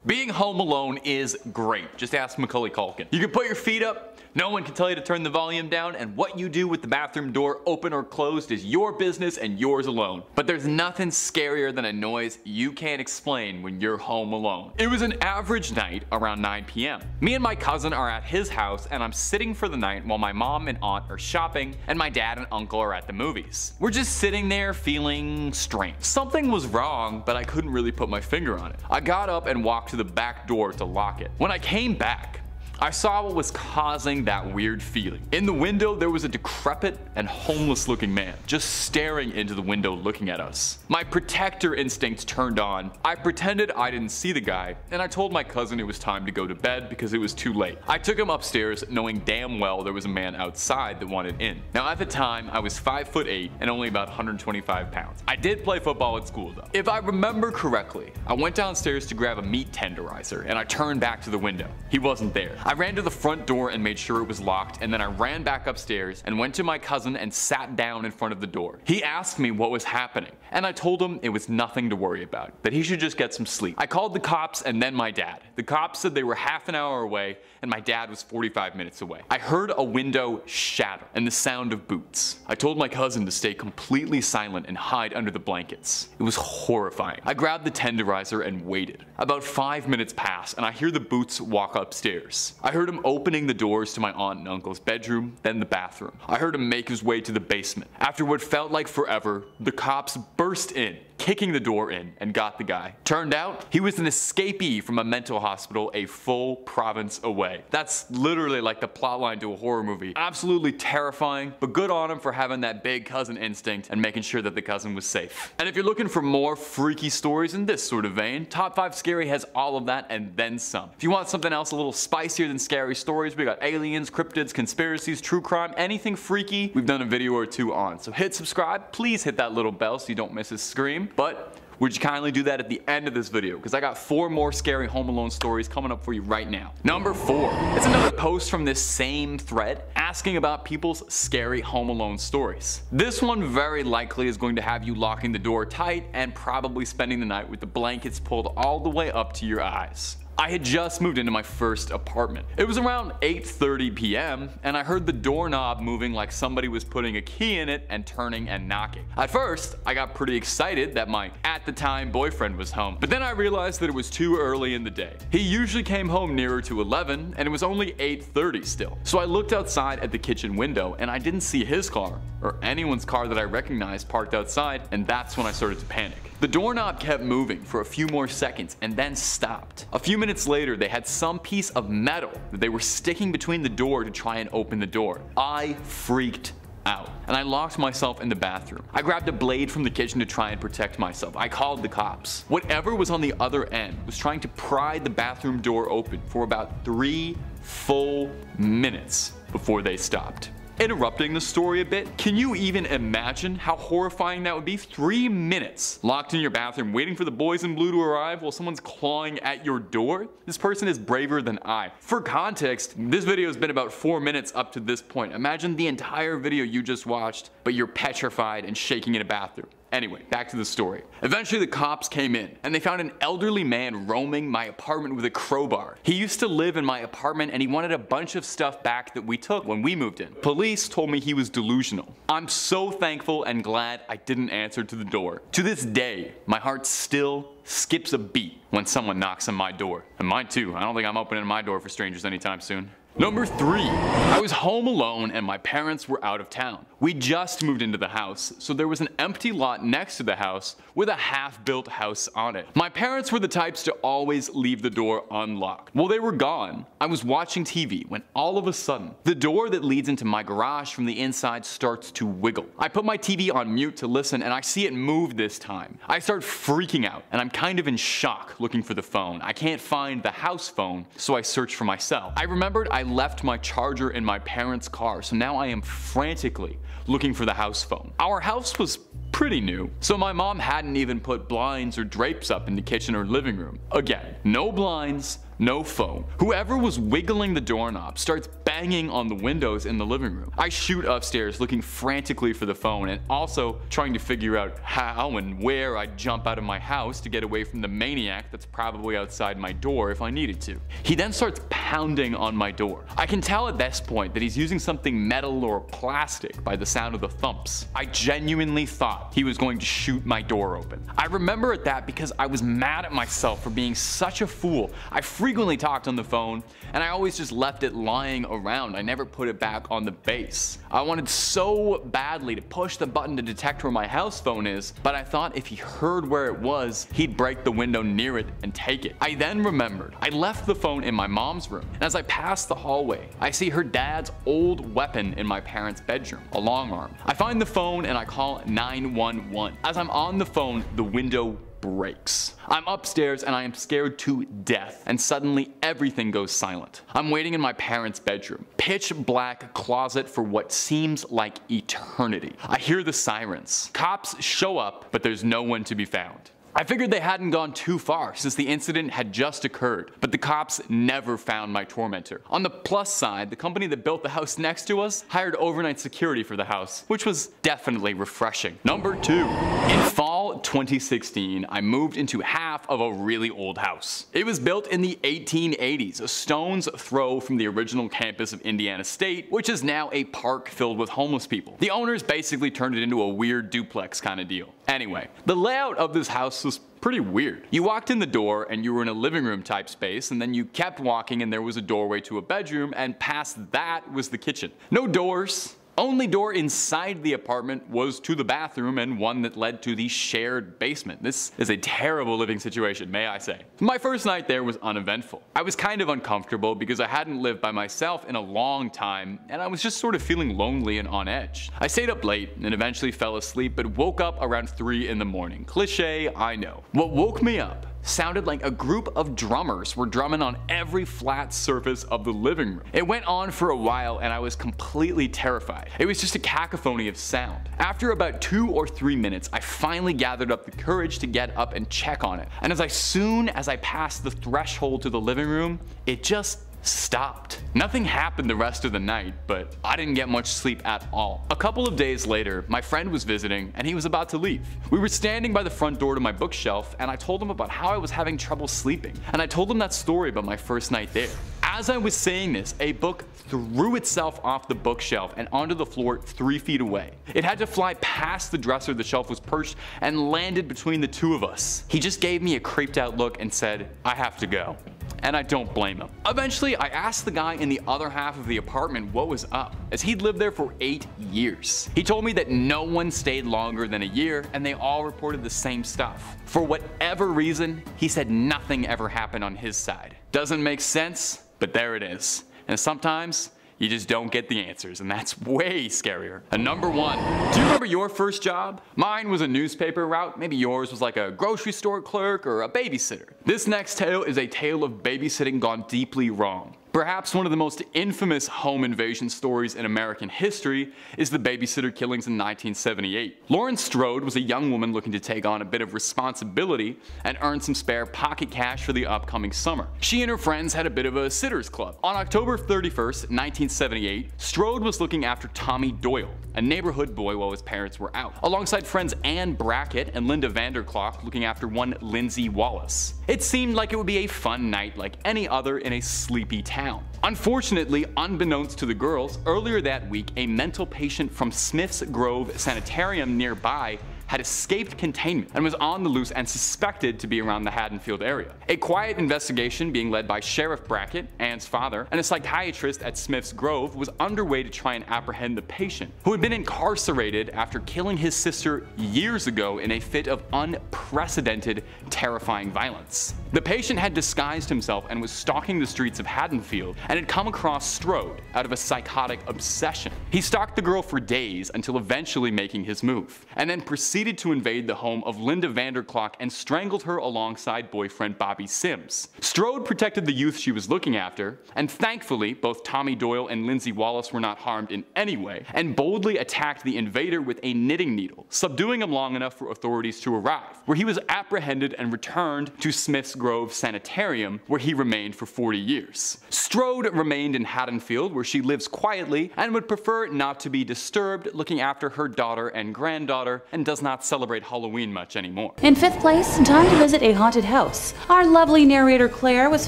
Being home alone is great. Just ask Macaulay Culkin. You can put your feet up, no one can tell you to turn the volume down, and what you do with the bathroom door open or closed is your business and yours alone. But there's nothing scarier than a noise you can't explain when you're home alone. It was an average night around 9 p.m. Me and my cousin are at his house and I'm sitting for the night while my mom and aunt are shopping and my dad and uncle are at the movies. We're just sitting there feeling strange. Something was wrong, but I couldn't really put my finger on it. I got up and walked to the back door to lock it. When I came back, I saw what was causing that weird feeling. In the window, there was a decrepit and homeless looking man just staring into the window looking at us. My protector instincts turned on. I pretended I didn't see the guy, and I told my cousin it was time to go to bed because it was too late. I took him upstairs knowing damn well there was a man outside that wanted in. Now at the time, I was 5'8" and only about 125 pounds. I did play football at school though. If I remember correctly, I went downstairs to grab a meat tenderizer and I turned back to the window. He wasn't there. I ran to the front door and made sure it was locked, and then I ran back upstairs and went to my cousin and sat down in front of the door. He asked me what was happening, and I told him it was nothing to worry about, that he should just get some sleep. I called the cops and then my dad. The cops said they were half an hour away and my dad was 45 minutes away. I heard a window shatter and the sound of boots. I told my cousin to stay completely silent and hide under the blankets. It was horrifying. I grabbed the tenderizer and waited. About 5 minutes passed and I hear the boots walk upstairs. I heard him opening the doors to my aunt and uncle's bedroom, then the bathroom. I heard him make his way to the basement. After what felt like forever, the cops burst in, kicking the door in, and got the guy. Turned out, he was an escapee from a mental hospital a full province away. That's literally like the plotline to a horror movie. Absolutely terrifying, but good on him for having that big cousin instinct and making sure that the cousin was safe. And if you're looking for more freaky stories in this sort of vein, Top 5 Scary has all of that and then some. If you want something else a little spicier than scary stories, we got aliens, cryptids, conspiracies, true crime, anything freaky, we've done a video or two on. So hit subscribe, please hit that little bell so you don't miss a scream. But would you kindly do that at the end of this video, because I got 4 more scary Home Alone stories coming up for you right now. Number 4. It's another post from this same thread asking about people's scary Home Alone stories. This one very likely is going to have you locking the door tight and probably spending the night with the blankets pulled all the way up to your eyes. I had just moved into my first apartment. It was around 8:30 p.m. and I heard the doorknob moving like somebody was putting a key in it and turning and knocking. At first, I got pretty excited that my at the time boyfriend was home, but then I realized that it was too early in the day. He usually came home nearer to 11 and it was only 8:30 still. So I looked outside at the kitchen window and I didn't see his car or anyone's car that I recognized parked outside, and that's when I started to panic. The doorknob kept moving for a few more seconds and then stopped. A few minutes later, they had some piece of metal that they were sticking between the door to try and open the door. I freaked out and I locked myself in the bathroom. I grabbed a blade from the kitchen to try and protect myself. I called the cops. Whatever was on the other end was trying to pry the bathroom door open for about 3 full minutes before they stopped. Interrupting the story a bit, can you even imagine how horrifying that would be? 3 minutes locked in your bathroom waiting for the boys in blue to arrive while someone's clawing at your door? This person is braver than I. For context, this video has been about 4 minutes up to this point. Imagine the entire video you just watched, but you're petrified and shaking in a bathroom. Anyway, back to the story. Eventually the cops came in and they found an elderly man roaming my apartment with a crowbar. He used to live in my apartment and he wanted a bunch of stuff back that we took when we moved in. Police told me he was delusional. I'm so thankful and glad I didn't answer to the door. To this day, my heart still skips a beat when someone knocks on my door. And mine too. I don't think I'm opening my door for strangers anytime soon. Number 3. I was home alone and my parents were out of town. We just moved into the house, so there was an empty lot next to the house with a half-built house on it. My parents were the types to always leave the door unlocked. While they were gone, I was watching TV when all of a sudden, the door that leads into my garage from the inside starts to wiggle. I put my TV on mute to listen and I see it move this time. I start freaking out and I'm kind of in shock looking for the phone. I can't find the house phone, so I search for my cell. I remembered I left my charger in my parents' car, so now I am frantically looking for the house phone. Our house was pretty new, so my mom hadn't even put blinds or drapes up in the kitchen or living room. Again, no blinds, no phone. Whoever was wiggling the doorknob starts banging banging on the windows in the living room. I shoot upstairs looking frantically for the phone and also trying to figure out how and where I'd jump out of my house to get away from the maniac that's probably outside my door if I needed to. He then starts pounding on my door. I can tell at this point that he's using something metal or plastic by the sound of the thumps. I genuinely thought he was going to shoot my door open. I remember at that because I was mad at myself for being such a fool. I frequently talked on the phone and I always just left it lying around. I never put it back on the base. I wanted so badly to push the button to detect where my house phone is, but I thought if he heard where it was, he'd break the window near it and take it. I then remembered I left the phone in my mom's room, and as I passed the hallway, I see her dad's old weapon in my parents' bedroom, a long arm. I find the phone and I call 911. As I'm on the phone, the window breaks. I'm upstairs and I am scared to death, and suddenly everything goes silent. I'm waiting in my parents' bedroom. Pitch black closet for what seems like eternity. I hear the sirens. Cops show up, but there's no one to be found. I figured they hadn't gone too far since the incident had just occurred, but the cops never found my tormentor. On the plus side, the company that built the house next to us hired overnight security for the house, which was definitely refreshing. Number 2. In fall 2016, I moved into half of a really old house. It was built in the 1880s, a stone's throw from the original campus of Indiana State, which is now a park filled with homeless people. The owners basically turned it into a weird duplex kind of deal. Anyway, the layout of this house was pretty weird. You walked in the door and you were in a living room type space, and then you kept walking and there was a doorway to a bedroom, and past that was the kitchen. No doors. Only door inside the apartment was to the bathroom and one that led to the shared basement. This is a terrible living situation, may I say. My first night there was uneventful. I was kind of uncomfortable because I hadn't lived by myself in a long time and I was just sort of feeling lonely and on edge. I stayed up late and eventually fell asleep, but woke up around 3 in the morning. Cliché, I know. What woke me up sounded like a group of drummers were drumming on every flat surface of the living room. It went on for a while and I was completely terrified. It was just a cacophony of sound. After about 2 or 3 minutes, I finally gathered up the courage to get up and check on it. And as soon as I passed the threshold to the living room, it just stopped. Nothing happened the rest of the night, but I didn't get much sleep at all. A couple of days later, my friend was visiting and he was about to leave. We were standing by the front door to my bookshelf and I told him about how I was having trouble sleeping, and I told him that story about my first night there. As I was saying this, a book threw itself off the bookshelf and onto the floor 3 feet away. It had to fly past the dresser the shelf was perched and landed between the two of us. He just gave me a creeped out look and said, "I have to go." And I don't blame him. Eventually, I asked the guy in the other half of the apartment what was up, as he'd lived there for 8 years. He told me that no one stayed longer than a year and they all reported the same stuff. For whatever reason, he said nothing ever happened on his side. Doesn't make sense, but there it is. And sometimes, you just don't get the answers, and that's way scarier. And number 1, do you remember your first job? Mine was a newspaper route. Maybe yours was like a grocery store clerk or a babysitter. This next tale is a tale of babysitting gone deeply wrong. Perhaps one of the most infamous home invasion stories in American history is the babysitter killings in 1978. Lauren Strode was a young woman looking to take on a bit of responsibility and earn some spare pocket cash for the upcoming summer. She and her friends had a bit of a sitters club. On October 31st, 1978, Strode was looking after Tommy Doyle, a neighborhood boy while his parents were out, alongside friends Ann Brackett and Linda Vanderklok looking after one Lindsay Wallace. It seemed like it would be a fun night like any other in a sleepy town. Unfortunately, unbeknownst to the girls, earlier that week a mental patient from Smith's Grove Sanitarium nearby had escaped containment and was on the loose and suspected to be around the Haddonfield area. A quiet investigation being led by Sheriff Brackett, Ann's father, and a psychiatrist at Smith's Grove was underway to try and apprehend the patient, who had been incarcerated after killing his sister years ago in a fit of unprecedented, terrifying violence. The patient had disguised himself and was stalking the streets of Haddonfield and had come across Strode out of a psychotic obsession. He stalked the girl for days until eventually making his move, and then proceeded proceeded to invade the home of Linda Vanderklok and strangled her alongside boyfriend Bobby Sims. Strode protected the youth she was looking after, and thankfully both Tommy Doyle and Lindsay Wallace were not harmed in any way, and boldly attacked the invader with a knitting needle, subduing him long enough for authorities to arrive, where he was apprehended and returned to Smith's Grove Sanitarium, where he remained for 40 years. Strode remained in Haddonfield, where she lives quietly and would prefer not to be disturbed, looking after her daughter and granddaughter, and does not celebrate Halloween much anymore. In 5th place, time to visit a haunted house. Our lovely narrator Claire was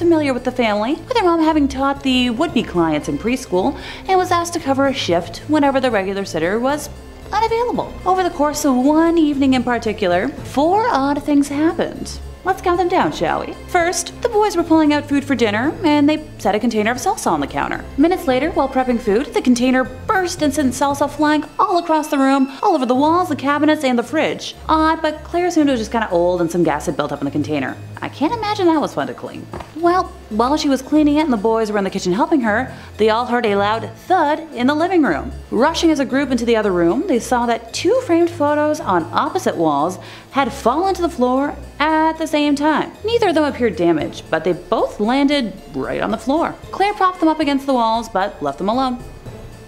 familiar with the family, with her mom having taught the would-be clients in preschool, and was asked to cover a shift whenever the regular sitter was unavailable. Over the course of one evening in particular, 4 odd things happened. Let's count them down, shall we? First, the boys were pulling out food for dinner, and they set a container of salsa on the counter. Minutes later, while prepping food, the container burst and sent salsa flying all across the room, all over the walls, the cabinets, and the fridge. Odd, but Claire assumed it was just kind of old and some gas had built up in the container. I can't imagine that was fun to clean. Well, while she was cleaning it and the boys were in the kitchen helping her, they all heard a loud thud in the living room. Rushing as a group into the other room, they saw that 2 framed photos on opposite walls had fallen to the floor at the same time. Neither of them appeared damaged, but they both landed right on the floor. Claire propped them up against the walls, but left them alone.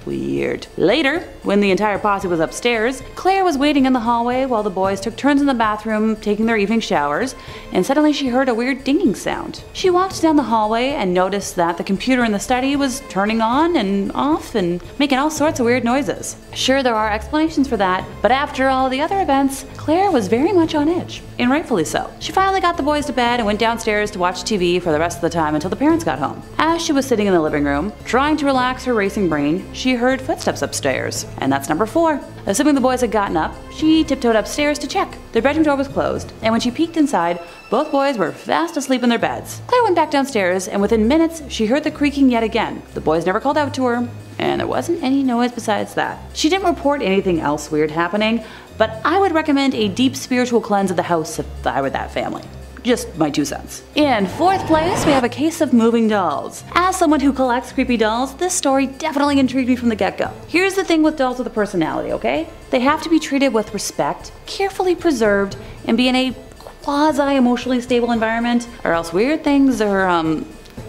Weird. Later, when the entire posse was upstairs, Claire was waiting in the hallway while the boys took turns in the bathroom taking their evening showers, and suddenly she heard a weird dinging sound. She walked down the hallway and noticed that the computer in the study was turning on and off and making all sorts of weird noises. Sure, there are explanations for that, but after all the other events, Claire was very much on edge, and rightfully so. She finally got the boys to bed and went downstairs to watch TV for the rest of the time until the parents got home. As she was sitting in the living room, trying to relax her racing brain, she heard footsteps upstairs, and that's number 4. Assuming the boys had gotten up, she tiptoed upstairs to check. Their bedroom door was closed, and when she peeked inside, both boys were fast asleep in their beds. Claire went back downstairs, and within minutes, she heard the creaking yet again. The boys never called out to her, and there wasn't any noise besides that. She didn't report anything else weird happening, but I would recommend a deep spiritual cleanse of the house if I were that family. Just my 2 cents. In 4th place, we have a case of moving dolls. As someone who collects creepy dolls, this story definitely intrigued me from the get-go. Here's the thing with dolls with a personality, okay? They have to be treated with respect, carefully preserved, and be in a quasi-emotionally stable environment, or else weird things are,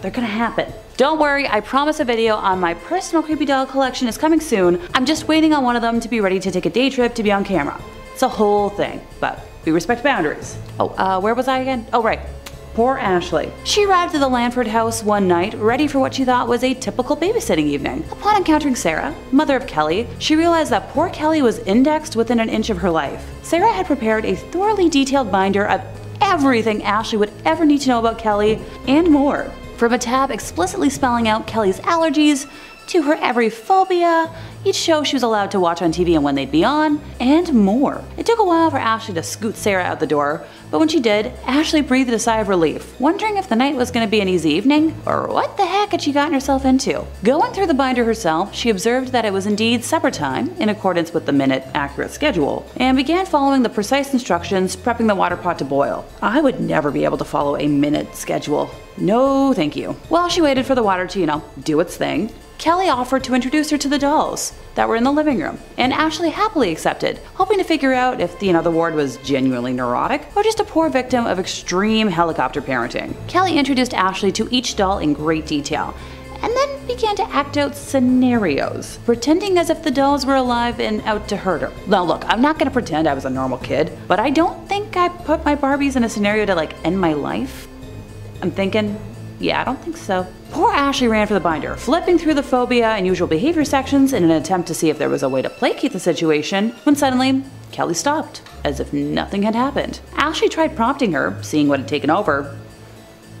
they're gonna happen. Don't worry, I promise a video on my personal creepy doll collection is coming soon. I'm just waiting on one of them to be ready to take a day trip to be on camera. It's a whole thing, but we respect boundaries. Where was I again? Oh, right. Poor Ashley. She arrived at the Lanford house one night, ready for what she thought was a typical babysitting evening. Upon encountering Sarah, mother of Kelly, she realized that poor Kelly was indexed within an inch of her life. Sarah had prepared a thoroughly detailed binder of everything Ashley would ever need to know about Kelly, and more. From a tab explicitly spelling out Kelly's allergies, to her every phobia, each show she was allowed to watch on TV and when they'd be on, and more. It took a while for Ashley to scoot Sarah out the door, but when she did, Ashley breathed a sigh of relief, wondering if the night was going to be an easy evening, or what the heck had she gotten herself into. Going through the binder herself, she observed that it was indeed supper time, in accordance with the minute-accurate schedule, and began following the precise instructions, prepping the water pot to boil. I would never be able to follow a minute schedule. No, thank you. While she waited for the water to, do its thing, Kelly offered to introduce her to the dolls that were in the living room, and Ashley happily accepted, hoping to figure out if the ward was genuinely neurotic or just a poor victim of extreme helicopter parenting. Kelly introduced Ashley to each doll in great detail, and then began to act out scenarios, pretending as if the dolls were alive and out to hurt her. Now look, I'm not gonna pretend I was a normal kid, but I don't think I put my Barbies in a scenario to end my life. I'm thinking, yeah, I don't think so. Poor Ashley ran for the binder, flipping through the phobia and usual behavior sections in an attempt to see if there was a way to placate the situation, when suddenly, Kelly stopped, as if nothing had happened. Ashley tried prompting her, seeing what had taken over,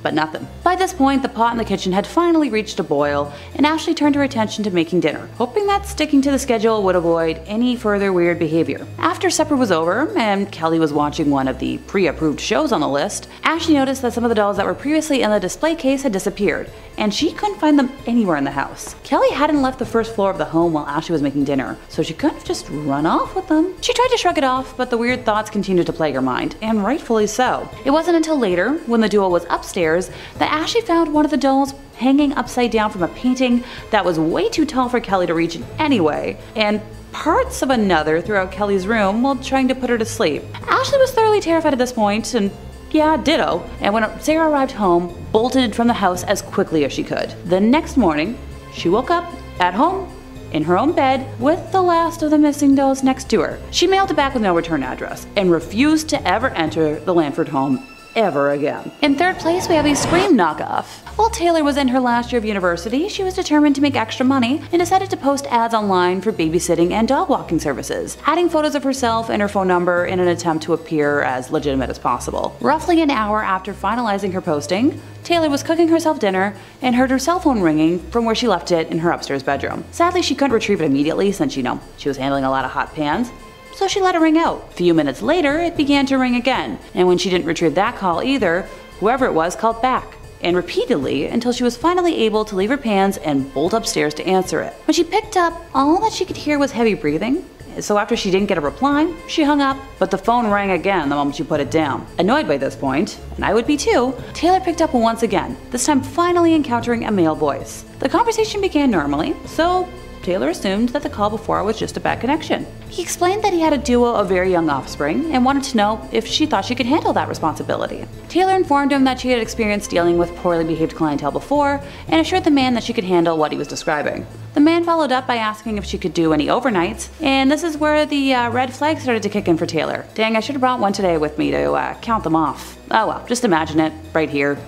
but nothing. By this point, the pot in the kitchen had finally reached a boil, and Ashley turned her attention to making dinner, hoping that sticking to the schedule would avoid any further weird behavior. After supper was over, and Kelly was watching one of the pre-approved shows on the list, Ashley noticed that some of the dolls that were previously in the display case had disappeared, and she couldn't find them anywhere in the house. Kelly hadn't left the first floor of the home while Ashley was making dinner, so she couldn't have just run off with them. She tried to shrug it off, but the weird thoughts continued to plague her mind, and rightfully so. It wasn't until later, when the duo was upstairs, that Ashley found one of the dolls hanging upside down from a painting that was way too tall for Kelly to reach in any way, and parts of another throughout Kelly's room while trying to put her to sleep. Ashley was thoroughly terrified at this point, and yeah, ditto, and when Sarah arrived home, bolted from the house as quickly as she could. The next morning, she woke up at home in her own bed with the last of the missing dolls next to her. She mailed it back with no return address and refused to ever enter the Lanford home ever again. In third place, we have a Scream knockoff. While Taylor was in her last year of university, she was determined to make extra money and decided to post ads online for babysitting and dog walking services, adding photos of herself and her phone number in an attempt to appear as legitimate as possible. Roughly an hour after finalizing her posting, Taylor was cooking herself dinner and heard her cell phone ringing from where she left it in her upstairs bedroom. Sadly, she couldn't retrieve it immediately since, she was handling a lot of hot pans, so she let it ring out. A few minutes later, it began to ring again, and when she didn't retrieve that call either, whoever it was called back, and repeatedly until she was finally able to leave her pans and bolt upstairs to answer it. When she picked up, all that she could hear was heavy breathing, so after she didn't get a reply, she hung up, but the phone rang again the moment she put it down. Annoyed by this point, and I would be too, Taylor picked up once again, this time finally encountering a male voice. The conversation began normally, so Taylor assumed that the call before was just a bad connection. He explained that he had a duo of very young offspring and wanted to know if she thought she could handle that responsibility. Taylor informed him that she had experienced dealing with poorly behaved clientele before and assured the man that she could handle what he was describing. The man followed up by asking if she could do any overnights, and this is where the red flag started to kick in for Taylor. Dang, I should have brought one today with me to count them off. Oh well, just imagine it, right here.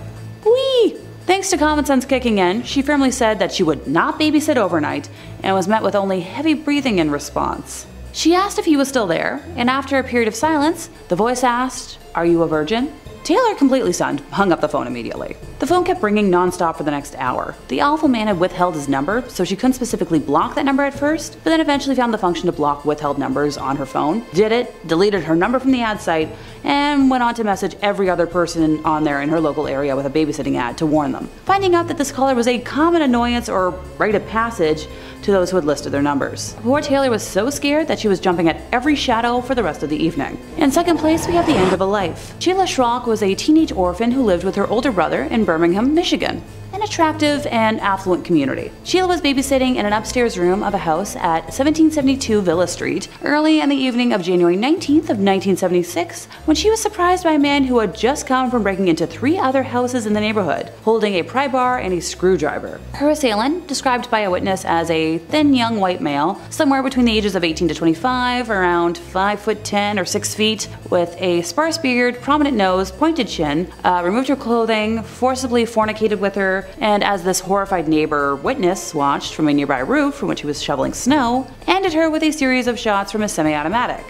Whee! Thanks to common sense kicking in, she firmly said that she would not babysit overnight and was met with only heavy breathing in response. She asked if he was still there, and after a period of silence, the voice asked, "Are you a virgin?" Taylor, completely stunned, hung up the phone immediately. The phone kept ringing non-stop for the next hour. The awful man had withheld his number, so she couldn't specifically block that number at first, but then eventually found the function to block withheld numbers on her phone, did it, deleted her number from the ad site, and went on to message every other person on there in her local area with a babysitting ad to warn them, finding out that this caller was a common annoyance or rite of passage to those who had listed their numbers. Poor Taylor was so scared that she was jumping at every shadow for the rest of the evening. In second place, we have the end of a life. Sheila Schrock was a teenage orphan who lived with her older brother in Birmingham, Michigan, an attractive and affluent community. Sheila was babysitting in an upstairs room of a house at 1772 Villa Street early in the evening of January 19th of 1976 when she was surprised by a man who had just come from breaking into 3 other houses in the neighborhood, holding a pry bar and a screwdriver. Her assailant, described by a witness as a thin young white male, somewhere between the ages of 18 to 25, around 5'10" or 6 feet, with a sparse beard, prominent nose, pointed chin, removed her clothing, forcibly fornicated with her, and as this horrified neighbor witness watched from a nearby roof from which he was shoveling snow, ended her with a series of shots from a semi-automatic.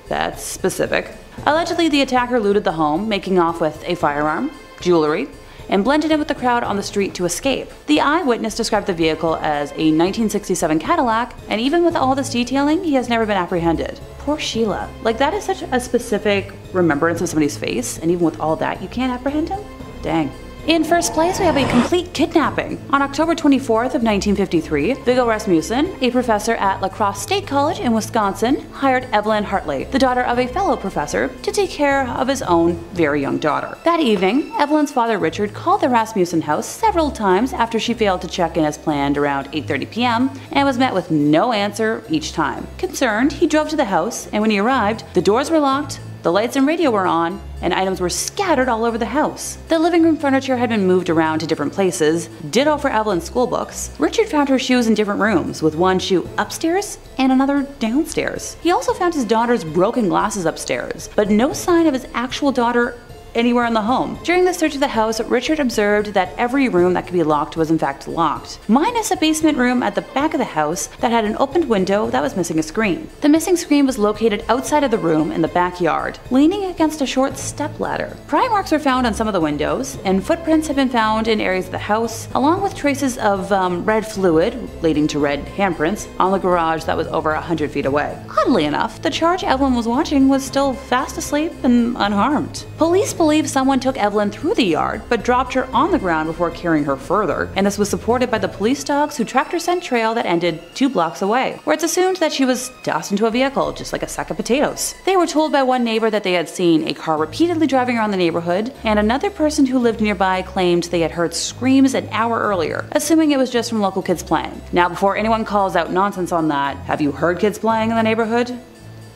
That's specific. Allegedly, the attacker looted the home, making off with a firearm, jewelry, and blended in with the crowd on the street to escape. The eyewitness described the vehicle as a 1967 Cadillac, and even with all this detailing, he has never been apprehended. Poor Sheila. Like, that is such a specific remembrance of somebody's face, and even with all that, you can't apprehend him? Dang. In first place, we have a complete kidnapping. On October 24th of 1953, Viggo Rasmussen, a professor at La Crosse State College in Wisconsin, hired Evelyn Hartley, the daughter of a fellow professor, to take care of his own very young daughter. That evening, Evelyn's father Richard called the Rasmussen house several times after she failed to check in as planned around 8:30 p.m. and was met with no answer each time. Concerned, he drove to the house, and when he arrived, the doors were locked, the lights and radio were on, and items were scattered all over the house. The living room furniture had been moved around to different places, ditto for Evelyn's school books. Richard found her shoes in different rooms, with one shoe upstairs and another downstairs. He also found his daughter's broken glasses upstairs, but no sign of his actual daughter anywhere in the home. During the search of the house, Richard observed that every room that could be locked was in fact locked, minus a basement room at the back of the house that had an opened window that was missing a screen. The missing screen was located outside of the room in the backyard, leaning against a short stepladder. Pry marks were found on some of the windows, and footprints had been found in areas of the house, along with traces of red fluid, leading to red handprints, on the garage that was over 100 feet away. Oddly enough, the charge Evelyn was watching was still fast asleep and unharmed. Police believe believes someone took Evelyn through the yard but dropped her on the ground before carrying her further, and this was supported by the police dogs who tracked her scent trail that ended 2 blocks away, where it's assumed that she was tossed into a vehicle just like a sack of potatoes. They were told by one neighbor that they had seen a car repeatedly driving around the neighborhood, and another person who lived nearby claimed they had heard screams an hour earlier, assuming it was just from local kids playing. Now, before anyone calls out nonsense on that, have you heard kids playing in the neighborhood?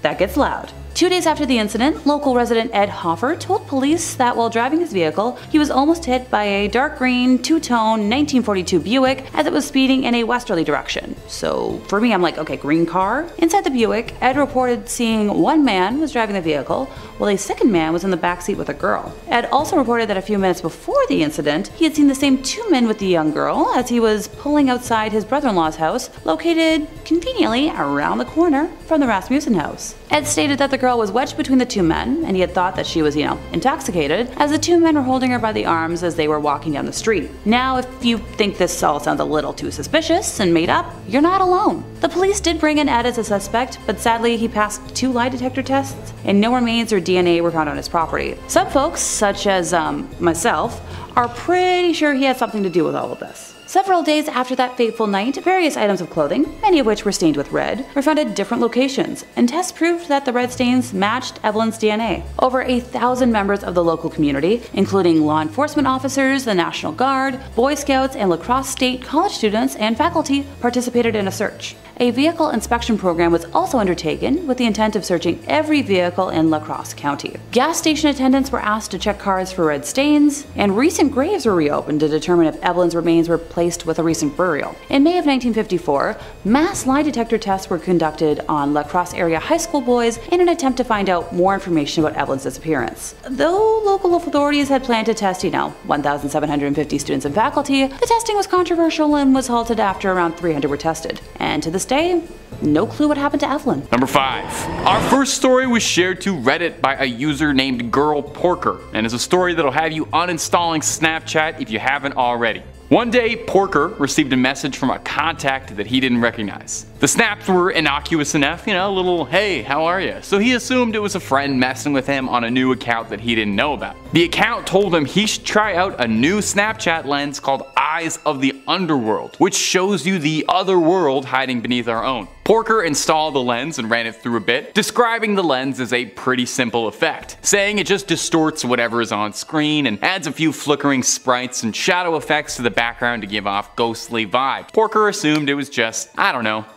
That gets loud. 2 days after the incident, local resident Ed Hoffer told police that while driving his vehicle, he was almost hit by a dark green, two-tone 1942 Buick as it was speeding in a westerly direction. So for me, I'm like, okay, green car? Inside the Buick, Ed reported seeing one man was driving the vehicle, while a second man was in the backseat with a girl. Ed also reported that a few minutes before the incident, he had seen the same 2 men with the young girl as he was pulling outside his brother-in-law's house, located conveniently around the corner from the Rasmussen house. Ed stated that the girl was wedged between the 2 men, and he had thought that she was, intoxicated, as the 2 men were holding her by the arms as they were walking down the street. Now, if you think this all sounds a little too suspicious and made up, you're not alone. The police did bring in Ed as a suspect, but sadly he passed 2 lie detector tests, and no remains or DNA were found on his property. Some folks, such as myself, are pretty sure he had something to do with all of this. Several days after that fateful night, various items of clothing, many of which were stained with red, were found at different locations, and tests proved that the red stains matched Evelyn's DNA. Over 1,000 members of the local community, including law enforcement officers, the National Guard, Boy Scouts, and La Crosse State college students and faculty participated in a search. A vehicle inspection program was also undertaken with the intent of searching every vehicle in La Crosse County. Gas station attendants were asked to check cars for red stains, and recent graves were reopened to determine if Evelyn's remains were placed with a recent burial. In May of 1954, mass lie detector tests were conducted on La Crosse area high school boys in an attempt to find out more information about Evelyn's disappearance. Though local authorities had planned to test, 1,750 students and faculty, the testing was controversial and was halted after around 300 were tested. And to this day, no clue what happened to Evelyn. Number 5. Our first story was shared to Reddit by a user named Girl Porker, and is a story that'll have you uninstalling Snapchat if you haven't already. One day, Porker received a message from a contact that he didn't recognize. The snaps were innocuous enough, a little, hey, how are you? So he assumed it was a friend messing with him on a new account that he didn't know about. The account told him he should try out a new Snapchat lens called Eyes of the Underworld, which shows you the other world hiding beneath our own. Porker installed the lens and ran it through a bit, describing the lens as a pretty simple effect, saying it just distorts whatever is on screen and adds a few flickering sprites and shadow effects to the background to give off ghostly vibe. Porker assumed it was just,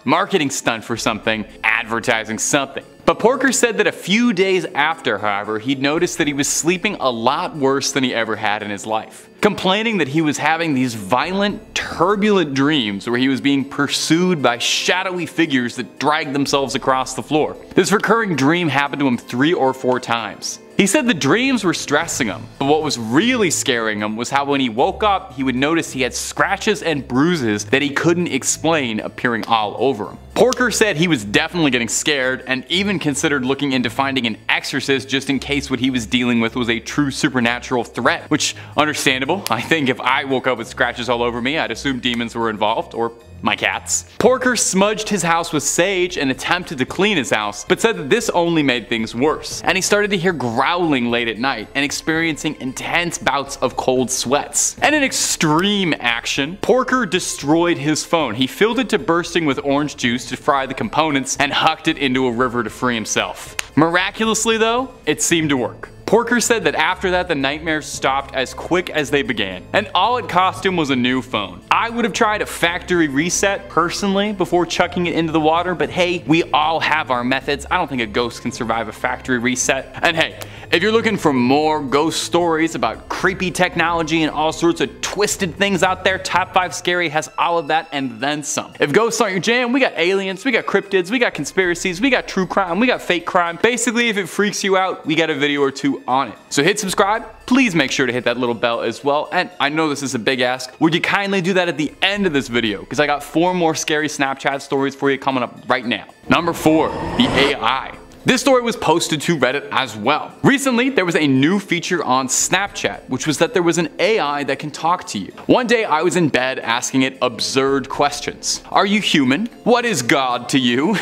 marketing stunt for something, advertising something. But Porker said that a few days after, however, he'd noticed that he was sleeping a lot worse than he ever had in his life, complaining that he was having these violent, turbulent dreams where he was being pursued by shadowy figures that dragged themselves across the floor. This recurring dream happened to him 3 or 4 times. He said the dreams were stressing him, but what was really scaring him was how when he woke up, he would notice he had scratches and bruises that he couldn't explain appearing all over him. Porker said he was definitely getting scared and even considered looking into finding an exorcist just in case what he was dealing with was a true supernatural threat, which, understandable. I think if I woke up with scratches all over me, I'd assume demons were involved, or my cats. Porker smudged his house with sage and attempted to clean his house, but said that this only made things worse, and he started to hear growling late at night and experiencing intense bouts of cold sweats. And in extreme action, Porker destroyed his phone. He filled it to bursting with orange juice to fry the components and hucked it into a river to free himself. Miraculously though, it seemed to work. Porker said that after that the nightmares stopped as quick as they began, and all it cost him was a new phone. I would have tried a factory reset personally before chucking it into the water, but hey, we all have our methods. I don't think a ghost can survive a factory reset. And hey, if you're looking for more ghost stories about creepy technology and all sorts of twisted things out there, Top 5 Scary has all of that and then some. If ghosts aren't your jam, we got aliens, we got cryptids, we got conspiracies, we got true crime, we got fake crime. Basically, if it freaks you out, we got a video or 2 on it. So hit subscribe, please make sure to hit that little bell as well, and I know this is a big ask, would you kindly do that at the end of this video, because I got 4 more scary Snapchat stories for you coming up right now. Number 4, the AI. This story was posted to Reddit as well. Recently, there was a new feature on Snapchat, which was that there was an AI that can talk to you. One day, I was in bed asking it absurd questions. Are you human? What is God to you?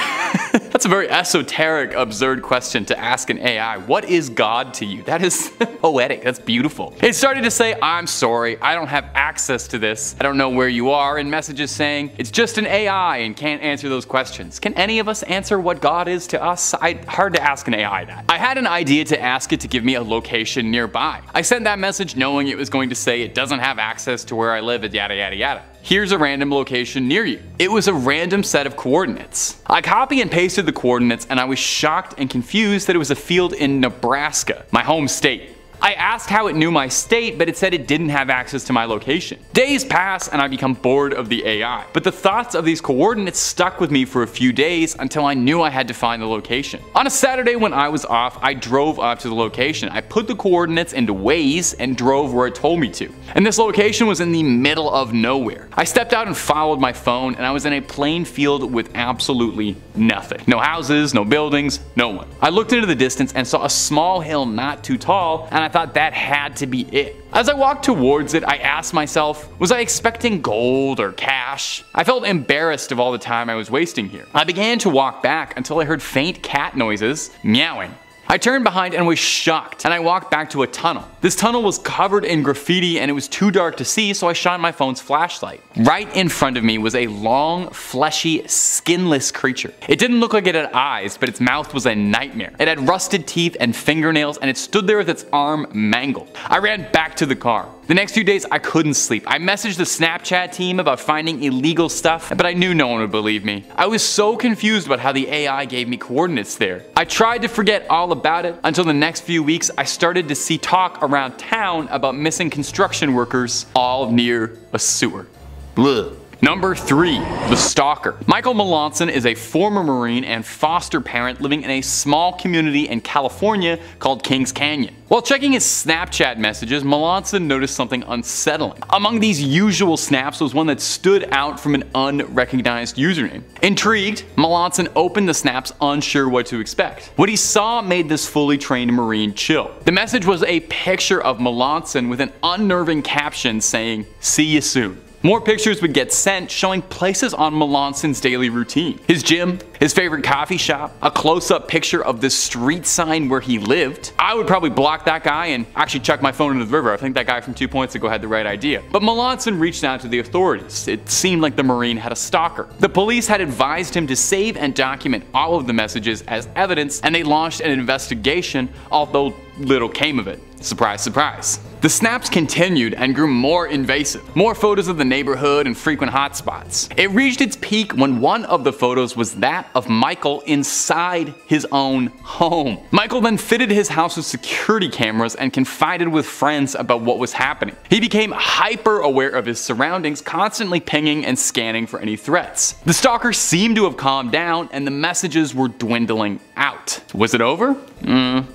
That's That's a very esoteric, absurd question to ask an AI. What is God to you? That is poetic. That's beautiful. It started to say, I'm sorry, I don't have access to this. I don't know where you are, and messages saying, it's just an AI and can't answer those questions. Can any of us answer what God is to us? Hard to ask an AI that. I had an idea to ask it to give me a location nearby. I sent that message knowing it was going to say it doesn't have access to where I live, yada yada yada. Here's a random location near you. It was a random set of coordinates. I copy and pasted the coordinates and I was shocked and confused that it was a field in Nebraska, my home state. I asked how it knew my state, but it said it didn't have access to my location. Days pass and I become bored of the AI, but the thoughts of these coordinates stuck with me for a few days until I knew I had to find the location. On a Saturday when I was off, I drove up to the location. I put the coordinates into Waze and drove where it told me to. And this location was in the middle of nowhere. I stepped out and followed my phone, and I was in a plain field with absolutely nothing. No houses, no buildings, no one. I looked into the distance and saw a small hill not too tall, and I thought that had to be it. As I walked towards it, I asked myself, was I expecting gold or cash? I felt embarrassed of all the time I was wasting here. I began to walk back until I heard faint cat noises, meowing. I turned behind and was shocked, and I walked back to a tunnel. This tunnel was covered in graffiti and it was too dark to see, so I shined my phone's flashlight. Right in front of me was a long, fleshy, skinless creature. It didn't look like it had eyes, but its mouth was a nightmare. It had rusted teeth and fingernails, and it stood there with its arm mangled. I ran back to the car. The next few days I couldn't sleep. I messaged the Snapchat team about finding illegal stuff, but I knew no one would believe me. I was so confused about how the AI gave me coordinates there. I tried to forget all about it until the next few weeks I started to see talk around town about missing construction workers all near a sewer. Blech. Number 3. The Stalker. Michael Melanson is a former Marine and foster parent living in a small community in California called Kings Canyon. While checking his Snapchat messages, Melanson noticed something unsettling. Among these usual snaps was one that stood out from an unrecognized username. Intrigued, Melanson opened the snaps unsure what to expect. What he saw made this fully trained Marine chill. The message was a picture of Melanson with an unnerving caption saying, "See you soon." More pictures would get sent showing places on Melanson's daily routine. His gym, his favorite coffee shop, a close-up picture of the street sign where he lived. I would probably block that guy and actually chuck my phone into the river. I think that guy from 2 points ago had the right idea. But Melanson reached out to the authorities. It seemed like the Marine had a stalker. The police had advised him to save and document all of the messages as evidence, and they launched an investigation, although little came of it. Surprise, surprise. The snaps continued and grew more invasive. More photos of the neighborhood and frequent hotspots. It reached its peak when one of the photos was that of Michael inside his own home. Michael then fitted his house with security cameras and confided with friends about what was happening. He became hyper aware of his surroundings, constantly pinging and scanning for any threats. The stalker seemed to have calmed down and the messages were dwindling out. Was it over?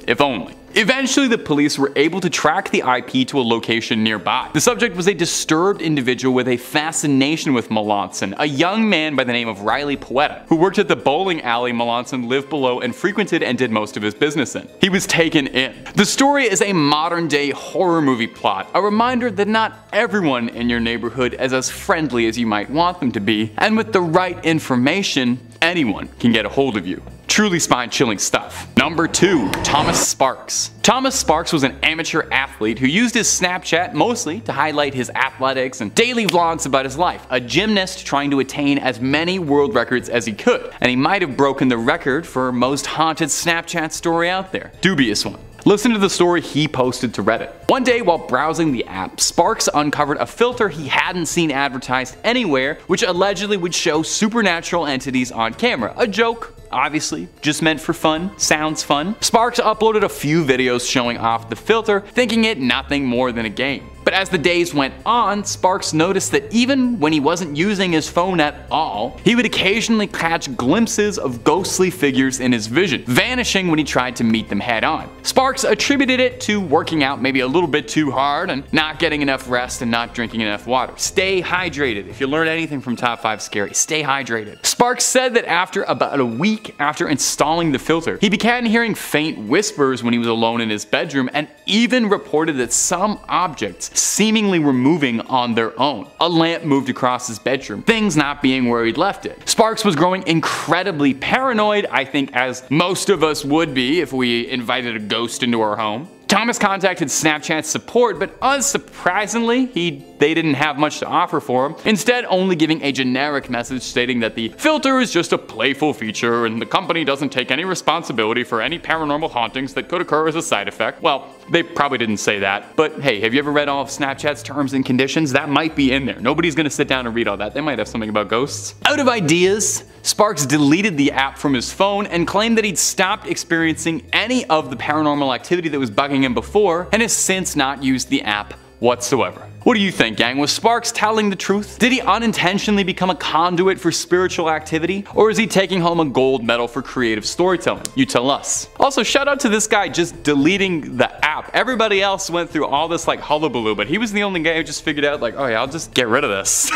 If only. Eventually, the police were able to track the IP to a location nearby. The subject was a disturbed individual with a fascination with Melanson, a young man by the name of Riley Poeta, who worked at the bowling alley Melanson lived below and frequented and did most of his business in. He was taken in. The story is a modern-day horror movie plot, a reminder that not everyone in your neighborhood is as friendly as you might want them to be, and with the right information, anyone can get a hold of you. Truly spine-chilling stuff. Number 2. Thomas Sparks. Thomas Sparks was an amateur athlete who used his Snapchat mostly to highlight his athletics and daily vlogs about his life. A gymnast trying to attain as many world records as he could, and he might have broken the record for most haunted Snapchat story out there. Dubious one. Listen to the story he posted to Reddit. One day while browsing the app, Sparks uncovered a filter he hadn't seen advertised anywhere, which allegedly would show supernatural entities on camera. A joke, obviously, just meant for fun. Sounds fun. Sparks uploaded a few videos showing off the filter, thinking it nothing more than a game. But as the days went on, Sparks noticed that even when he wasn't using his phone at all, he would occasionally catch glimpses of ghostly figures in his vision, vanishing when he tried to meet them head on. Sparks attributed it to working out maybe a little bit too hard and not getting enough rest and not drinking enough water. Stay hydrated. If you learn anything from Top 5 Scary, stay hydrated. Sparks said that after about a week after installing the filter, he began hearing faint whispers when he was alone in his bedroom, and even reported that some objects seemingly removing on their own. A lamp moved across his bedroom, things not being where he'd left it. Sparks was growing incredibly paranoid, I think as most of us would be if we invited a ghost into our home. Thomas contacted Snapchat support, but unsurprisingly, they didn't have much to offer for him, instead only giving a generic message stating that the filter is just a playful feature and the company doesn't take any responsibility for any paranormal hauntings that could occur as a side effect. Well, they probably didn't say that, but hey, have you ever read all of Snapchat's terms and conditions? That might be in there. Nobody's gonna sit down and read all that. They might have something about ghosts. Out of ideas, Sparks deleted the app from his phone and claimed that he'd stopped experiencing any of the paranormal activity that was bugging him before and has since not used the app whatsoever. What do you think, gang? Was Sparks telling the truth? Did he unintentionally become a conduit for spiritual activity? Or is he taking home a gold medal for creative storytelling? You tell us. Also, shout out to this guy just deleting the app. Everybody else went through all this like hullabaloo, but he was the only guy who just figured out like, oh yeah, I'll just get rid of this.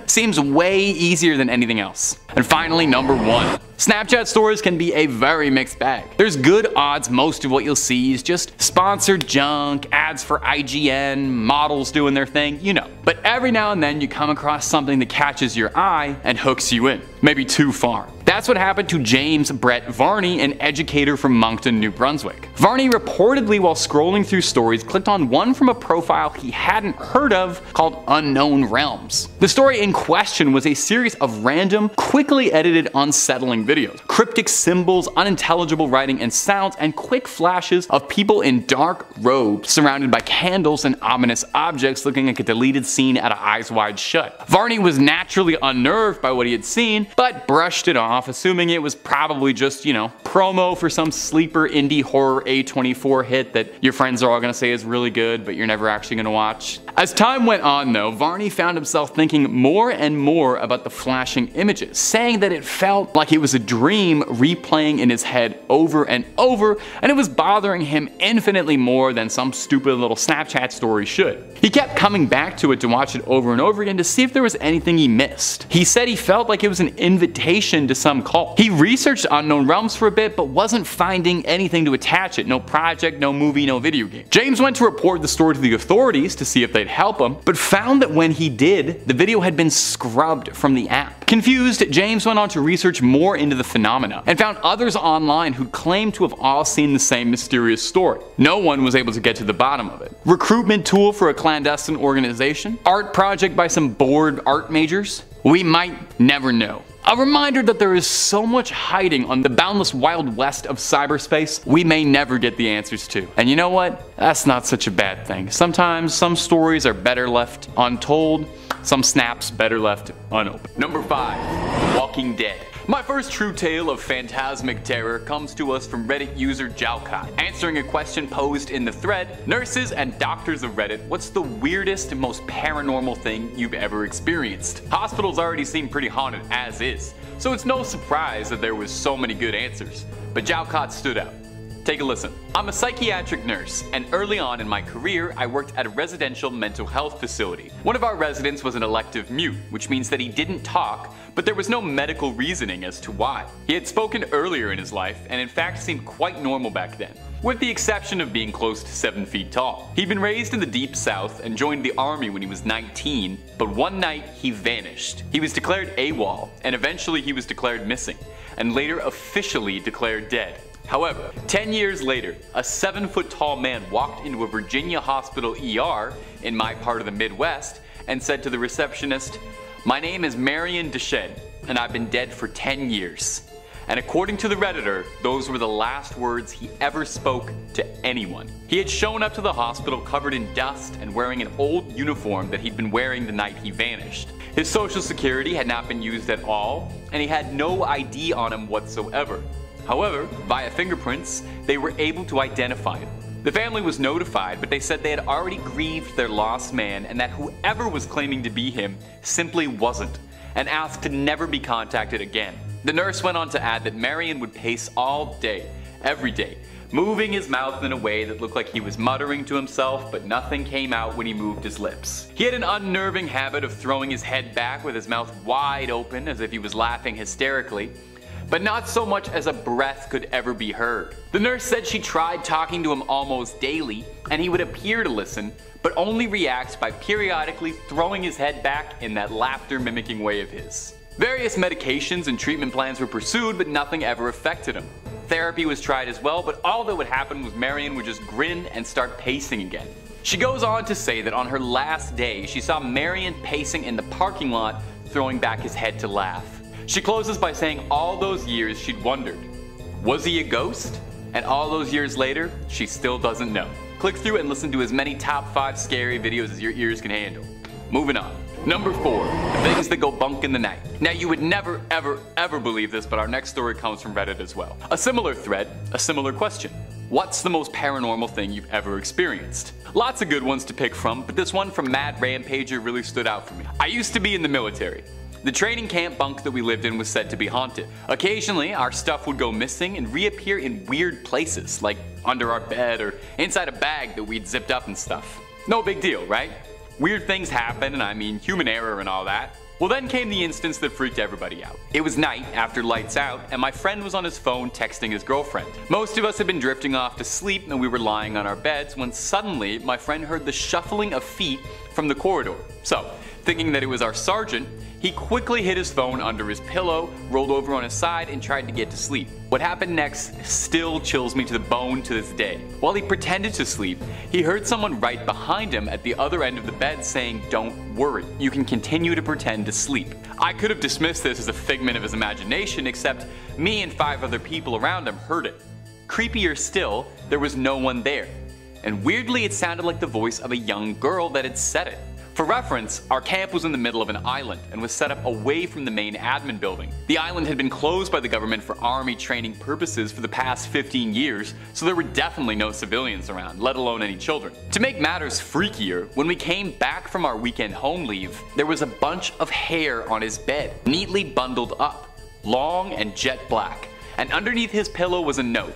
Seems way easier than anything else. And finally, number 1. Snapchat stories can be a very mixed bag. There's good odds most of what you'll see is just sponsored junk, ads for IGN, models doing their thing, you know. But every now and then you come across something that catches your eye and hooks you in, maybe too far. That's what happened to James Brett Varney, an educator from Moncton, New Brunswick. Varney reportedly, while scrolling through stories, clicked on one from a profile he hadn't heard of called Unknown Realms. The story in question was a series of random, quickly edited, unsettling videos. Cryptic symbols, unintelligible writing and sounds, and quick flashes of people in dark robes surrounded by candles and ominous objects looking like a deleted scene out of Eyes Wide Shut. Varney was naturally unnerved by what he had seen, but brushed it off, assuming it was probably just, you know, promo for some sleeper indie horror A24 hit that your friends are all gonna say is really good, but you're never actually gonna watch. As time went on though, Varney found himself thinking more and more about the flashing images, saying that it felt like it was a dream replaying in his head over and over, and it was bothering him infinitely more than some stupid little Snapchat story should. He kept coming back to it to watch it over and over again to see if there was anything he missed. He said he felt like it was an invitation to some cult. He researched Unknown Realms for a bit, but wasn't finding anything to attach it. No project, no movie, no video game. James went to report the story to the authorities to see if they'd help him, but found that when he did, the video had been scrubbed from the app. Confused, James went on to research more into the phenomena and found others online who claimed to have all seen the same mysterious story. No one was able to get to the bottom of it. Recruitment tool for a clandestine organization? Art project by some bored art majors? We might never know. A reminder that there is so much hiding on the boundless wild west of cyberspace we may never get the answers to. And you know what? That's not such a bad thing. Sometimes some stories are better left untold, some snaps better left unopened. Number 5. Walking Dead. My first true tale of phantasmic terror comes to us from Reddit user Jalcott. Answering a question posed in the thread, nurses and doctors of Reddit, what's the weirdest and most paranormal thing you've ever experienced? Hospitals already seem pretty haunted as is, so it's no surprise that there was so many good answers. But Jalcott stood out. Take a listen. I'm a psychiatric nurse, and early on in my career, I worked at a residential mental health facility. One of our residents was an elective mute, which means that he didn't talk, but there was no medical reasoning as to why. He had spoken earlier in his life, and in fact seemed quite normal back then, with the exception of being close to 7 feet tall. He'd been raised in the Deep South and joined the army when he was 19, but one night he vanished. He was declared AWOL, and eventually he was declared missing, and later officially declared dead. However, 10 years later, a 7-foot-tall man walked into a Virginia hospital ER in my part of the Midwest and said to the receptionist, "My name is Marion Deschênes, and I've been dead for 10 years. And according to the Redditor, those were the last words he ever spoke to anyone. He had shown up to the hospital covered in dust and wearing an old uniform that he'd been wearing the night he vanished. His social security had not been used at all, and he had no ID on him whatsoever. However, via fingerprints, they were able to identify him. The family was notified, but they said they had already grieved their lost man and that whoever was claiming to be him simply wasn't, and asked to never be contacted again." The nurse went on to add that Marion would pace all day, every day, moving his mouth in a way that looked like he was muttering to himself, but nothing came out when he moved his lips. He had an unnerving habit of throwing his head back with his mouth wide open as if he was laughing hysterically, but not so much as a breath could ever be heard. The nurse said she tried talking to him almost daily, and he would appear to listen, but only reacts by periodically throwing his head back in that laughter mimicking way of his. Various medications and treatment plans were pursued, but nothing ever affected him. Therapy was tried as well, but all that would happen was Marion would just grin and start pacing again. She goes on to say that on her last day, she saw Marion pacing in the parking lot, throwing back his head to laugh. She closes by saying all those years she'd wondered, was he a ghost? And all those years later, she still doesn't know. Click through and listen to as many top 5 scary videos as your ears can handle. Moving on. Number 4, things that go bunk in the night. Now you would never ever believe this, but our next story comes from Reddit as well. A similar thread, a similar question. What's the most paranormal thing you've ever experienced? Lots of good ones to pick from, but this one from Mad Rampager really stood out for me. I used to be in the military. The training camp bunk that we lived in was said to be haunted. Occasionally, our stuff would go missing and reappear in weird places, like under our bed or inside a bag that we'd zipped up and stuff. No big deal, right? Weird things happen, and I mean human error and all that. Well, then came the instance that freaked everybody out. It was night after lights out, and my friend was on his phone texting his girlfriend. Most of us had been drifting off to sleep and we were lying on our beds when suddenly my friend heard the shuffling of feet from the corridor. So, thinking that it was our sergeant, he quickly hid his phone under his pillow, rolled over on his side, and tried to get to sleep. What happened next still chills me to the bone to this day. While he pretended to sleep, he heard someone right behind him at the other end of the bed saying, "Don't worry, you can continue to pretend to sleep." I could have dismissed this as a figment of his imagination, except me and 5 other people around him heard it. Creepier still, there was no one there. And weirdly, it sounded like the voice of a young girl that had said it. For reference, our camp was in the middle of an island and was set up away from the main admin building. The island had been closed by the government for army training purposes for the past 15 years, so there were definitely no civilians around, let alone any children. To make matters freakier, when we came back from our weekend home leave, there was a bunch of hair on his bed, neatly bundled up, long and jet black, and underneath his pillow was a note.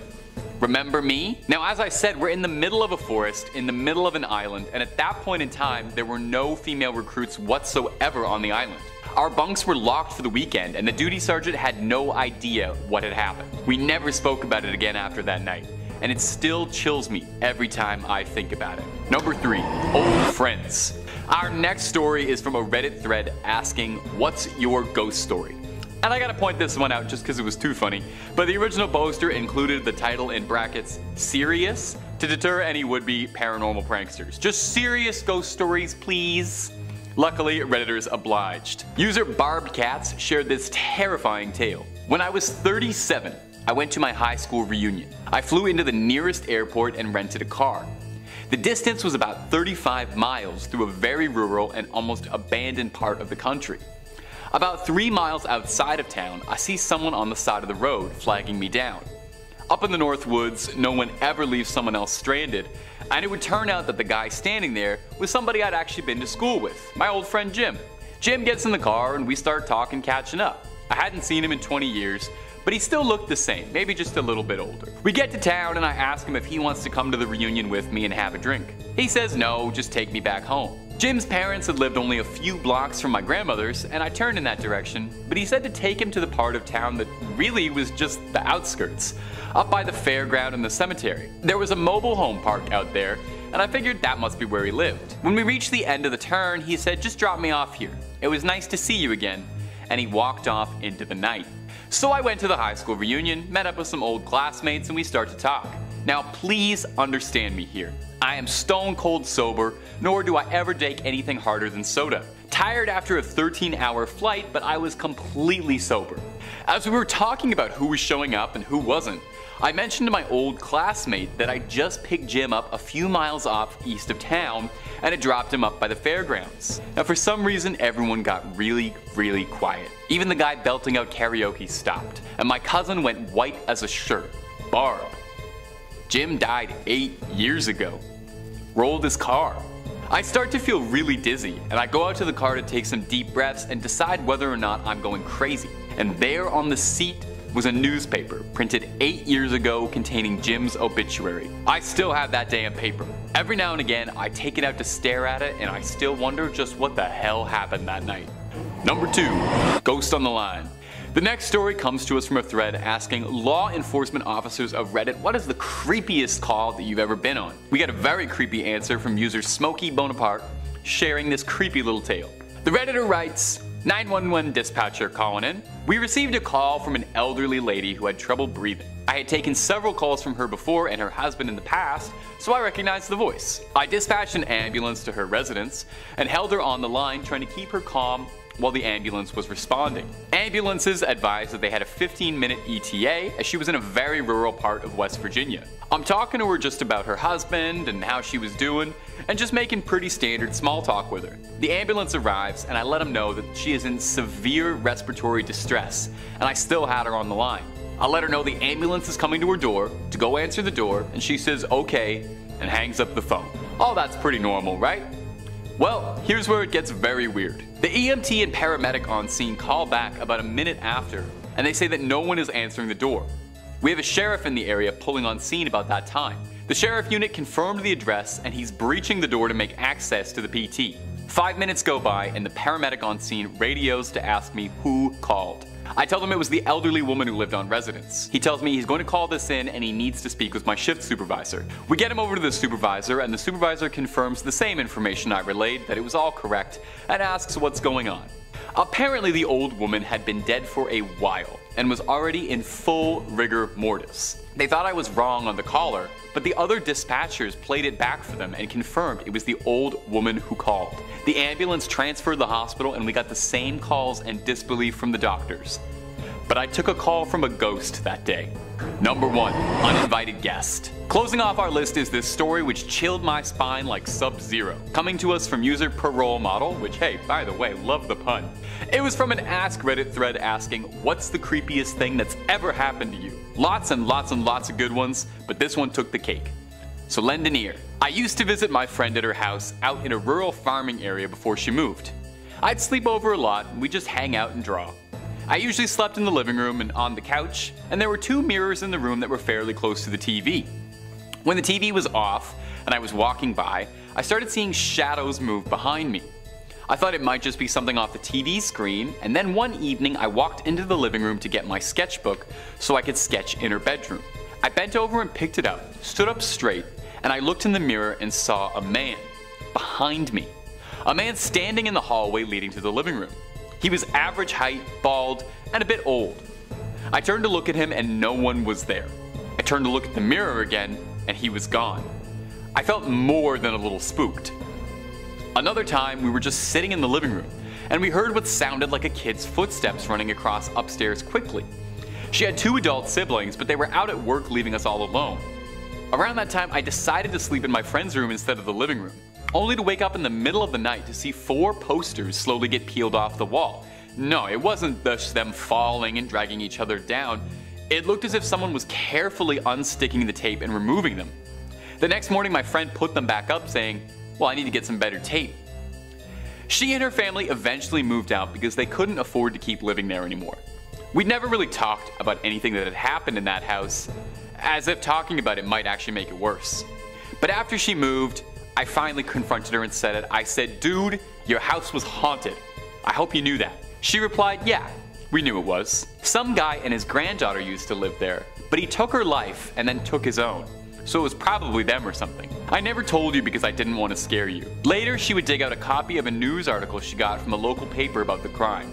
Remember me? Now, as I said, we're in the middle of a forest, in the middle of an island, and at that point in time, there were no female recruits whatsoever on the island. Our bunks were locked for the weekend, and the duty sergeant had no idea what had happened. We never spoke about it again after that night, and it still chills me every time I think about it. Number 3, old friends. Our next story is from a Reddit thread asking, "What's your ghost story?" And I gotta point this one out just because it was too funny, but the original poster included the title in brackets, "Serious?" to deter any would-be paranormal pranksters. Just serious ghost stories, please. Luckily, Redditors obliged. User Barbed Cats shared this terrifying tale. When I was 37, I went to my high school reunion. I flew into the nearest airport and rented a car. The distance was about 35 miles through a very rural and almost abandoned part of the country. About 3 miles outside of town, I see someone on the side of the road flagging me down. Up in the North Woods, no one ever leaves someone else stranded, and it would turn out that the guy standing there was somebody I'd actually been to school with, my old friend Jim. Jim gets in the car and we start talking, catching up. I hadn't seen him in 20 years, but he still looked the same, maybe just a little bit older. We get to town and I ask him if he wants to come to the reunion with me and have a drink. He says no, just take me back home. Jim's parents had lived only a few blocks from my grandmother's, and I turned in that direction, but he said to take him to the part of town that really was just the outskirts, up by the fairground and the cemetery. There was a mobile home park out there, and I figured that must be where he lived. When we reached the end of the turn, he said, "Just drop me off here. It was nice to see you again," and he walked off into the night. So I went to the high school reunion, met up with some old classmates, and we start to talk. Now please understand me here. I am stone cold sober, nor do I ever take anything harder than soda. Tired after a 13-hour flight, but I was completely sober. As we were talking about who was showing up and who wasn't, I mentioned to my old classmate that I just picked Jim up a few miles off east of town and had dropped him up by the fairgrounds. Now for some reason everyone got really quiet. Even the guy belting out karaoke stopped, and my cousin went white as a shirt. Barb. Jim died 8 years ago. Rolled his car. I start to feel really dizzy, and I go out to the car to take some deep breaths and decide whether or not I'm going crazy. And there on the seat was a newspaper printed 8 years ago containing Jim's obituary. I still have that damn paper. Every now and again I take it out to stare at it, and I still wonder just what the hell happened that night. Number 2, Ghost on the Line. The next story comes to us from a thread asking law enforcement officers of Reddit what is the creepiest call that you've ever been on. We got a very creepy answer from user Smokey Bonaparte sharing this creepy little tale. The Redditor writes, 911 dispatcher calling in. We received a call from an elderly lady who had trouble breathing. I had taken several calls from her before and her husband in the past, so I recognized the voice. I dispatched an ambulance to her residence and held her on the line trying to keep her calm while the ambulance was responding. Ambulances advised that they had a 15-minute ETA as she was in a very rural part of West Virginia. I'm talking to her just about her husband and how she was doing and just making pretty standard small talk with her. The ambulance arrives and I let them know that she is in severe respiratory distress and I still had her on the line. I let her know the ambulance is coming to her door to go answer the door and she says okay and hangs up the phone. Oh, that's pretty normal, right? Well, here's where it gets very weird. The EMT and paramedic on scene call back about a minute after, and they say that no one is answering the door. We have a sheriff in the area pulling on scene about that time. The sheriff unit confirmed the address and he's breaching the door to make access to the PT. 5 minutes go by and the paramedic on scene radios to ask me who called. I tell him it was the elderly woman who lived on residence. He tells me he's going to call this in and he needs to speak with my shift supervisor. We get him over to the supervisor and the supervisor confirms the same information I relayed, that it was all correct, and asks what's going on. Apparently the old woman had been dead for a while and was already in full rigor mortis. They thought I was wrong on the caller, but the other dispatchers played it back for them and confirmed it was the old woman who called. The ambulance transferred the hospital and we got the same calls and disbelief from the doctors. But I took a call from a ghost that day. Number 1. Uninvited guest. Closing off our list is this story which chilled my spine like Sub-Zero. Coming to us from user Parole Model, which hey, by the way, love the pun. It was from an Ask Reddit thread asking, what's the creepiest thing that's ever happened to you? Lots and lots and lots of good ones, but this one took the cake. So lend an ear. I used to visit my friend at her house out in a rural farming area before she moved. I'd sleep over a lot and we'd just hang out and draw. I usually slept in the living room and on the couch, and there were 2 mirrors in the room that were fairly close to the TV. When the TV was off and I was walking by, I started seeing shadows move behind me. I thought it might just be something off the TV screen, and then one evening I walked into the living room to get my sketchbook so I could sketch in her bedroom. I bent over and picked it up, stood up straight, and I looked in the mirror and saw a man behind me. A man standing in the hallway leading to the living room. He was average height, bald, and a bit old. I turned to look at him and no one was there. I turned to look at the mirror again and he was gone. I felt more than a little spooked. Another time we were just sitting in the living room and we heard what sounded like a kid's footsteps running across upstairs quickly. She had 2 adult siblings, but they were out at work leaving us all alone. Around that time I decided to sleep in my friend's room instead of the living room, only to wake up in the middle of the night to see 4 posters slowly get peeled off the wall. No, it wasn't just them falling and dragging each other down. It looked as if someone was carefully unsticking the tape and removing them. The next morning my friend put them back up saying, well, I need to get some better tape. She and her family eventually moved out because they couldn't afford to keep living there anymore. We'd never really talked about anything that had happened in that house, as if talking about it might actually make it worse. But after she moved, I finally confronted her and said it. I said, dude, your house was haunted. I hope you knew that. She replied, yeah, we knew it was. Some guy and his granddaughter used to live there, but he took her life and then took his own. So it was probably them or something. I never told you because I didn't want to scare you. Later, she would dig out a copy of a news article she got from a local paper about the crime.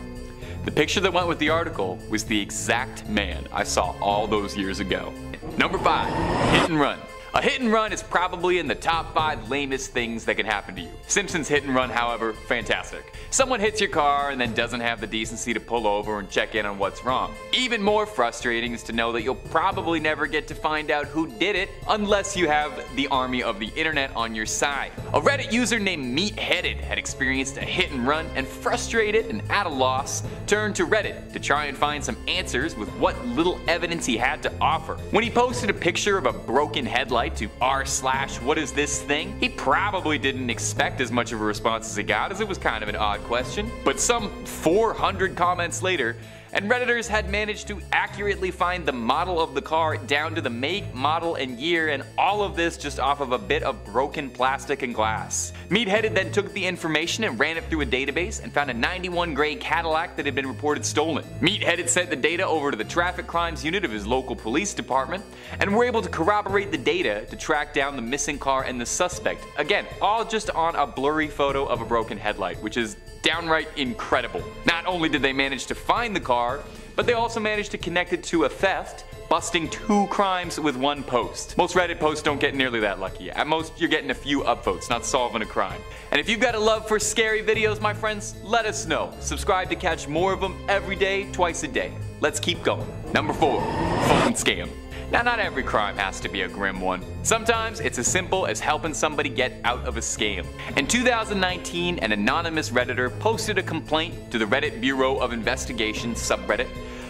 The picture that went with the article was the exact man I saw all those years ago. Number 5, hit and run. A hit and run is probably in the top 5 lamest things that can happen to you. Simpsons Hit and Run, however, fantastic. Someone hits your car and then doesn't have the decency to pull over and check in on what's wrong. Even more frustrating is to know that you'll probably never get to find out who did it unless you have the army of the internet on your side. A Reddit user named Meatheaded had experienced a hit and run and frustrated and at a loss turned to Reddit to try and find some answers with what little evidence he had to offer. When he posted a picture of a broken headlight to r/what is this thing, he probably didn't expect as much of a response as he got, as it was kind of an odd question. But some 400 comments later, and Redditors had managed to accurately find the model of the car down to the make, model, and year, and all of this just off of a bit of broken plastic and glass. Meatheaded then took the information and ran it through a database and found a 91 gray Cadillac that had been reported stolen. Meatheaded sent the data over to the traffic crimes unit of his local police department and were able to corroborate the data to track down the missing car and the suspect. Again, all just on a blurry photo of a broken headlight, which is downright incredible. Not only did they manage to find the car, but they also managed to connect it to a theft, busting 2 crimes with 1 post. Most Reddit posts don't get nearly that lucky. At most, you're getting a few upvotes, not solving a crime. And if you've got a love for scary videos, my friends, let us know. Subscribe to catch more of them every day, twice a day. Let's keep going. Number 4, phone scam. Now, not every crime has to be a grim one. Sometimes it's as simple as helping somebody get out of a scam. In 2019, an anonymous Redditor posted a complaint to the Reddit Bureau of Investigation subreddit,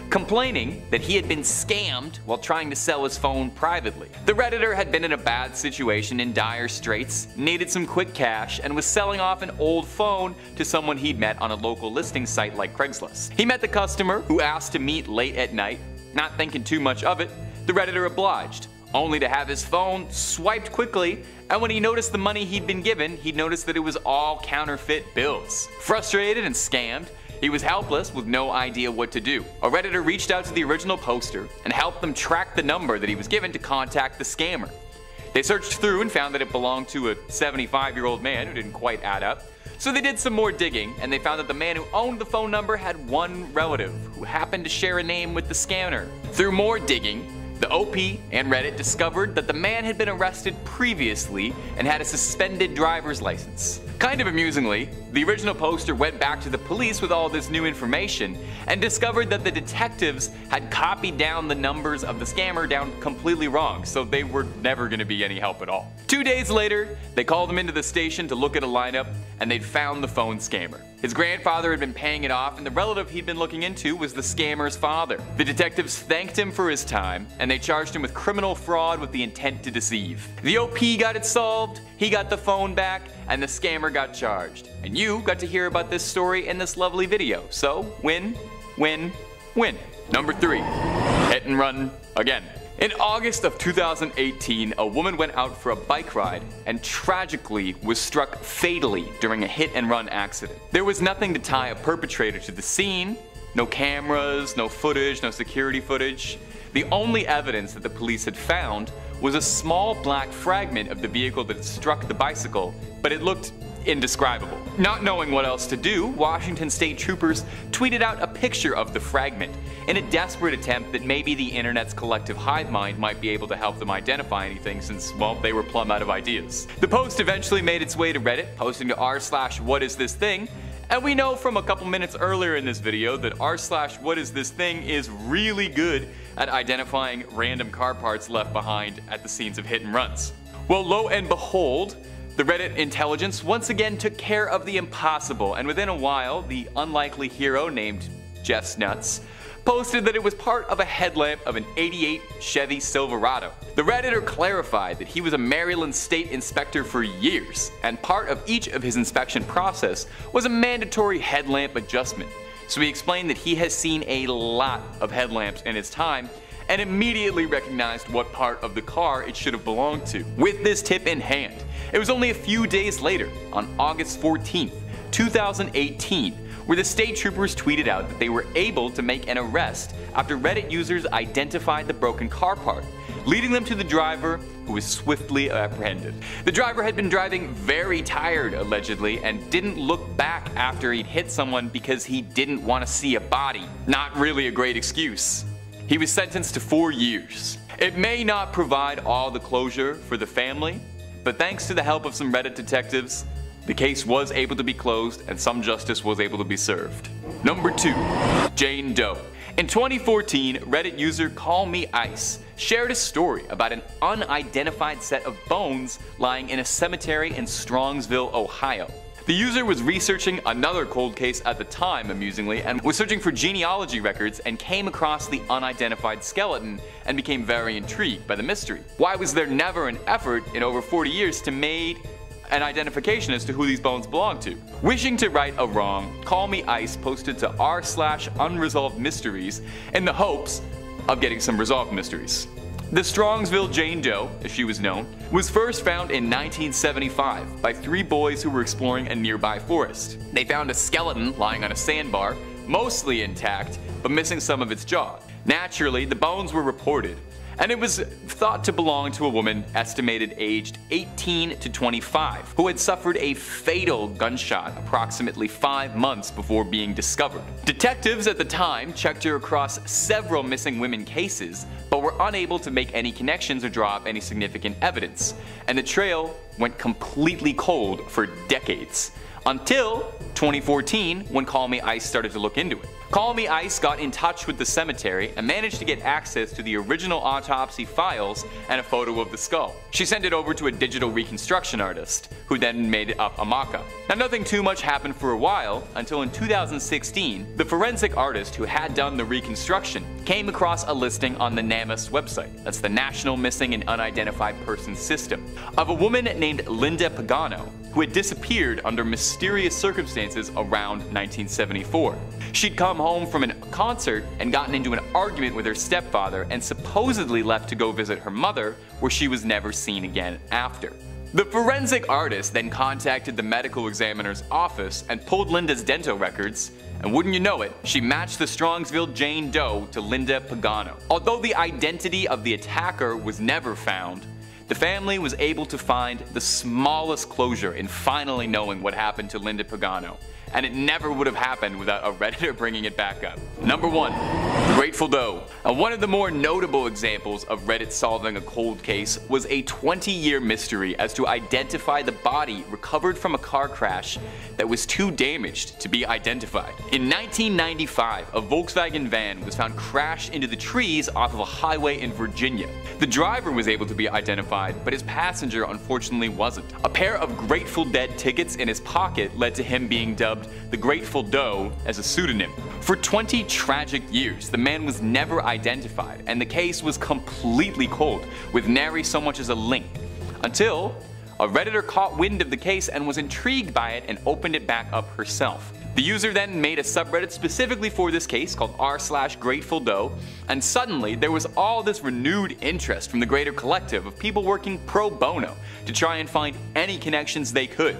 complaining that he had been scammed while trying to sell his phone privately. The Redditor had been in a bad situation, in dire straits, needed some quick cash, and was selling off an old phone to someone he'd met on a local listing site like Craigslist. He met the customer, who asked to meet late at night. Not thinking too much of it, the Redditor obliged, only to have his phone swiped quickly, and when he noticed the money he'd been given, he'd noticed that it was all counterfeit bills. Frustrated and scammed, he was helpless with no idea what to do. A Redditor reached out to the original poster and helped them track the number that he was given to contact the scammer. They searched through and found that it belonged to a 75-year-old man who didn't quite add up. So they did some more digging, and they found that the man who owned the phone number had one relative who happened to share a name with the scammer. Through more digging, the OP and Reddit discovered that the man had been arrested previously and had a suspended driver's license. Kind of amusingly, the original poster went back to the police with all this new information and discovered that the detectives had copied down the numbers of the scammer down completely wrong, so they were never going to be any help at all. 2 days later, they called him into the station to look at a lineup, and they'd found the phone scammer. His grandfather had been paying it off, and the relative he'd been looking into was the scammer's father. The detectives thanked him for his time, and they charged him with criminal fraud with the intent to deceive. The OP got it solved, he got the phone back, and the scammer got charged. And you got to hear about this story in this lovely video. So, win, win, win. Number 3, hit and run again. In August of 2018, a woman went out for a bike ride and tragically was struck fatally during a hit-and-run accident. There was nothing to tie a perpetrator to the scene, no cameras, no footage, no security footage. The only evidence that the police had found was a small black fragment of the vehicle that had struck the bicycle, but it looked indescribable. Not knowing what else to do, Washington State troopers tweeted out a picture of the fragment in a desperate attempt that maybe the internet's collective hive mind might be able to help them identify anything since, well, they were plumb out of ideas. The post eventually made its way to Reddit, posting to r/whatisthisthing, and we know from a couple minutes earlier in this video that r/whatisthisthing is really good at identifying random car parts left behind at the scenes of hit and runs. Well, lo and behold, the Reddit intelligence once again took care of the impossible, and within a while, the unlikely hero named Jess Nuts posted that it was part of a headlamp of an '88 Chevy Silverado. The Redditor clarified that he was a Maryland state inspector for years, and part of each of his inspection process was a mandatory headlamp adjustment. So he explained that he has seen a lot of headlamps in his time, and immediately recognized what part of the car it should have belonged to. With this tip in hand, it was only a few days later, on August 14th, 2018, where the state troopers tweeted out that they were able to make an arrest after Reddit users identified the broken car part, leading them to the driver, who was swiftly apprehended. The driver had been driving very tired, allegedly, and didn't look back after he'd hit someone because he didn't want to see a body. Not really a great excuse. He was sentenced to 4 years. It may not provide all the closure for the family, but thanks to the help of some Reddit detectives, the case was able to be closed and some justice was able to be served. Number 2, Jane Doe. In 2014, Reddit user CallMeIce shared a story about an unidentified set of bones lying in a cemetery in Strongsville, Ohio. The user was researching another cold case at the time, amusingly, and was searching for genealogy records and came across the unidentified skeleton and became very intrigued by the mystery. Why was there never an effort in over 40 years to make an identification as to who these bones belong to. Wishing to right a wrong, Call Me Ice posted to r/unresolved mysteries in the hopes of getting some resolved mysteries. The Strongsville Jane Doe, as she was known, was first found in 1975 by 3 boys who were exploring a nearby forest. They found a skeleton lying on a sandbar, mostly intact, but missing some of its jaw. Naturally, the bones were reported, and it was thought to belong to a woman estimated aged 18 to 25, who had suffered a fatal gunshot approximately 5 months before being discovered. Detectives at the time checked her across several missing women cases, but were unable to make any connections or draw up any significant evidence, and the trail went completely cold for decades. Until 2014, when Call Me Ice started to look into it. Call Me Ice got in touch with the cemetery and managed to get access to the original autopsy files and a photo of the skull. She sent it over to a digital reconstruction artist, who then made up a mock-up. Now, nothing too much happened for a while, until in 2016, the forensic artist who had done the reconstruction came across a listing on the NamUs website, that's the National Missing and Unidentified Persons System, of a woman named Linda Pagano, who had disappeared under mysterious circumstances around 1974. She'd come home from a concert and gotten into an argument with her stepfather and supposedly left to go visit her mother, where she was never seen again after. The forensic artist then contacted the medical examiner's office and pulled Linda's dental records, and wouldn't you know it, she matched the Strongsville Jane Doe to Linda Pagano. Although the identity of the attacker was never found, the family was able to find the smallest closure in finally knowing what happened to Linda Pagano, and it never would have happened without a Redditor bringing it back up. Number 1. The Grateful Doe. One of the more notable examples of Reddit solving a cold case was a 20-year mystery as to identify the body recovered from a car crash that was too damaged to be identified. In 1995, a Volkswagen van was found crashed into the trees off of a highway in Virginia. The driver was able to be identified, but his passenger unfortunately wasn't. A pair of Grateful Dead tickets in his pocket led to him being dubbed the Grateful Doe as a pseudonym. For 20 tragic years, the man was never identified, and the case was completely cold, with nary so much as a link, until a Redditor caught wind of the case and was intrigued by it and opened it back up herself. The user then made a subreddit specifically for this case called r/Grateful Doe, and suddenly there was all this renewed interest from the greater collective of people working pro bono to try and find any connections they could.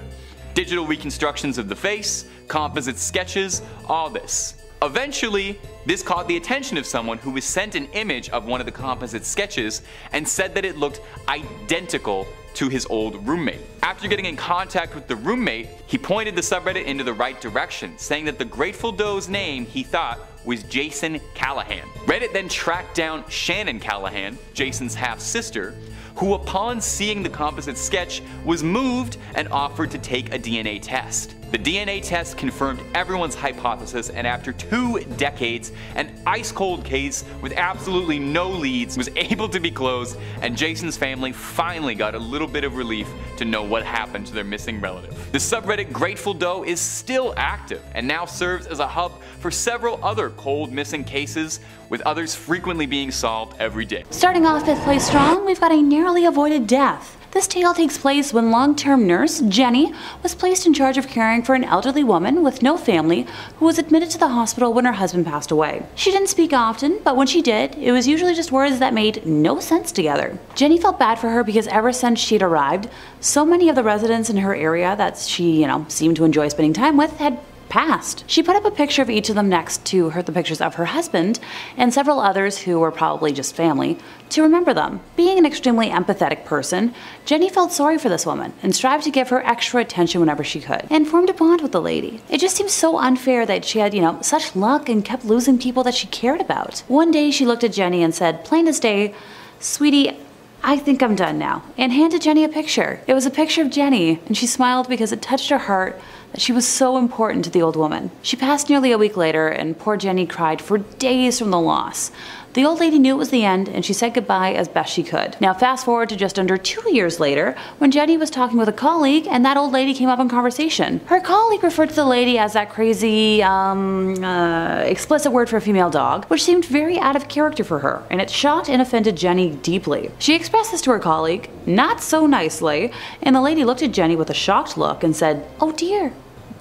Digital reconstructions of the face, composite sketches, all this. Eventually, this caught the attention of someone who was sent an image of one of the composite sketches and said that it looked identical to his old roommate. After getting in contact with the roommate, he pointed the subreddit into the right direction, saying that the Grateful Doe's name, he thought, was Jason Callahan. Reddit then tracked down Shannon Callahan, Jason's half-sister, who upon seeing the composite sketch was moved and offered to take a DNA test. The DNA test confirmed everyone's hypothesis, and after 2 decades, an ice-cold case with absolutely no leads was able to be closed, and Jason's family finally got a little bit of relief to know what happened to their missing relative. The subreddit Grateful Doe is still active and now serves as a hub for several other cold missing cases, with others frequently being solved every day. Starting off 5th place strong, we've got a narrowly avoided death. This tale takes place when long-term nurse Jenny was placed in charge of caring for an elderly woman with no family who was admitted to the hospital when her husband passed away. She didn't speak often, but when she did, it was usually just words that made no sense together. Jenny felt bad for her because ever since she'd arrived, so many of the residents in her area that she, seemed to enjoy spending time with had passed. She put up a picture of each of them next to the pictures of her husband and several others who were probably just family to remember them. Being an extremely empathetic person, Jenny felt sorry for this woman and strived to give her extra attention whenever she could, and formed a bond with the lady. It just seemed so unfair that she had, such luck and kept losing people that she cared about. One day she looked at Jenny and said, plain as day, "Sweetie, I think I'm done now," and handed Jenny a picture. It was a picture of Jenny, and she smiled because it touched her heart that she was so important to the old woman. She passed nearly a week later, and poor Jenny cried for days from the loss. The old lady knew it was the end, and she said goodbye as best she could. Now fast forward to just under 2 years later, when Jenny was talking with a colleague, and that old lady came up in conversation. Her colleague referred to the lady as that crazy, explicit word for a female dog, which seemed very out of character for her, and it shocked and offended Jenny deeply. She expressed this to her colleague, not so nicely, and the lady looked at Jenny with a shocked look and said, "Oh dear,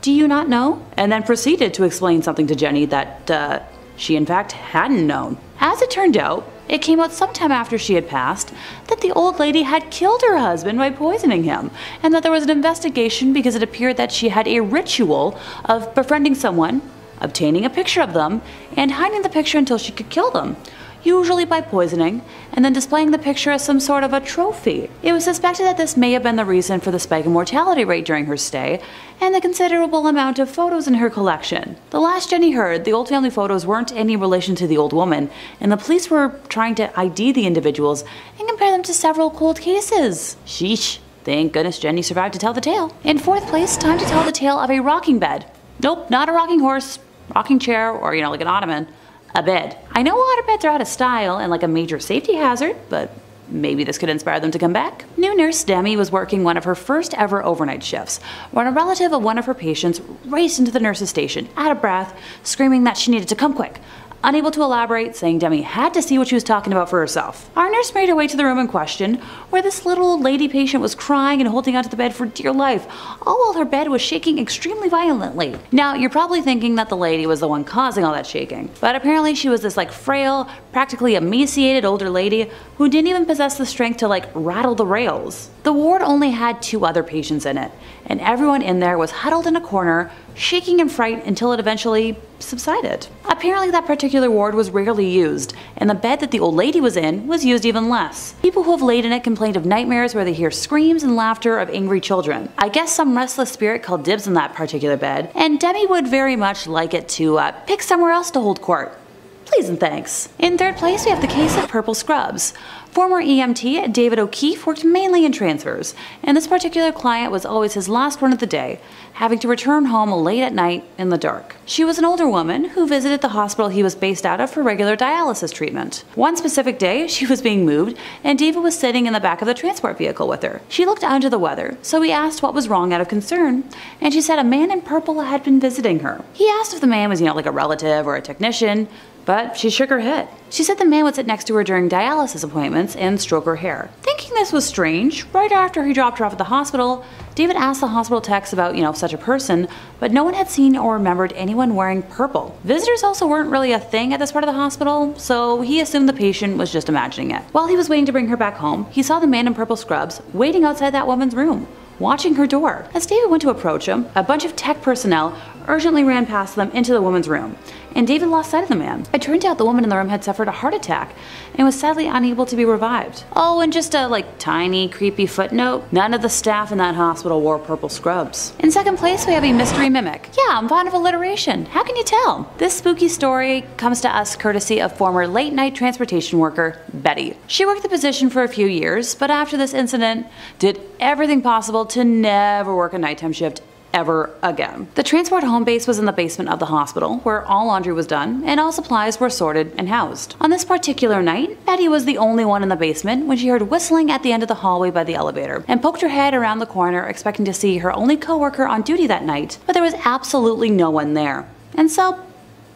do you not know?" And then proceeded to explain something to Jenny that, she in fact hadn't known. As it turned out, it came out sometime after she had passed that the old lady had killed her husband by poisoning him, and that there was an investigation because it appeared that she had a ritual of befriending someone, obtaining a picture of them, and hiding the picture until she could kill them, usually by poisoning, and then displaying the picture as some sort of a trophy. It was suspected that this may have been the reason for the spike in mortality rate during her stay, and the considerable amount of photos in her collection. The last Jenny heard, the old family photos weren't any relation to the old woman, and the police were trying to ID the individuals and compare them to several cold cases. Sheesh. Thank goodness Jenny survived to tell the tale. In fourth place, time to tell the tale of a rocking bed. Nope, not a rocking horse, rocking chair, or like an ottoman. A bed. I know waterbeds are out of style and like a major safety hazard, but maybe this could inspire them to come back. New nurse Demi was working one of her first ever overnight shifts when a relative of one of her patients raced into the nurse's station, out of breath, screaming that she needed to come quick. Unable to elaborate, saying Demi had to see what she was talking about for herself. Our nurse made her way to the room in question, where this little old lady patient was crying and holding onto the bed for dear life, all while her bed was shaking extremely violently. Now, you're probably thinking that the lady was the one causing all that shaking, but apparently she was this frail, practically emaciated older lady who didn't even possess the strength to rattle the rails. The ward only had 2 other patients in it, and everyone in there was huddled in a corner, shaking in fright until it eventually subsided. Apparently that particular ward was rarely used, and the bed that the old lady was in was used even less. People who have laid in it complained of nightmares where they hear screams and laughter of angry children. I guess some restless spirit called dibs on that particular bed, and Demi would very much like it to pick somewhere else to hold court. Please and thanks. In third place, we have the case of purple scrubs. Former EMT David O'Keefe worked mainly in transfers, and this particular client was always his last one of the day, having to return home late at night in the dark. She was an older woman who visited the hospital he was based out of for regular dialysis treatment. One specific day, she was being moved, and David was sitting in the back of the transport vehicle with her. She looked under the weather, so he asked what was wrong out of concern, and she said a man in purple had been visiting her. He asked if the man was, like a relative or a technician, but she shook her head. She said the man would sit next to her during dialysis appointments and stroke her hair. Thinking this was strange, right after he dropped her off at the hospital, David asked the hospital techs about, such a person, but no one had seen or remembered anyone wearing purple. Visitors also weren't really a thing at this part of the hospital, so he assumed the patient was just imagining it. While he was waiting to bring her back home, he saw the man in purple scrubs waiting outside that woman's room, watching her door. As David went to approach him, a bunch of tech personnel urgently ran past them into the woman's room, and David lost sight of the man. It turned out the woman in the room had suffered a heart attack and was sadly unable to be revived. Oh, and just a tiny creepy footnote, none of the staff in that hospital wore purple scrubs. In second place, we have a mystery mimic. Yeah, I'm fond of alliteration. How can you tell? This spooky story comes to us courtesy of former late night transportation worker Betty. She worked the position for a few years, but after this incident, did everything possible to never work a nighttime shift ever again. The transport home base was in the basement of the hospital, where all laundry was done and all supplies were sorted and housed. On this particular night, Betty was the only one in the basement when she heard whistling at the end of the hallway by the elevator, and poked her head around the corner expecting to see her only coworker on duty that night, but there was absolutely no one there. And so,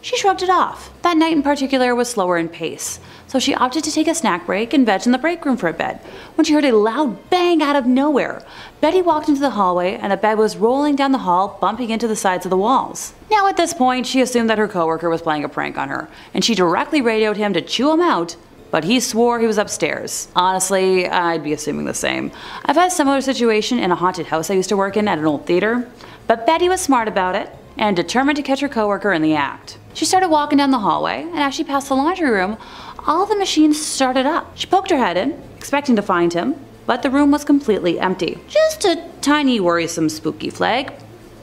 she shrugged it off. That night in particular was slower in pace, so she opted to take a snack break and veg in the break room for a bed, when she heard a loud bang out of nowhere. Betty walked into the hallway, and a bed was rolling down the hall, bumping into the sides of the walls. Now at this point, she assumed that her coworker was playing a prank on her, and she directly radioed him to chew him out, but he swore he was upstairs. Honestly, I'd be assuming the same. I've had a similar situation in a haunted house I used to work in at an old theater, but Betty was smart about it, and determined to catch her coworker in the act. She started walking down the hallway, and as she passed the laundry room, all the machines started up. She poked her head in, expecting to find him, but the room was completely empty. Just a tiny worrisome spooky flag.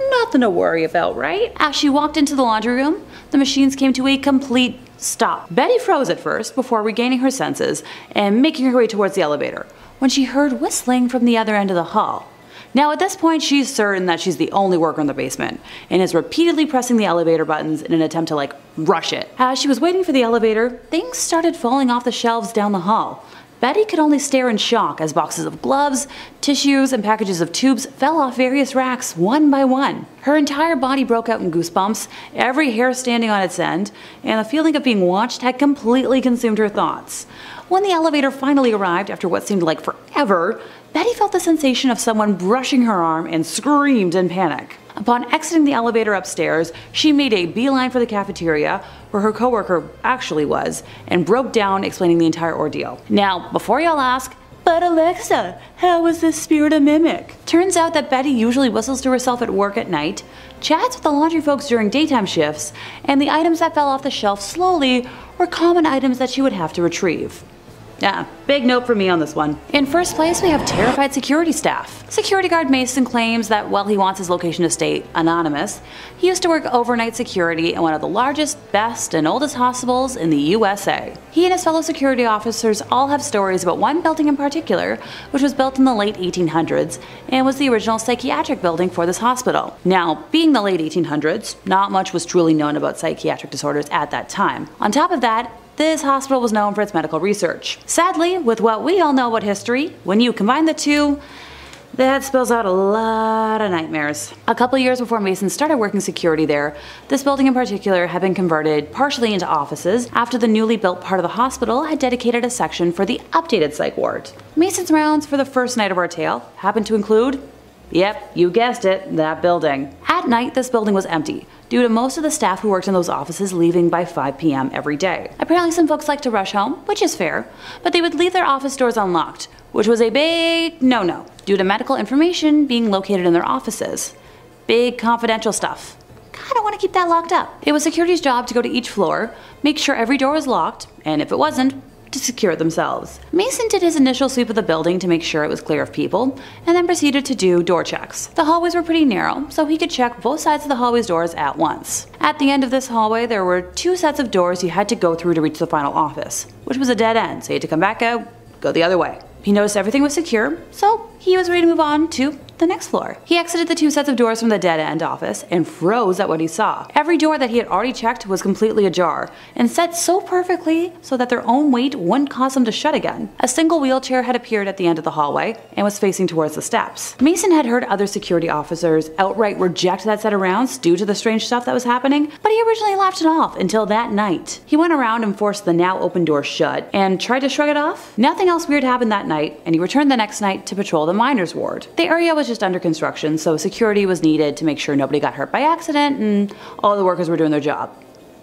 Nothing to worry about, right? As she walked into the laundry room, the machines came to a complete stop. Betty froze at first before regaining her senses and making her way towards the elevator, when she heard whistling from the other end of the hall. Now at this point, she's certain that she's the only worker in the basement, and is repeatedly pressing the elevator buttons in an attempt to rush it. As she was waiting for the elevator, things started falling off the shelves down the hall. Betty could only stare in shock as boxes of gloves, tissues, and packages of tubes fell off various racks one by one. Her entire body broke out in goosebumps, every hair standing on its end, and the feeling of being watched had completely consumed her thoughts. When the elevator finally arrived after what seemed like forever, Betty felt the sensation of someone brushing her arm and screamed in panic. Upon exiting the elevator upstairs, she made a beeline for the cafeteria, where her coworker actually was, and broke down explaining the entire ordeal. Now, before y'all ask, but Alexa, how was this spirit a mimic? Turns out that Betty usually whistles to herself at work at night, chats with the laundry folks during daytime shifts, and the items that fell off the shelf slowly were common items that she would have to retrieve. Yeah, big note for me on this one. In first place, we have terrified security staff. Security guard Mason claims that while he wants his location to stay anonymous, he used to work overnight security in one of the largest, best, and oldest hospitals in the USA. He and his fellow security officers all have stories about one building in particular, which was built in the late 1800s and was the original psychiatric building for this hospital. Now, being the late 1800s, not much was truly known about psychiatric disorders at that time. On top of that, this hospital was known for its medical research. Sadly, with what we all know about history, when you combine the two, that spells out a lot of nightmares. A couple years before Mason started working security there, this building in particular had been converted partially into offices after the newly built part of the hospital had dedicated a section for the updated psych ward. Mason's rounds for the first night of our tale happened to include, yep, you guessed it, that building. At night, this building was empty, due to most of the staff who worked in those offices leaving by 5 p.m. every day. Apparently some folks like to rush home, which is fair, but they would leave their office doors unlocked, which was a big no-no, due to medical information being located in their offices. Big confidential stuff. Kinda want to keep that locked up. It was security's job to go to each floor, make sure every door was locked, and if it wasn't, to secure it themselves. Mason did his initial sweep of the building to make sure it was clear of people, and then proceeded to do door checks. The hallways were pretty narrow, so he could check both sides of the hallway's doors at once. At the end of this hallway, there were 2 sets of doors you had to go through to reach the final office, which was a dead end, so you had to come back out, go the other way. He noticed everything was secure, so he was ready to move on to the next floor. He exited the 2 sets of doors from the dead-end office and froze at what he saw. Every door that he had already checked was completely ajar, and set so perfectly so that their own weight wouldn't cause them to shut again. A single wheelchair had appeared at the end of the hallway and was facing towards the steps. Mason had heard other security officers outright reject that set of rounds due to the strange stuff that was happening, but he originally laughed it off until that night. He went around and forced the now open door shut and tried to shrug it off. Nothing else weird happened that night, and he returned the next night to patrol the miners' ward. The area was just under construction, so security was needed to make sure nobody got hurt by accident and all the workers were doing their job.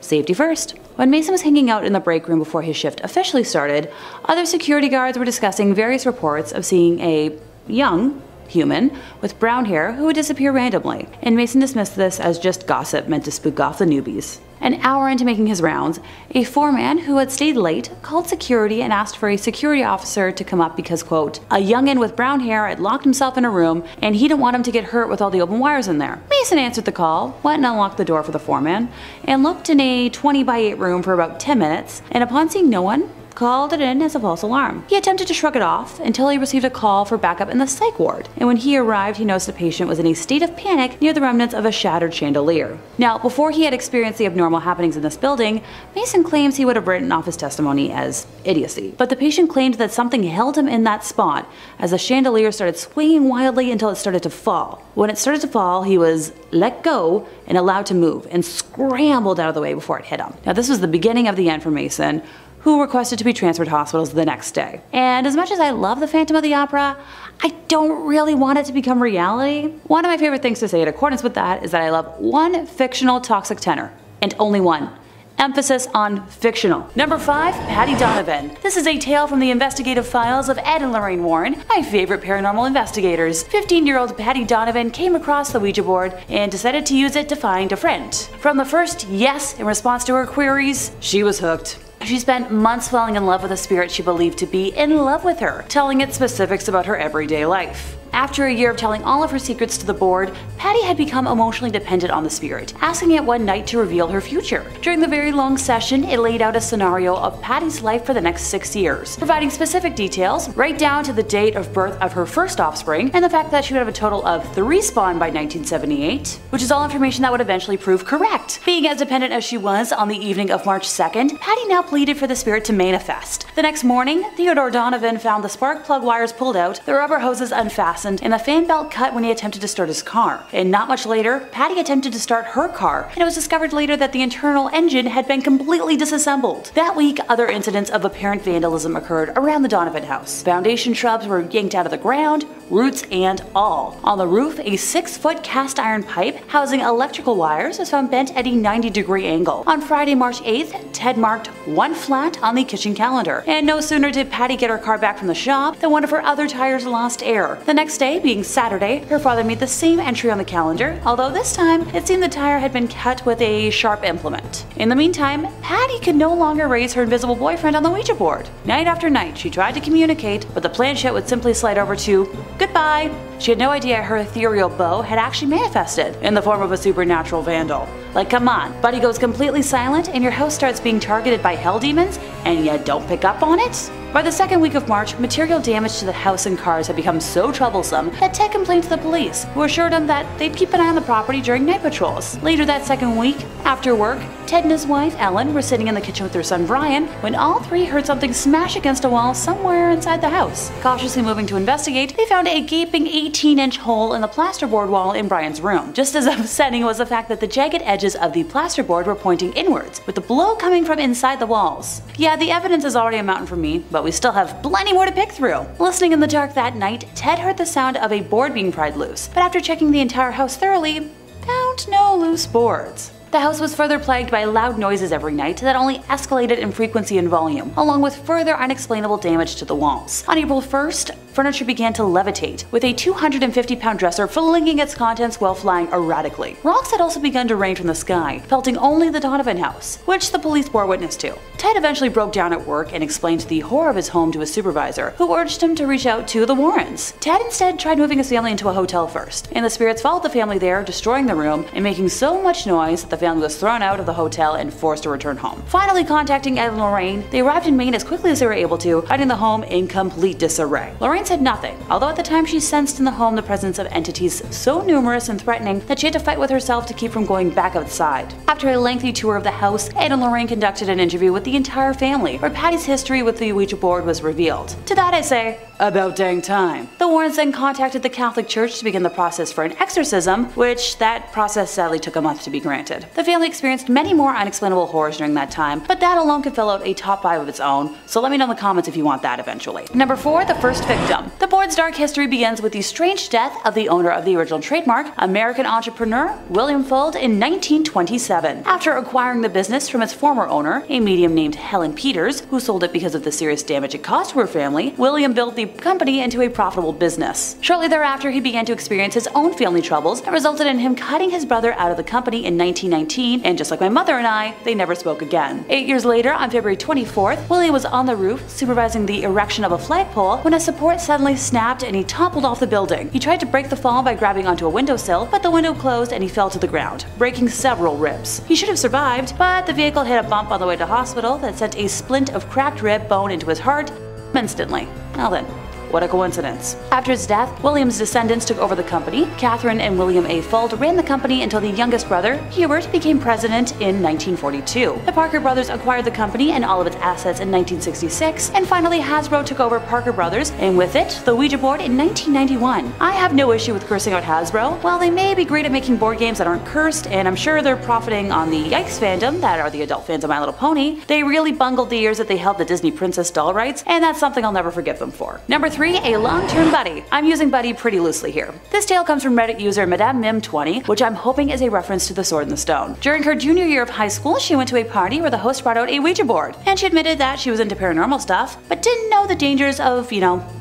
Safety first. When Mason was hanging out in the break room before his shift officially started, other security guards were discussing various reports of seeing a young human with brown hair who would disappear randomly, and Mason dismissed this as just gossip meant to spook off the newbies. An hour into making his rounds, a foreman who had stayed late called security and asked for a security officer to come up because, quote, a youngin' with brown hair had locked himself in a room and he didn't want him to get hurt with all the open wires in there. Mason answered the call, went and unlocked the door for the foreman, and looked in a 20x8 room for about 10 minutes, and upon seeing no one, called it in as a false alarm. He attempted to shrug it off until he received a call for backup in the psych ward, and when he arrived he noticed the patient was in a state of panic near the remnants of a shattered chandelier. Now, before he had experienced the abnormal happenings in this building, Mason claims he would have written off his testimony as idiocy, but the patient claimed that something held him in that spot as the chandelier started swinging wildly until it started to fall. When it started to fall, he was let go and allowed to move, and scrambled out of the way before it hit him. Now, this was the beginning of the end for Mason, who requested to be transferred to hospitals the next day. And as much as I love the Phantom of the Opera, I don't really want it to become reality. One of my favorite things to say in accordance with that is that I love one fictional toxic tenor, and only one. Emphasis on fictional. Number 5, Patty Donovan. This is a tale from the investigative files of Ed and Lorraine Warren, my favorite paranormal investigators. 15-year-old Patty Donovan came across the Ouija board and decided to use it to find a friend. From the first yes in response to her queries, she was hooked. She spent months falling in love with a spirit she believed to be in love with her, telling it specifics about her everyday life. After a year of telling all of her secrets to the board, Patty had become emotionally dependent on the spirit, asking it one night to reveal her future. During the very long session, it laid out a scenario of Patty's life for the next 6 years, providing specific details, right down to the date of birth of her first offspring, and the fact that she would have a total of 3 spawn by 1978, which is all information that would eventually prove correct. Being as dependent as she was on the evening of March 2nd, Patty now pleaded for the spirit to manifest. The next morning, Theodore Donovan found the spark plug wires pulled out, the rubber hoses unfastened, and the fan belt cut when he attempted to start his car. And not much later, Patty attempted to start her car, and it was discovered later that the internal engine had been completely disassembled. That week, other incidents of apparent vandalism occurred around the Donovan house. Foundation shrubs were yanked out of the ground, roots and all. On the roof, a 6-foot cast iron pipe housing electrical wires was found bent at a 90-degree angle. On Friday, March 8th, Ted marked 1 flat on the kitchen calendar. And no sooner did Patty get her car back from the shop than one of her other tires lost air. The next day, being Saturday, her father made the same entry on the calendar, although this time it seemed the tire had been cut with a sharp implement. In the meantime, Patty could no longer raise her invisible boyfriend on the Ouija board. Night after night, she tried to communicate, but the planchette would simply slide over to goodbye. She had no idea her ethereal beau had actually manifested in the form of a supernatural vandal. Like, come on, Buddy goes completely silent and your house starts being targeted by hell demons and you don't pick up on it? By the second week of March, material damage to the house and cars had become so troublesome that Ted complained to the police, who assured him that they'd keep an eye on the property during night patrols. Later that second week, after work, Ted and his wife, Ellen, were sitting in the kitchen with their son Brian when all three heard something smash against a wall somewhere inside the house. Cautiously moving to investigate, they found a gaping 18-inch hole in the plasterboard wall in Brian's room. Just as upsetting was the fact that the jagged edges of the plasterboard were pointing inwards, with the blow coming from inside the walls. Yeah, the evidence is already a mountain for me, but we still have plenty more to pick through. Listening in the dark that night, Ted heard the sound of a board being pried loose, but after checking the entire house thoroughly, found no loose boards. The house was further plagued by loud noises every night that only escalated in frequency and volume, along with further unexplainable damage to the walls. On April 1st, furniture began to levitate, with a 250-pound dresser flinging its contents while flying erratically. Rocks had also begun to rain from the sky, pelting only the Donovan house, which the police bore witness to. Ted eventually broke down at work and explained the horror of his home to his supervisor, who urged him to reach out to the Warrens. Ted instead tried moving his family into a hotel first, and the spirits followed the family there, destroying the room and making so much noise that the family was thrown out of the hotel and forced to return home. Finally contacting Ed and Lorraine, they arrived in Maine as quickly as they were able to, finding the home in complete disarray. Lorraine said nothing, although at the time she sensed in the home the presence of entities so numerous and threatening that she had to fight with herself to keep from going back outside. After a lengthy tour of the house, Ed and Lorraine conducted an interview with the entire family, where Patty's history with the Ouija board was revealed. To that I say, about dang time. The Warrens then contacted the Catholic Church to begin the process for an exorcism, which that process sadly took a month to be granted. The family experienced many more unexplainable horrors during that time, but that alone could fill out a top 5 of its own, so let me know in the comments if you want that eventually. Number 4, the first victim. The board's dark history begins with the strange death of the owner of the original trademark, American entrepreneur William Fuld, in 1927. After acquiring the business from its former owner, a medium named Helen Peters, who sold it because of the serious damage it caused to her family, William built the company into a profitable business. Shortly thereafter, he began to experience his own family troubles that resulted in him cutting his brother out of the company in 1919, and just like my mother and I, they never spoke again. 8 years later, on February 24th, William was on the roof supervising the erection of a flagpole when a support suddenly snapped and he toppled off the building. He tried to break the fall by grabbing onto a windowsill, but the window closed and he fell to the ground, breaking several ribs. He should have survived, but the vehicle hit a bump on the way to hospital that sent a splint of cracked rib bone into his heart instantly. Well then, what a coincidence. After his death, William's descendants took over the company. Catherine and William A. Fuld ran the company until the youngest brother, Hubert, became president in 1942. The Parker brothers acquired the company and all of its assets in 1966, and finally Hasbro took over Parker Brothers, and with it, the Ouija board in 1991. I have no issue with cursing out Hasbro. While they may be great at making board games that aren't cursed, and I'm sure they're profiting on the Yikes fandom that are the adult fans of My Little Pony, they really bungled the years that they held the Disney Princess doll rights, and that's something I'll never forgive them for. Number 3, a long-term buddy. I'm using buddy pretty loosely here. This tale comes from Reddit user Madame Mim20, which I'm hoping is a reference to The Sword in the Stone. During her junior year of high school, she went to a party where the host brought out a Ouija board, and she admitted that she was into paranormal stuff, but didn't know the dangers of,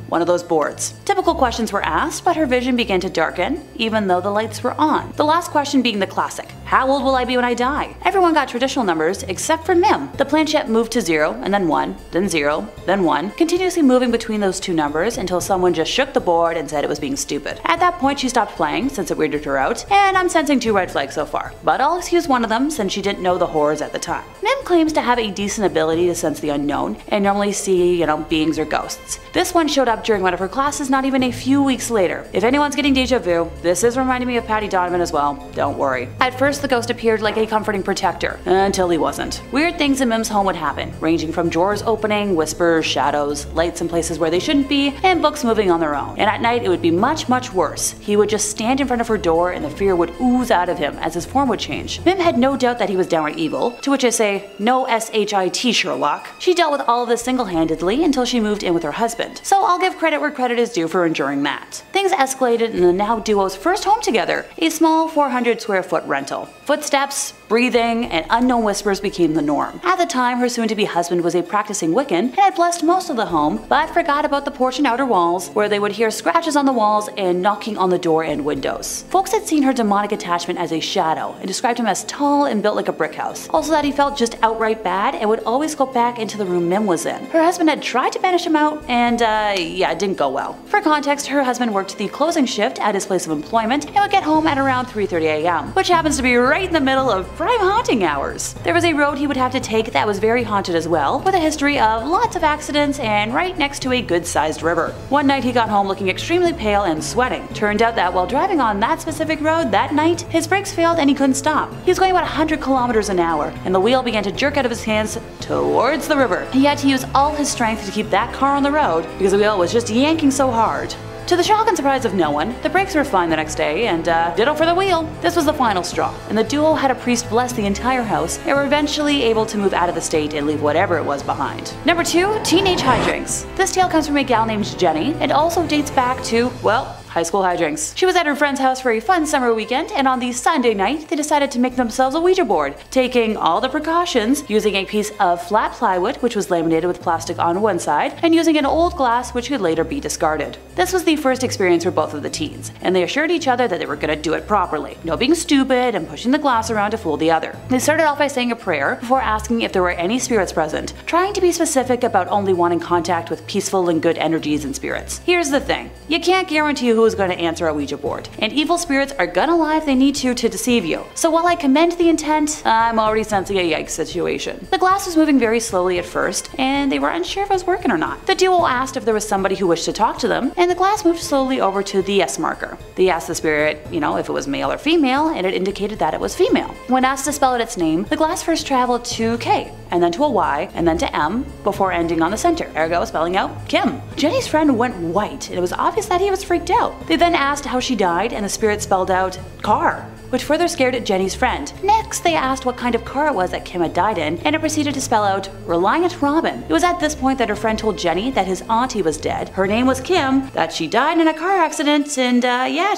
one of those boards. Typical questions were asked, but her vision began to darken, even though the lights were on. The last question being the classic, how old will I be when I die? Everyone got traditional numbers except for Mim. The planchette moved to 0, and then 1, then 0, then 1, continuously moving between those two numbers until someone just shook the board and said it was being stupid. At that point she stopped playing since it weirded her out, and I'm sensing 2 red flags so far. But I'll excuse one of them since she didn't know the horrors at the time. Mim claims to have a decent ability to sense the unknown and normally see, beings or ghosts. This one showed up during one of her classes not even a few weeks later. If anyone's getting deja vu, this is reminding me of Patty Donovan as well, don't worry. At first the ghost appeared like a comforting protector, until he wasn't. Weird things in Mim's home would happen, ranging from drawers opening, whispers, shadows, lights in places where they shouldn't be, and books moving on their own. And at night it would be much, much worse. He would just stand in front of her door and the fear would ooze out of him as his form would change. Mim had no doubt that he was downright evil, to which I say, no S-H-I-T Sherlock. She dealt with all of this single-handedly until she moved in with her husband, so I'll give credit where credit is due for enduring that. Things escalated in the now duo's first home together, a small 400 square foot rental. Footsteps, breathing, and unknown whispers became the norm. At the time, her soon-to-be husband was a practicing Wiccan and had blessed most of the home, but forgot about the porch and outer walls, where they would hear scratches on the walls and knocking on the door and windows. Folks had seen her demonic attachment as a shadow and described him as tall and built like a brick house. Also that he felt just outright bad and would always go back into the room Mim was in. Her husband had tried to banish him out and it didn't go well. For context, her husband worked the closing shift at his place of employment and would get home at around 3:30 a.m., which happens to be right in the middle of prime haunting hours. There was a road he would have to take that was very haunted as well, with a history of lots of accidents and right next to a good-sized river. One night he got home looking extremely pale and sweating. Turned out that while driving on that specific road that night, his brakes failed and he couldn't stop. He was going about 100 kilometers an hour, and the wheel began to jerk out of his hands towards the river. He had to use all his strength to keep that car on the road because the wheel was just yanking so hard. To the shock and surprise of no one, the brakes were fine the next day, and ditto for the wheel. This was the final straw, and the duo had a priest bless the entire house and were eventually able to move out of the state and leave whatever it was behind. Number 2, teenage hijinks. This tale comes from a gal named Jenny and also dates back to, well, high school hijinks. She was at her friend's house for a fun summer weekend, and on the Sunday night, they decided to make themselves a Ouija board, taking all the precautions, using a piece of flat plywood, which was laminated with plastic on one side, and using an old glass which could later be discarded. This was the first experience for both of the teens, and they assured each other that they were gonna do it properly. No being stupid and pushing the glass around to fool the other. They started off by saying a prayer before asking if there were any spirits present, trying to be specific about only wanting contact with peaceful and good energies and spirits. Here's the thing, you can't guarantee who is going to answer a Ouija board, and evil spirits are gonna lie if they need to deceive you. So while I commend the intent, I'm already sensing a yikes situation. The glass was moving very slowly at first, and they were unsure if it was working or not. The duo asked if there was somebody who wished to talk to them, and the glass moved slowly over to the yes marker. They asked the spirit, if it was male or female, and it indicated that it was female. When asked to spell out its name, the glass first traveled to K, and then to a Y, and then to M, before ending on the center, ergo spelling out Kim. Jenny's friend went white, and it was obvious that he was freaked out. They then asked how she died, and the spirit spelled out car, which further scared Jenny's friend. Next, they asked what kind of car it was that Kim had died in, and it proceeded to spell out Reliant Robin. It was at this point that her friend told Jenny that his auntie was dead, her name was Kim, that she died in a car accident, and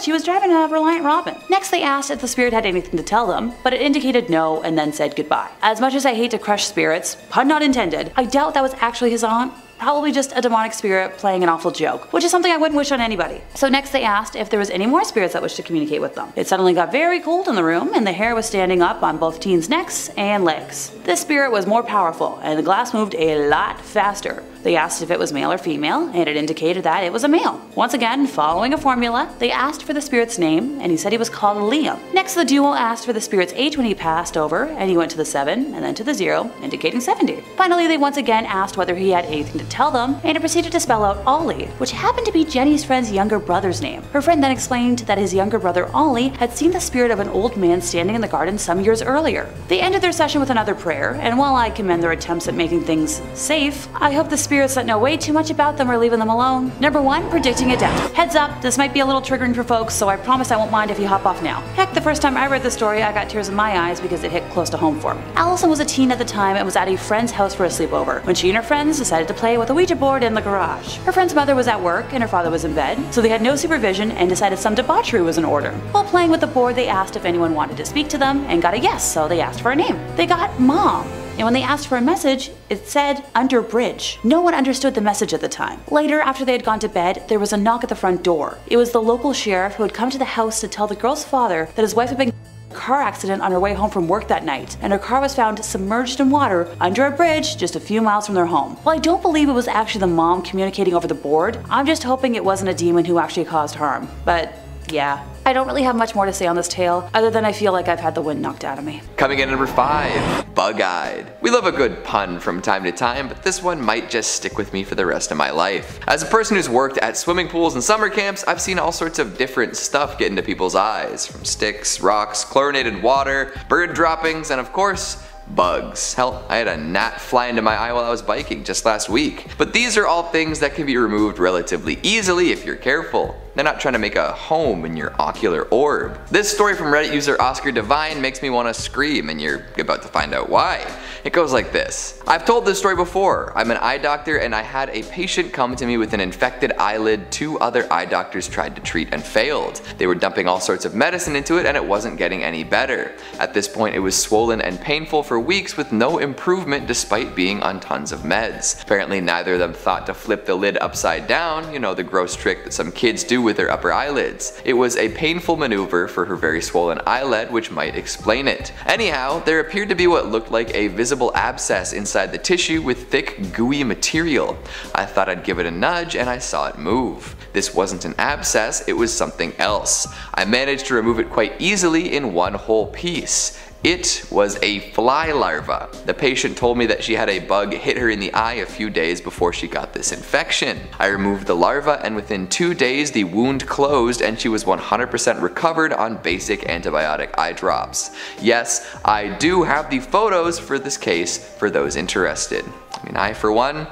she was driving a Reliant Robin. Next, they asked if the spirit had anything to tell them, but it indicated no and then said goodbye. As much as I hate to crush spirits, pun not intended, I doubt that was actually his aunt. Probably just a demonic spirit playing an awful joke, which is something I wouldn't wish on anybody. So next they asked if there was any more spirits that wished to communicate with them. It suddenly got very cold in the room, and the hair was standing up on both teens' necks and legs. This spirit was more powerful, and the glass moved a lot faster. They asked if it was male or female, and it indicated that it was a male. Once again, following a formula, they asked for the spirit's name, and he said he was called Liam. Next, the duo asked for the spirit's age when he passed over, and he went to the 7 and then to the 0, indicating 70. Finally, they once again asked whether he had anything to tell them, and it proceeded to spell out Ollie, which happened to be Jenny's friend's younger brother's name. Her friend then explained that his younger brother Ollie had seen the spirit of an old man standing in the garden some years earlier. They ended their session with another prayer, and while I commend their attempts at making things safe, I hope the spirits that know way too much about them are leaving them alone. Number 1, predicting a death. Heads up, this might be a little triggering for folks, so I promise I won't mind if you hop off now. Heck, the first time I read the story, I got tears in my eyes because it hit close to home for me. Allison was a teen at the time and was at a friend's house for a sleepover when she and her friends decided to play with a Ouija board in the garage. Her friend's mother was at work and her father was in bed, so they had no supervision and decided some debauchery was in order. While playing with the board, they asked if anyone wanted to speak to them and got a yes, so they asked for a name. They got Mom. and when they asked for a message, it said under bridge. No one understood the message at the time. Later, after they had gone to bed, there was a knock at the front door. It was the local sheriff who had come to the house to tell the girl's father that his wife had been in a car accident on her way home from work that night, and her car was found submerged in water under a bridge just a few miles from their home. While I don't believe it was actually the mom communicating over the board, I'm just hoping it wasn't a demon who actually caused harm. But yeah, I don't really have much more to say on this tale, other than I feel like I've had the wind knocked out of me. Coming in at number 5, Bug-Eyed. We love a good pun from time to time, but this one might just stick with me for the rest of my life. As a person who's worked at swimming pools and summer camps, I've seen all sorts of different stuff get into people's eyes, from sticks, rocks, chlorinated water, bird droppings, and of course, bugs. Hell, I had a gnat fly into my eye while I was biking just last week. But these are all things that can be removed relatively easily if you're careful. They're not trying to make a home in your ocular orb. This story from Reddit user Oscar Devine makes me want to scream, and you're about to find out why. It goes like this. I've told this story before. I'm an eye doctor and I had a patient come to me with an infected eyelid 2 other eye doctors tried to treat and failed. They were dumping all sorts of medicine into it and it wasn't getting any better. At this point it was swollen and painful for weeks with no improvement despite being on tons of meds. Apparently neither of them thought to flip the lid upside down, you know, the gross trick that some kids do with their upper eyelids. It was a painful maneuver for her very swollen eyelid, which might explain it. Anyhow, there appeared to be what looked like a visible abscess inside the tissue with thick, gooey material. I thought I'd give it a nudge and I saw it move. This wasn't an abscess, it was something else. I managed to remove it quite easily in one whole piece. It was a fly larva. The patient told me that she had a bug hit her in the eye a few days before she got this infection. I removed the larva and within 2 days the wound closed and she was 100% recovered on basic antibiotic eye drops. Yes, I do have the photos for this case for those interested. I mean, I for one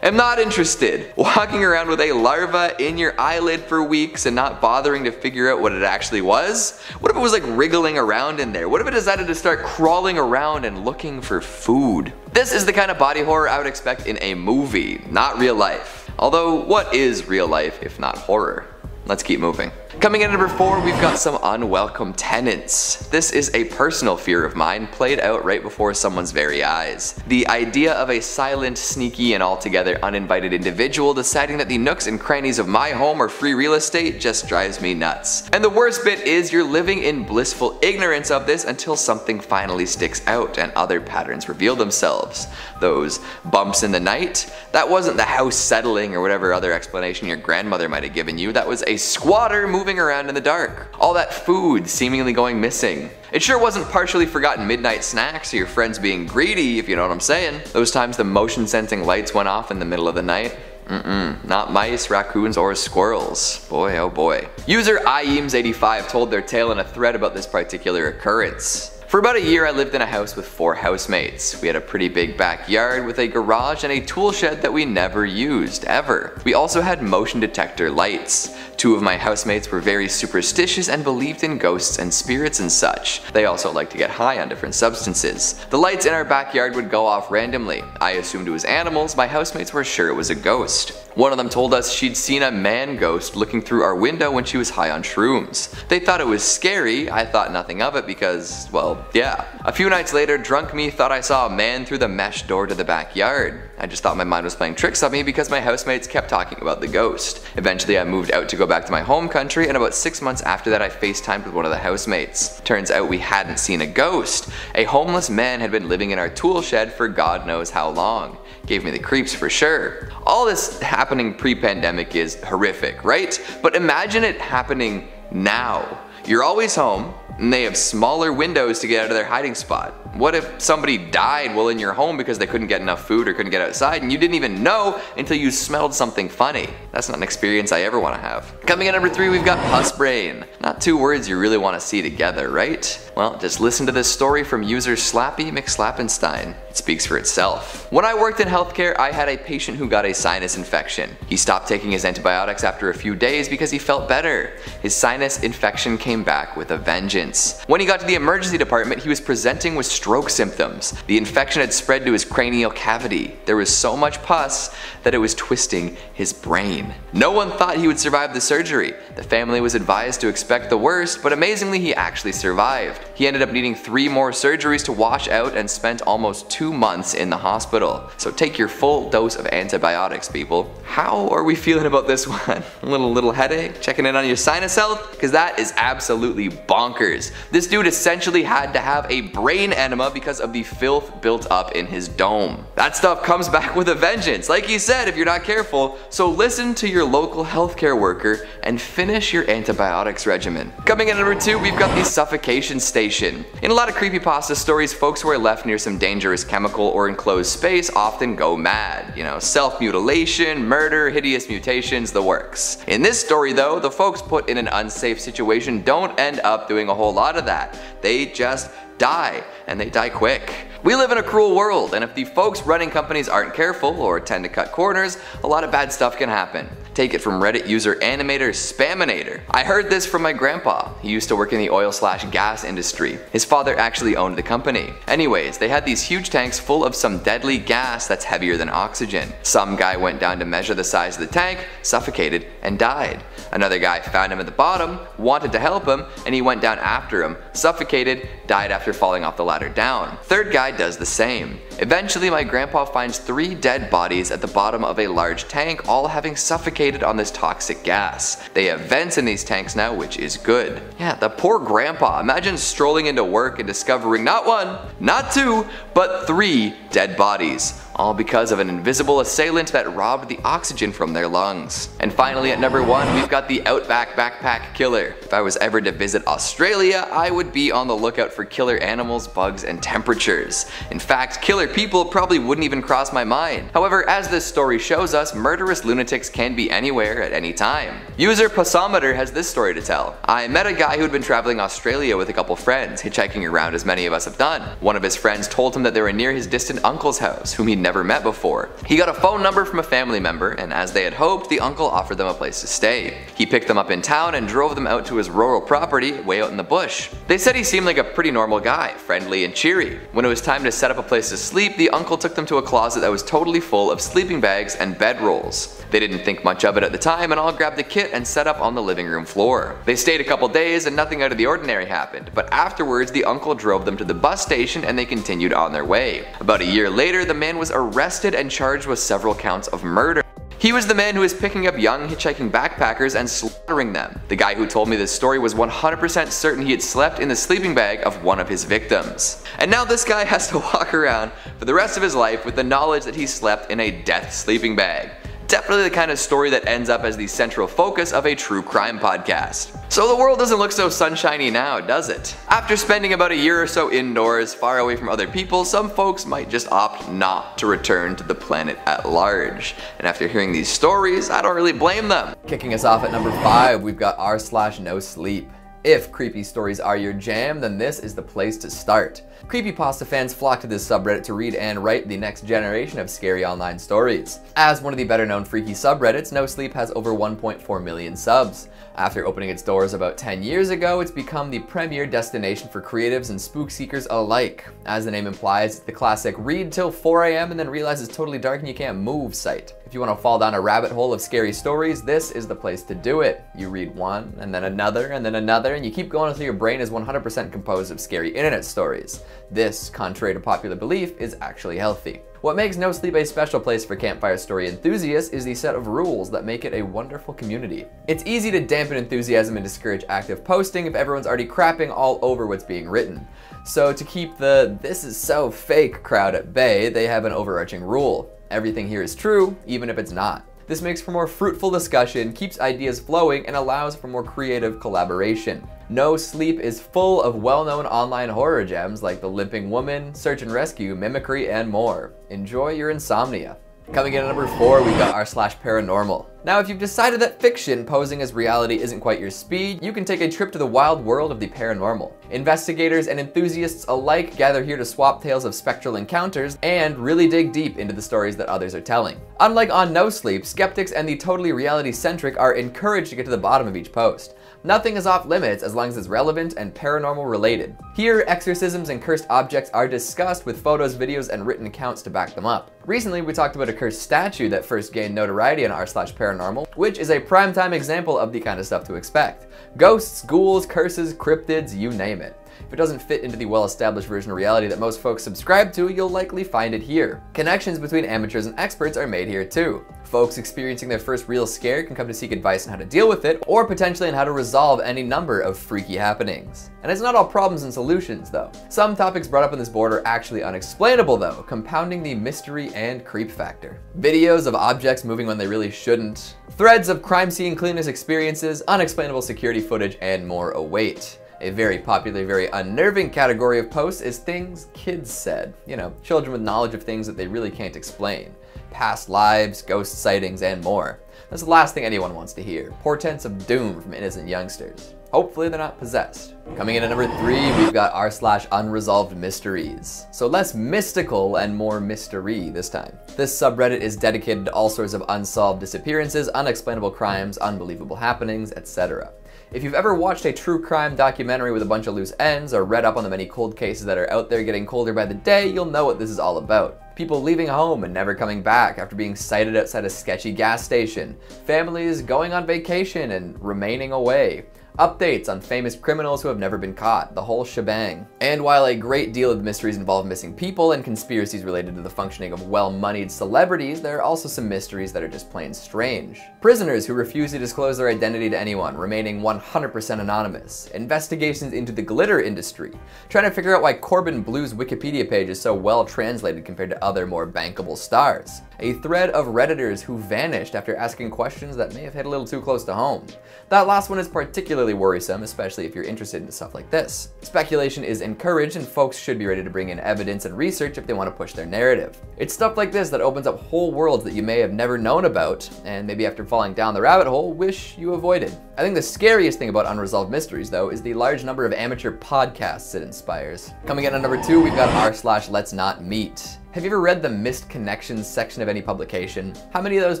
am not interested. Walking around with a larva in your eyelid for weeks and not bothering to figure out what it actually was? What if it was like wriggling around in there? What if it decided to start crawling around and looking for food? This is the kind of body horror I would expect in a movie, not real life. Although, what is real life if not horror? Let's keep moving. Coming in at number 4, we've got some unwelcome tenants. This is a personal fear of mine played out right before someone's very eyes. The idea of a silent, sneaky, and altogether uninvited individual deciding that the nooks and crannies of my home are free real estate just drives me nuts. And the worst bit is you're living in blissful ignorance of this until something finally sticks out and other patterns reveal themselves. Those bumps in the night? That wasn't the house settling or whatever other explanation your grandmother might have given you. That was a squatter moving around in the dark. All that food seemingly going missing. It sure wasn't partially forgotten midnight snacks or your friends being greedy, if you know what I'm saying. Those times the motion sensing lights went off in the middle of the night. Not mice, raccoons, or squirrels. Boy, oh boy. User IEAMS85 told their tale in a thread about this particular occurrence. For about a year I lived in a house with 4 housemates. We had a pretty big backyard with a garage and a tool shed that we never used, ever. We also had motion detector lights. 2 of my housemates were very superstitious and believed in ghosts and spirits and such. They also liked to get high on different substances. The lights in our backyard would go off randomly. I assumed it was animals, my housemates were sure it was a ghost. One of them told us she'd seen a man ghost looking through our window when she was high on shrooms. They thought it was scary, I thought nothing of it because, well, yeah. A few nights later, drunk me thought I saw a man through the mesh door to the backyard. I just thought my mind was playing tricks on me because my housemates kept talking about the ghost. Eventually I moved out to go back to my home country and about 6 months after that I FaceTimed with one of the housemates. Turns out we hadn't seen a ghost. A homeless man had been living in our tool shed for God knows how long. Gave me the creeps for sure. All this happening pre-pandemic is horrific, right? But imagine it happening now. You're always home, and they have smaller windows to get out of their hiding spot. What if somebody died while in your home because they couldn't get enough food or couldn't get outside and you didn't even know until you smelled something funny? That's not an experience I ever want to have. Coming in at number 3, we've got pus brain. Not 2 words you really want to see together, right? Well, just listen to this story from user Slappy McSlappenstein. It speaks for itself. When I worked in healthcare, I had a patient who got a sinus infection. He stopped taking his antibiotics after a few days because he felt better. His sinus infection came back with a vengeance. When he got to the emergency department, he was presenting with stroke symptoms. The infection had spread to his cranial cavity. There was so much pus that it was twisting his brain. No one thought he would survive the surgery. The family was advised to expect the worst, but amazingly he actually survived. He ended up needing 3 more surgeries to wash out and spent almost 2 months in the hospital. So take your full dose of antibiotics, people. How are we feeling about this one? A little headache? Checking in on your sinus health? Because that is absolutely bonkers. This dude essentially had to have a brain enema because of the filth built up in his dome. That stuff comes back with a vengeance, like he said, if you're not careful. So listen to your local healthcare worker and finish your antibiotics regimen. Coming in at number 2, we've got the suffocation station. In a lot of creepypasta stories, folks who are left near some dangerous chemical or enclosed space often go mad. You know, self-mutilation, murder, hideous mutations, the works. In this story though, the folks put in an unsafe situation don't end up doing a whole lot of that. They just die, and they die quick. We live in a cruel world, and if the folks running companies aren't careful or tend to cut corners, a lot of bad stuff can happen. Take it from Reddit user Animator Spaminator. I heard this from my grandpa. He used to work in the oil/gas industry. His father actually owned the company. Anyways, they had these huge tanks full of some deadly gas that's heavier than oxygen. Some guy went down to measure the size of the tank, suffocated, and died. Another guy found him at the bottom, wanted to help him, and he went down after him, suffocated, died after falling off the ladder down. Third guy does the same. Eventually, my grandpa finds 3 dead bodies at the bottom of a large tank, all having suffocated on this toxic gas. They have vents in these tanks now, which is good. Yeah, the poor grandpa. Imagine strolling into work and discovering not 1, not 2, but 3 dead bodies. All because of an invisible assailant that robbed the oxygen from their lungs. And finally, at number 1, we've got the Outback Backpack Killer. If I was ever to visit Australia, I would be on the lookout for killer animals, bugs, and temperatures. In fact, killer people probably wouldn't even cross my mind. However, as this story shows us, murderous lunatics can be anywhere at any time. User Passometer has this story to tell. I met a guy who had been traveling Australia with a couple friends, hitchhiking around as many of us have done. One of his friends told him that they were near his distant uncle's house, whom he'd never met before. He got a phone number from a family member, and as they had hoped, the uncle offered them a place to stay. He picked them up in town and drove them out to his rural property way out in the bush. They said he seemed like a pretty normal guy, friendly and cheery. When it was time to set up a place to sleep, the uncle took them to a closet that was totally full of sleeping bags and bedrolls. They didn't think much of it at the time and all grabbed a kit and set up on the living room floor. They stayed a couple days and nothing out of the ordinary happened, but afterwards the uncle drove them to the bus station and they continued on their way. About a year later, the man was arrested and charged with several counts of murder. He was the man who was picking up young hitchhiking backpackers and slaughtering them. The guy who told me this story was 100% certain he had slept in the sleeping bag of one of his victims. And now this guy has to walk around for the rest of his life with the knowledge that he slept in a death sleeping bag. Definitely the kind of story that ends up as the central focus of a true crime podcast. So the world doesn't look so sunshiny now, does it? After spending about a year or so indoors, far away from other people, some folks might just opt not to return to the planet at large. And after hearing these stories, I don't really blame them. Kicking us off at number 5, we've got r/NoSleep. If creepy stories are your jam, then this is the place to start. Creepypasta fans flock to this subreddit to read and write the next generation of scary online stories. As one of the better known freaky subreddits, NoSleep has over 1.4 million subs. After opening its doors about 10 years ago, it's become the premier destination for creatives and spook seekers alike. As the name implies, it's the classic read till 4 AM and then realize it's totally dark and you can't move site. If you want to fall down a rabbit hole of scary stories, this is the place to do it. You read one, and then another, and you keep going until your brain is 100% composed of scary internet stories. This, contrary to popular belief, is actually healthy. What makes NoSleep a special place for campfire story enthusiasts is the set of rules that make it a wonderful community. It's easy to dampen enthusiasm and discourage active posting if everyone's already crapping all over what's being written. So to keep the "this is so fake" crowd at bay, they have an overarching rule. Everything here is true, even if it's not. This makes for more fruitful discussion, keeps ideas flowing, and allows for more creative collaboration. NoSleep is full of well-known online horror gems like The Limping Woman, Search and Rescue, Mimicry, and more. Enjoy your insomnia. Coming in at number 4, we got r/paranormal. Now, if you've decided that fiction posing as reality isn't quite your speed, you can take a trip to the wild world of the paranormal. Investigators and enthusiasts alike gather here to swap tales of spectral encounters and really dig deep into the stories that others are telling. Unlike on NoSleep, skeptics and the totally reality-centric are encouraged to get to the bottom of each post. Nothing is off limits as long as it's relevant and paranormal related. Here, exorcisms and cursed objects are discussed with photos, videos, and written accounts to back them up. Recently, we talked about a cursed statue that first gained notoriety on r/paranormal, which is a primetime example of the kind of stuff to expect. Ghosts, ghouls, curses, cryptids, you name it. If it doesn't fit into the well-established version of reality that most folks subscribe to, you'll likely find it here. Connections between amateurs and experts are made here too. Folks experiencing their first real scare can come to seek advice on how to deal with it, or potentially on how to resolve any number of freaky happenings. And it's not all problems and solutions though. Some topics brought up on this board are actually unexplainable though, compounding the mystery and creep factor. Videos of objects moving when they really shouldn't, threads of crime scene cleaners experiences, unexplainable security footage, and more await. A very popular, very unnerving category of posts is things kids said. You know, children with knowledge of things that they really can't explain. Past lives, ghost sightings, and more. That's the last thing anyone wants to hear. Portents of doom from innocent youngsters. Hopefully they're not possessed. Coming in at number 3, we've got r/unresolved mysteries. So less mystical and more mystery this time. This subreddit is dedicated to all sorts of unsolved disappearances, unexplainable crimes, unbelievable happenings, etc. If you've ever watched a true crime documentary with a bunch of loose ends, or read up on the many cold cases that are out there getting colder by the day, you'll know what this is all about. People leaving home and never coming back after being sighted outside a sketchy gas station. Families going on vacation and remaining away. Updates on famous criminals who have never been caught, the whole shebang. And while a great deal of the mysteries involve missing people and conspiracies related to the functioning of well-moneyed celebrities, there are also some mysteries that are just plain strange. Prisoners who refuse to disclose their identity to anyone, remaining 100% anonymous. Investigations into the glitter industry. Trying to figure out why Corbin Blue's Wikipedia page is so well translated compared to other more bankable stars. A thread of Redditors who vanished after asking questions that may have hit a little too close to home. That last one is particularly worrisome, especially if you're interested in stuff like this. Speculation is encouraged and folks should be ready to bring in evidence and research if they want to push their narrative. It's stuff like this that opens up whole worlds that you may have never known about, and maybe after falling down the rabbit hole, wish you avoided. I think the scariest thing about unresolved mysteries though is the large number of amateur podcasts it inspires. Coming in at number 2, we've got r/let's not meet. Have you ever read the missed connections section of any publication? How many of those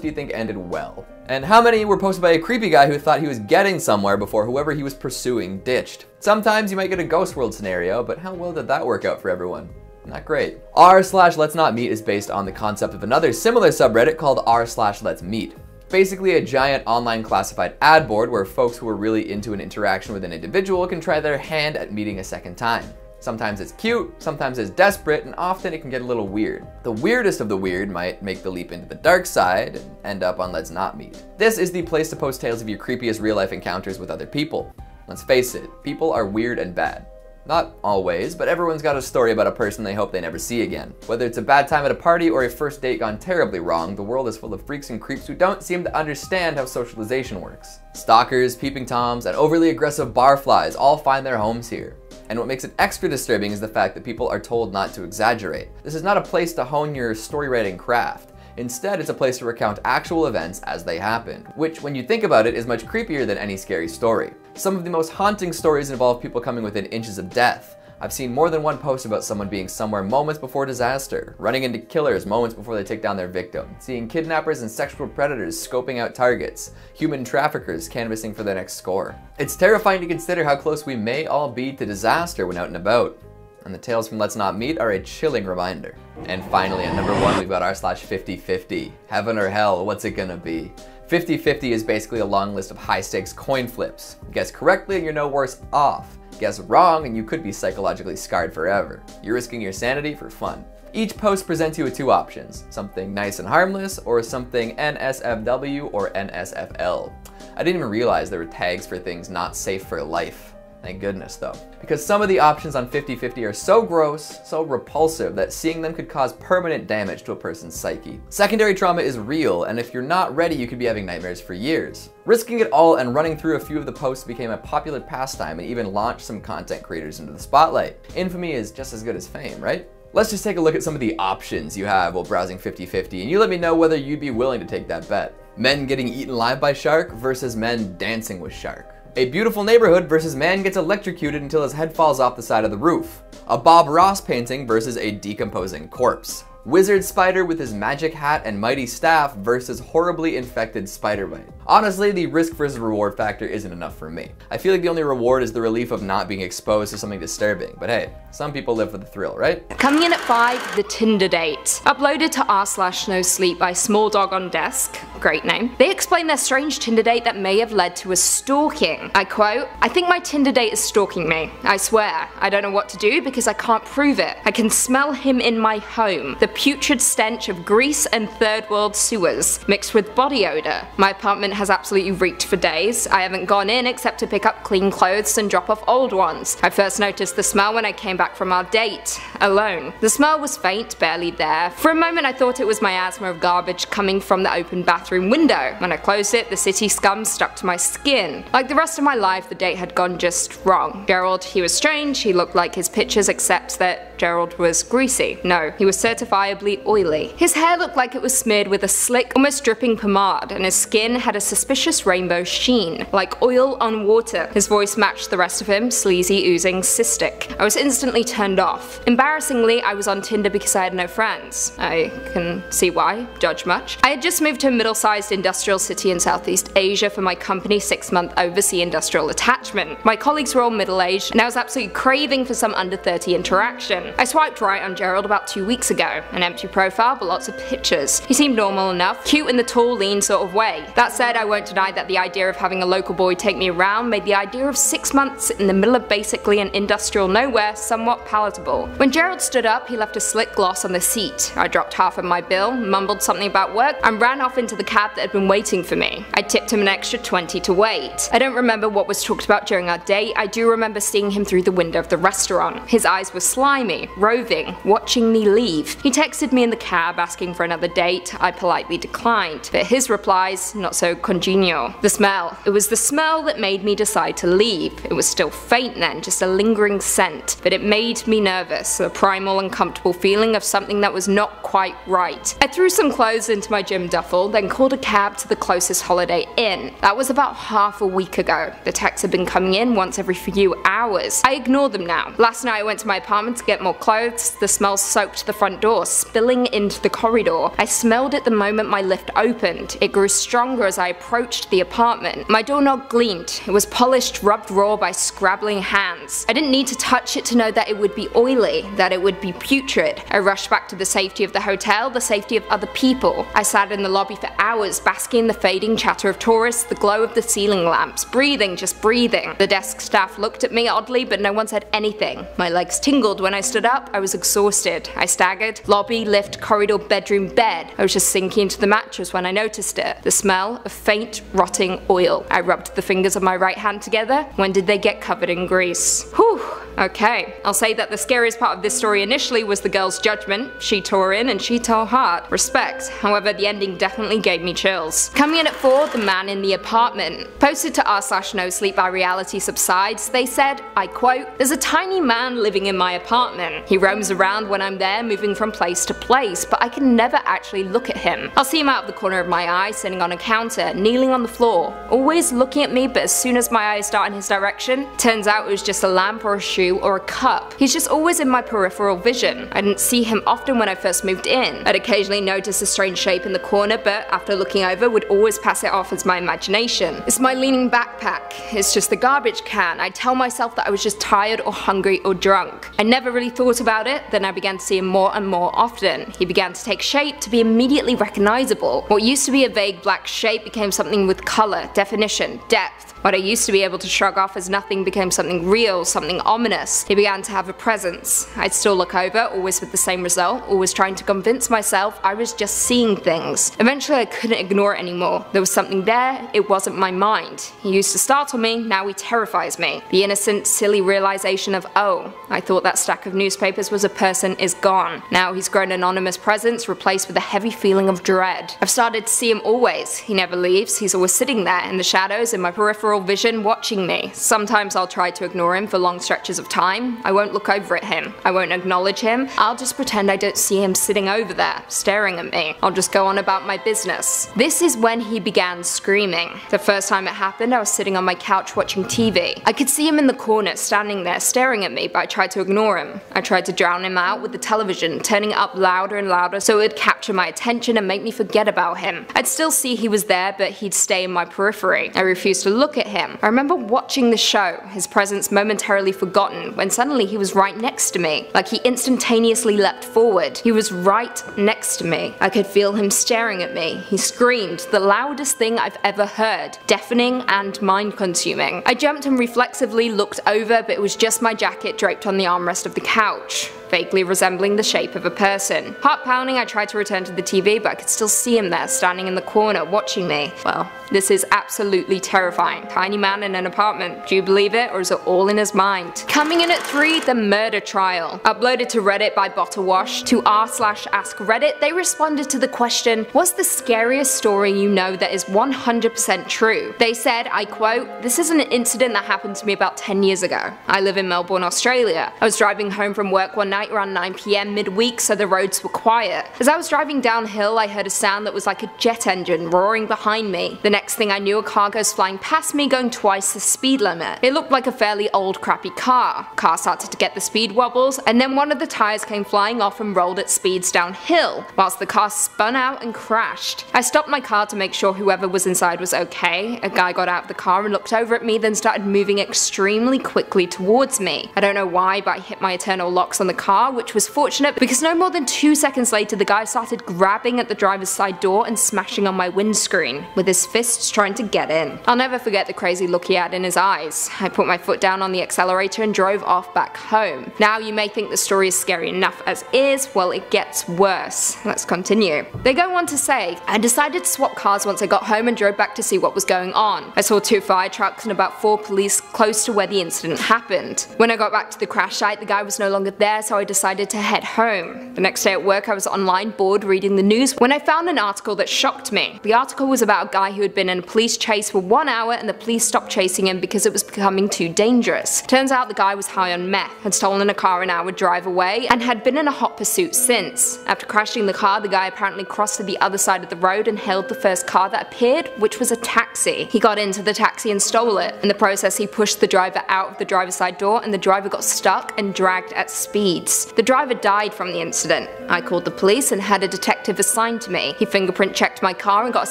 do you think ended well? And how many were posted by a creepy guy who thought he was getting somewhere before whoever he was pursuing ditched? Sometimes you might get a ghost world scenario, but how well did that work out for everyone? Not great. r/let's not meet is based on the concept of another similar subreddit called r/let's meet. Basically a giant online classified ad board where folks who are really into an interaction with an individual can try their hand at meeting a second time. Sometimes it's cute, sometimes it's desperate, and often it can get a little weird. The weirdest of the weird might make the leap into the dark side and end up on Let's Not Meet. This is the place to post tales of your creepiest real-life encounters with other people. Let's face it, people are weird and bad. Not always, but everyone's got a story about a person they hope they never see again. Whether it's a bad time at a party or a first date gone terribly wrong, the world is full of freaks and creeps who don't seem to understand how socialization works. Stalkers, peeping toms, and overly aggressive barflies all find their homes here. And what makes it extra disturbing is the fact that people are told not to exaggerate. This is not a place to hone your story writing craft. Instead, it's a place to recount actual events as they happened, which, when you think about it, is much creepier than any scary story. Some of the most haunting stories involve people coming within inches of death. I've seen more than one post about someone being somewhere moments before disaster, running into killers moments before they take down their victim, seeing kidnappers and sexual predators scoping out targets, human traffickers canvassing for their next score. It's terrifying to consider how close we may all be to disaster when out and about. And the tales from Let's Not Meet are a chilling reminder. And finally, at number 1, we've got r/50/50. Heaven or hell, what's it gonna be? 50/50 is basically a long list of high-stakes coin flips. Guess correctly and you're no worse off. Guess wrong and you could be psychologically scarred forever. You're risking your sanity for fun. Each post presents you with 2 options, something nice and harmless or something NSFW or NSFL. I didn't even realize there were tags for things not safe for life. Thank goodness though. Because some of the options on 50/50 are so gross, so repulsive that seeing them could cause permanent damage to a person's psyche. Secondary trauma is real, and if you're not ready, you could be having nightmares for years. Risking it all and running through a few of the posts became a popular pastime and even launched some content creators into the spotlight. Infamy is just as good as fame, right? Let's just take a look at some of the options you have while browsing 50/50, and you let me know whether you'd be willing to take that bet. Men getting eaten alive by shark versus men dancing with shark. A beautiful neighborhood versus man gets electrocuted until his head falls off the side of the roof. A Bob Ross painting versus a decomposing corpse. Wizard Spider with his magic hat and mighty staff versus horribly infected Spider-Bite. Honestly, the risk versus reward factor isn't enough for me. I feel like the only reward is the relief of not being exposed to something disturbing, but hey, some people live for the thrill, right? Coming in at 5, The Tinder Date. Uploaded to r/NoSleep by Small Dog on Desk, great name. They explain their strange Tinder date that may have led to a stalking. I quote, "I think my Tinder date is stalking me. I swear. I don't know what to do because I can't prove it. I can smell him in my home. The putrid stench of grease and third world sewers, mixed with body odor. My apartment has absolutely reeked for days. I haven't gone in except to pick up clean clothes and drop off old ones. I first noticed the smell when I came back from our date, alone. The smell was faint, barely there. For a moment I thought it was my asthma of garbage coming from the open bathroom window. When I closed it, the city scum stuck to my skin. Like the rest of my life, the date had gone just wrong. Gerald, he was strange, he looked like his pictures except that Gerald was greasy. No, he was certifiably oily. His hair looked like it was smeared with a slick, almost dripping pomade, and his skin had a suspicious rainbow sheen, like oil on water. His voice matched the rest of him, sleazy, oozing, cystic. I was instantly turned off. Embarrassingly, I was on Tinder because I had no friends. I can see why, judge much. I had just moved to a middle-sized industrial city in Southeast Asia for my company's 6-month overseas industrial attachment. My colleagues were all middle-aged, and I was absolutely craving for some under 30 interaction. I swiped right on Gerald about 2 weeks ago. An empty profile but lots of pictures. He seemed normal enough, cute in the tall, lean sort of way. That said, I won't deny that the idea of having a local boy take me around made the idea of 6 months in the middle of basically an industrial nowhere somewhat palatable. When Gerald stood up, he left a slick gloss on the seat. I dropped half of my bill, mumbled something about work, and ran off into the cab that had been waiting for me. I tipped him an extra 20 to wait. I don't remember what was talked about during our date. I do remember seeing him through the window of the restaurant. His eyes were slimy, roving, watching me leave. He texted me in the cab asking for another date. I politely declined, but his replies not so congenial. The smell. It was the smell that made me decide to leave. It was still faint then, just a lingering scent, but it made me nervous, a primal uncomfortable feeling of something that was not quite right. I threw some clothes into my gym duffel, then called a cab to the closest Holiday Inn. That was about half a week ago. The texts had been coming in once every few hours. I ignored them now. Last night I went to my apartment to get more clothes. The smell soaked the front door, spilling into the corridor. I smelled it the moment my lift opened. It grew stronger as I approached the apartment. My doorknob gleamed. It was polished, rubbed raw by scrabbling hands. I didn't need to touch it to know that it would be oily, that it would be putrid. I rushed back to the safety of the hotel, the safety of other people. I sat in the lobby for hours, basking in the fading chatter of tourists, the glow of the ceiling lamps, breathing, just breathing. The desk staff looked at me oddly, but no one said anything. My legs tingled when I stood up. I was exhausted. I staggered. Lobby, lift, corridor, bedroom, bed. I was just sinking into the mattress when I noticed it. The smell of faint, rotting oil. I rubbed the fingers of my right hand together. When did they get covered in grease? Whew. Okay, I'll say that the scariest part of this story initially was the girl's judgment. She tore in and she tore hard. Respect. However, the ending definitely gave me chills. Coming in at 4, The Man in the Apartment. Posted to r/NoSleep by Reality Subsides, they said, I quote, "There's a tiny man living in my apartment. He roams around when I'm there, moving from place to place, but I can never actually look at him. I'll see him out of the corner of my eye, sitting on a counter, kneeling on the floor, always looking at me, but as soon as my eyes start in his direction, turns out it was just a lamp or a shoe or a cup. He's just always in my peripheral vision. I didn't see him often when I first moved in. I'd occasionally notice a strange shape in the corner, but after looking over would always pass it off as my imagination. It's my leaning backpack. It's just the garbage can. I tell myself that I was just tired or hungry or drunk. I never really thought about it, then I began to see him more and more often. He began to take shape, to be immediately recognizable. What used to be a vague black shape became something with color, definition, depth. What I used to be able to shrug off as nothing became something real, something ominous. He began to have a presence. I'd still look over, always with the same result, always trying to convince myself I was just seeing things. Eventually I couldn't ignore it anymore. There was something there, it wasn't my mind. He used to startle me, now he terrifies me. The innocent, silly realization of, oh, I thought that stack of newspapers was a person is gone. Now he's grown an anonymous presence, replaced with a heavy feeling of dread. I've started to see him always. He never leaves, he's always sitting there, in the shadows, in my peripheral vision, watching me. Sometimes I'll try to ignore him for long stretches of time. I won't look over at him. I won't acknowledge him. I'll just pretend I don't see him sitting over there, staring at me. I'll just go on about my business. darkness. This is when he began screaming. The first time it happened, I was sitting on my couch watching TV. I could see him in the corner standing there staring at me, but I tried to ignore him. I tried to drown him out with the television, turning it up louder and louder so it would capture my attention and make me forget about him. I'd still see he was there, but he'd stay in my periphery. I refused to look at him. I remember watching the show, his presence momentarily forgotten, when suddenly he was right next to me. Like he instantaneously leapt forward. He was right next to me. I could feel him staring at me. He screamed, the loudest thing I've ever heard, deafening and mind-consuming. I jumped and reflexively looked over, but it was just my jacket draped on the armrest of the couch, vaguely resembling the shape of a person. Heart pounding, I tried to return to the TV, but I could still see him there, standing in the corner, watching me. Well, this is absolutely terrifying. Tiny man in an apartment. Do you believe it, or is it all in his mind? Coming in at 3, the murder trial. Uploaded to Reddit by BottleWash. To r/AskReddit, they responded to the question, what's the scariest story you know that is 100% true? They said, I quote, this is an incident that happened to me about 10 years ago. I live in Melbourne, Australia. I was driving home from work one night around 9 PM midweek, so the roads were quiet. As I was driving downhill, I heard a sound that was like a jet engine roaring behind me. The next thing I knew, a car goes flying past me going twice the speed limit. It looked like a fairly old crappy car. Car started to get the speed wobbles, and then one of the tires came flying off and rolled at speeds downhill, whilst the car spun out and crashed. I stopped my car to make sure whoever was inside was okay. A guy got out of the car and looked over at me, then started moving extremely quickly towards me. I don't know why, but I hit my eternal locks on the car, which was fortunate because no more than 2 seconds later the guy started grabbing at the driver's side door and smashing on my windscreen, with his fists trying to get in. I'll never forget the crazy look he had in his eyes. I put my foot down on the accelerator and drove off back home. Now you may think the story is scary enough as is, well it gets worse. Let's continue. They go on to say, I decided to swap cars once I got home and drove back to see what was going on. I saw 2 fire trucks and about 4 police close to where the incident happened. When I got back to the crash site, the guy was no longer there, so I decided to head home. The next day at work I was online bored reading the news when I found an article that shocked me. The article was about a guy who had been in a police chase for 1 hour and the police stopped chasing him because it was becoming too dangerous. Turns out the guy was high on meth, had stolen a car an hour drive away, and had been in a hot pursuit since. After crashing the car, the guy apparently crossed to the other side of the road and hailed the first car that appeared, which was a taxi. He got into the taxi and stole it. In the process, he pushed the driver out of the driver's side door and the driver got stuck and dragged at speeds. The driver died from the incident. I called the police and had a detective assigned to me. He fingerprint checked my car and got a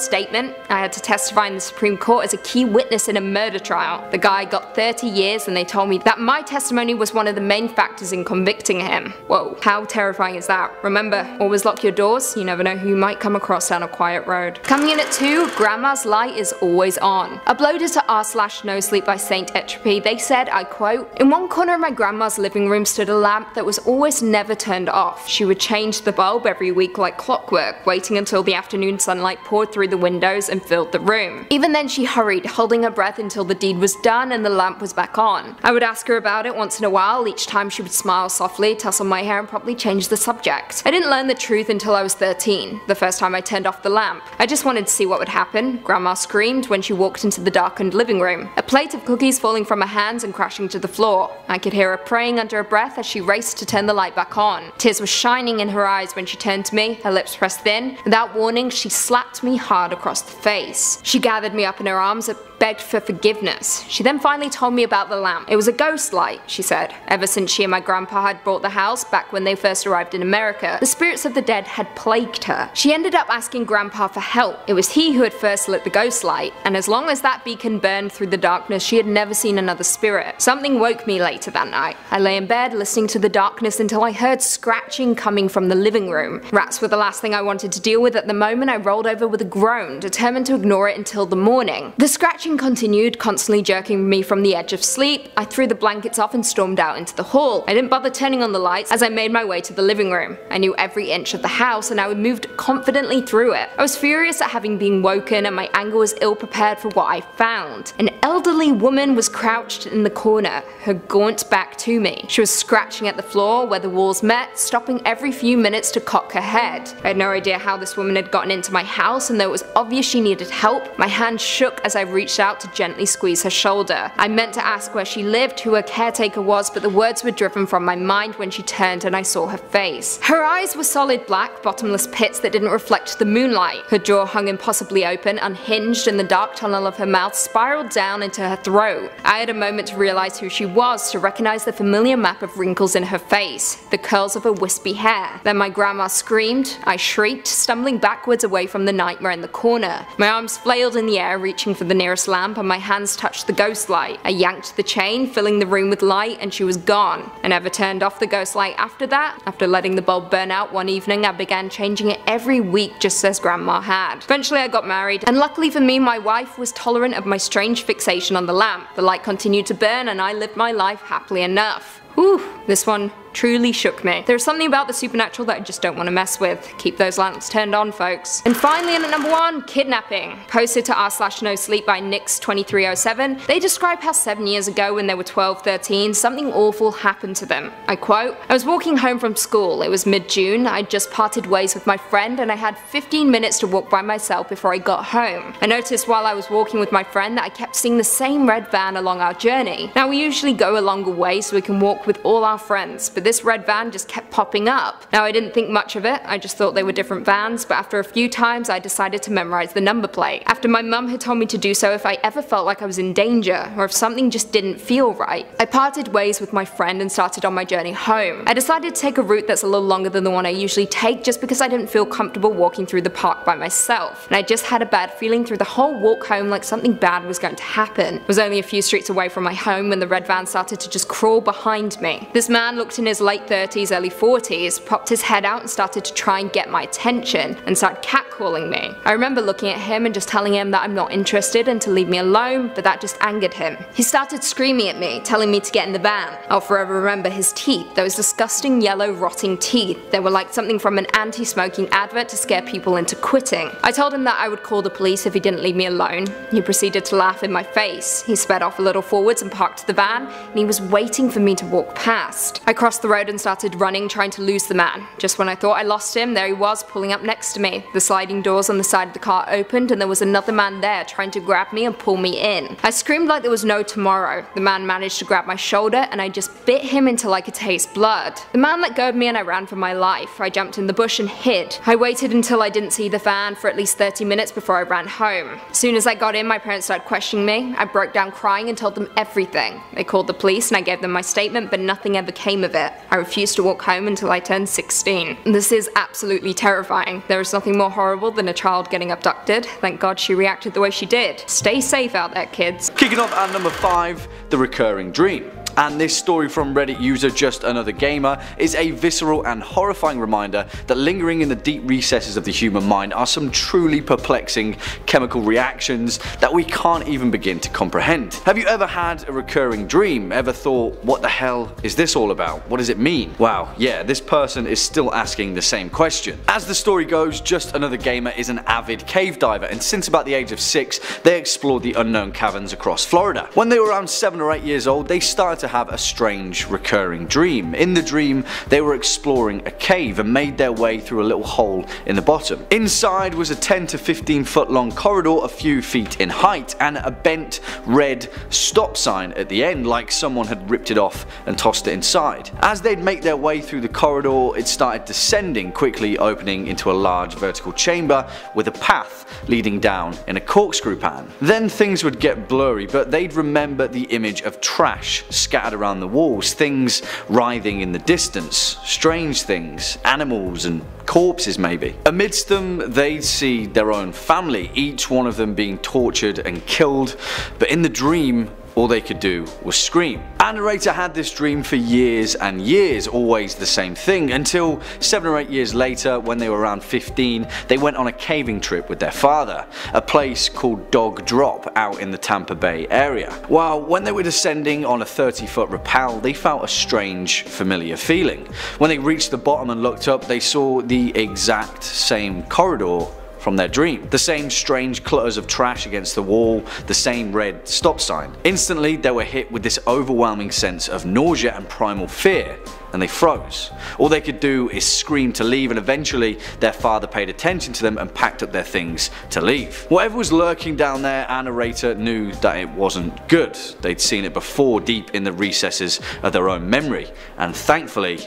statement. I had to testify in the Supreme Court as a key witness in a murder trial. The guy got 30 years and they told me that my testimony was one of the main factors in convicting him. Whoa, how terrifying is that? Remember, always lock your doors, you never know who you might come across down a quiet road. Coming in at 2, Grandma's light is always on. Uploaded to r/NoSleep by Saint Entropy, they said, I quote, in one corner of my grandma's living room stood a lamp that was always never turned off. She would change the bulb every week like clockwork, waiting until the afternoon sunlight poured through the windows and filled the room. Even then she hurried, holding her breath until the deed was done and the lamp was back on. I would ask her about it once in a while. Each time she would smile softly, tussle my hair and probably change the subject. I didn't learn the truth until I was 13, the first time I turned off the lamp. I just wanted to see what would happen. Grandma screamed when she walked into the darkened living room, a plate of cookies falling from her hands and crashing to the floor. I could hear her praying under her breath as she raced to turn the light back on. Tears were shining in her eyes when she turned to me, her lips pressed thin. Without warning, she slapped me hard across the face. She gathered me up in her arms and begged for forgiveness. She then finally told me about the lamp. It was a ghost light, she said. Ever since she and my grandpa had bought the house back when they first arrived in America, the spirits of the dead had plagued her. She ended up asking grandpa for help. It was he who had first lit the ghost light, and as long as that beacon burned through the darkness, she had never seen another spirit. Something woke me later that night. I lay in bed listening to the darkness until I heard scratching coming from the living room. Rats were the last thing I wanted to deal with at the moment. I rolled over with a groan, determined to ignore it until the morning. The scratching continued, constantly jerking me from the edge of sleep. I threw the blankets off and stormed out into the hall. I didn't bother turning on the lights as I made my way to the living room. I knew every inch of the house and I moved confidently through it. I was furious at having been woken and my anger was ill prepared for what I found. An elderly woman was crouched in the corner, her gaunt back to me. She was scratching at the floor where the walls met, stopping every few minutes to cock her head. I had no idea how this woman had gotten into my house, and though it was obvious she needed help, my hand shook as I reached reached out to gently squeeze her shoulder. I meant to ask where she lived, who her caretaker was, but the words were driven from my mind when she turned and I saw her face. Her eyes were solid black, bottomless pits that didn't reflect the moonlight. Her jaw hung impossibly open, unhinged, and the dark tunnel of her mouth spiraled down into her throat. I had a moment to realize who she was, to recognize the familiar map of wrinkles in her face, the curls of her wispy hair. Then my grandma screamed, I shrieked, stumbling backwards away from the nightmare in the corner. My arms flailed in the air, reaching for the nearest lamp, and my hands touched the ghost light. I yanked the chain, filling the room with light, and she was gone. I never turned off the ghost light after that. After letting the bulb burn out one evening, I began changing it every week just as grandma had. Eventually I got married, and luckily for me, my wife was tolerant of my strange fixation on the lamp. The light continued to burn and I lived my life happily enough. Whew, this one truly shook me. There's something about the supernatural that I just don't want to mess with. Keep those lamps turned on, folks. And finally, in at number 1, kidnapping. Posted to r/nosleep by Nix2307, they describe how 7 years ago when they were 12-13, something awful happened to them. I quote, I was walking home from school. It was mid-June. I'd just parted ways with my friend and I had 15 minutes to walk by myself before I got home. I noticed while I was walking with my friend that I kept seeing the same red van along our journey. Now we usually go a longer way so we can walk with all our friends, but this red van just kept popping up. Now I didn't think much of it, I just thought they were different vans, but after a few times I decided to memorize the number plate. After my mum had told me to do so if I ever felt like I was in danger, or if something just didn't feel right. I parted ways with my friend and started on my journey home. I decided to take a route that's a little longer than the one I usually take just because I didn't feel comfortable walking through the park by myself, and I just had a bad feeling through the whole walk home like something bad was going to happen. It was only a few streets away from my home when the red van started to just crawl behind me. This man looked in his late 30s, early 40s, popped his head out and started to try and get my attention, and started catcalling me. I remember looking at him and just telling him that I'm not interested and to leave me alone, but that just angered him. He started screaming at me, telling me to get in the van. I'll forever remember his teeth, those disgusting yellow rotting teeth. They were like something from an anti-smoking advert to scare people into quitting. I told him that I would call the police if he didn't leave me alone. He proceeded to laugh in my face. He sped off a little forwards and parked the van, and he was waiting for me to walk past. I crossed the road and started running, trying to lose the man. Just when I thought I lost him, there he was, pulling up next to me. The sliding doors on the side of the car opened and there was another man there trying to grab me and pull me in. I screamed like there was no tomorrow. The man managed to grab my shoulder and I just bit him until I could taste blood. The man let go of me and I ran for my life. I jumped in the bush and hid. I waited until I didn't see the van for at least 30 minutes before I ran home. As soon as I got in, my parents started questioning me. I broke down crying and told them everything. They called the police and I gave them my statement, but nothing ever came of it. I refused to walk home until I turned 16. This is absolutely terrifying. There is nothing more horrible than a child getting abducted. Thank God she reacted the way she did. Stay safe out there, kids. Kicking off at number 5, the recurring dream. And this story from Reddit user Just Another Gamer is a visceral and horrifying reminder that lingering in the deep recesses of the human mind are some truly perplexing chemical reactions that we can't even begin to comprehend. Have you ever had a recurring dream? Ever thought, what the hell is this all about? What does it mean? Wow, yeah, this person is still asking the same question. As the story goes, Just Another Gamer is an avid cave diver, and since about the age of 6 they explored the unknown caverns across Florida. When they were around 7 or 8 years old, they started to have a strange recurring dream. In the dream, they were exploring a cave and made their way through a little hole in the bottom. Inside was a 10 to 15 foot long corridor a few feet in height and a bent red stop sign at the end, like someone had ripped it off and tossed it inside. As they'd make their way through the corridor, it started descending, quickly opening into a large vertical chamber with a path leading down in a corkscrew pan. Then things would get blurry, but they'd remember the image of trash scattered around the walls, things writhing in the distance, strange things, animals and corpses maybe. Amidst them they'd see their own family, each one of them being tortured and killed, but in the dream all they could do was scream. Our narrator had this dream for years and years, always the same thing, until 7 or 8 years later, when they were around 15, they went on a caving trip with their father, a place called Dog Drop out in the Tampa Bay area. While when they were descending on a 30-foot rappel, they felt a strange, familiar feeling. When they reached the bottom and looked up, they saw the exact same corridor from their dream. The same strange clutters of trash against the wall, the same red stop sign. Instantly they were hit with this overwhelming sense of nausea and primal fear. and they froze. All they could do is scream to leave, and eventually their father paid attention to them and packed up their things to leave. Whatever was lurking down there, Anna Rater knew that it wasn't good. They'd seen it before deep in the recesses of their own memory, and thankfully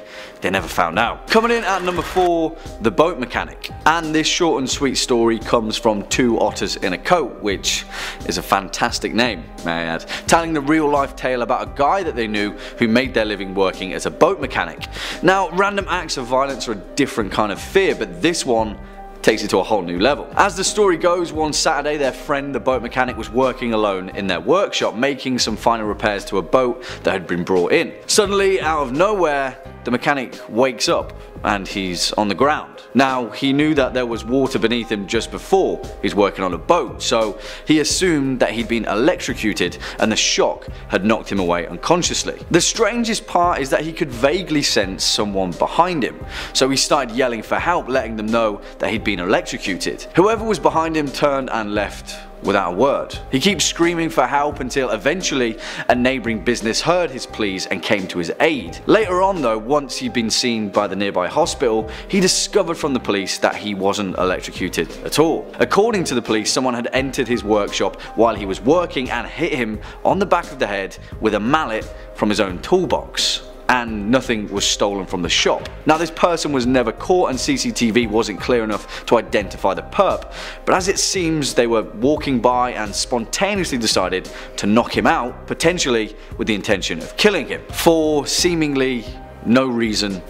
they never found out. Coming in at number 4, The Boat Mechanic. And this short and sweet story comes from Two Otters in a Coat, which is a fantastic name, may I add, telling the real life tale about a guy that they knew who made their living working as a boat mechanic. Now, random acts of violence are a different kind of fear, but this one takes it to a whole new level. As the story goes, one Saturday their friend, the boat mechanic, was working alone in their workshop, making some final repairs to a boat that had been brought in. Suddenly, out of nowhere, the mechanic wakes up and he's on the ground. Now, he knew that there was water beneath him just before he's working on a boat, so he assumed that he'd been electrocuted and the shock had knocked him away unconsciously. The strangest part is that he could vaguely sense someone behind him, so he started yelling for help, letting them know that he'd been electrocuted. Whoever was behind him turned and left without a word. He keeps screaming for help until eventually a neighbouring business heard his pleas and came to his aid. Later on though, once he'd been seen by the nearby hospital, he discovered from the police that he wasn't electrocuted at all. According to the police, someone had entered his workshop while he was working and hit him on the back of the head with a mallet from his own toolbox. And nothing was stolen from the shop. Now, this person was never caught and CCTV wasn't clear enough to identify the perp, but as it seems they were walking by and spontaneously decided to knock him out, potentially with the intention of killing him, for seemingly no reason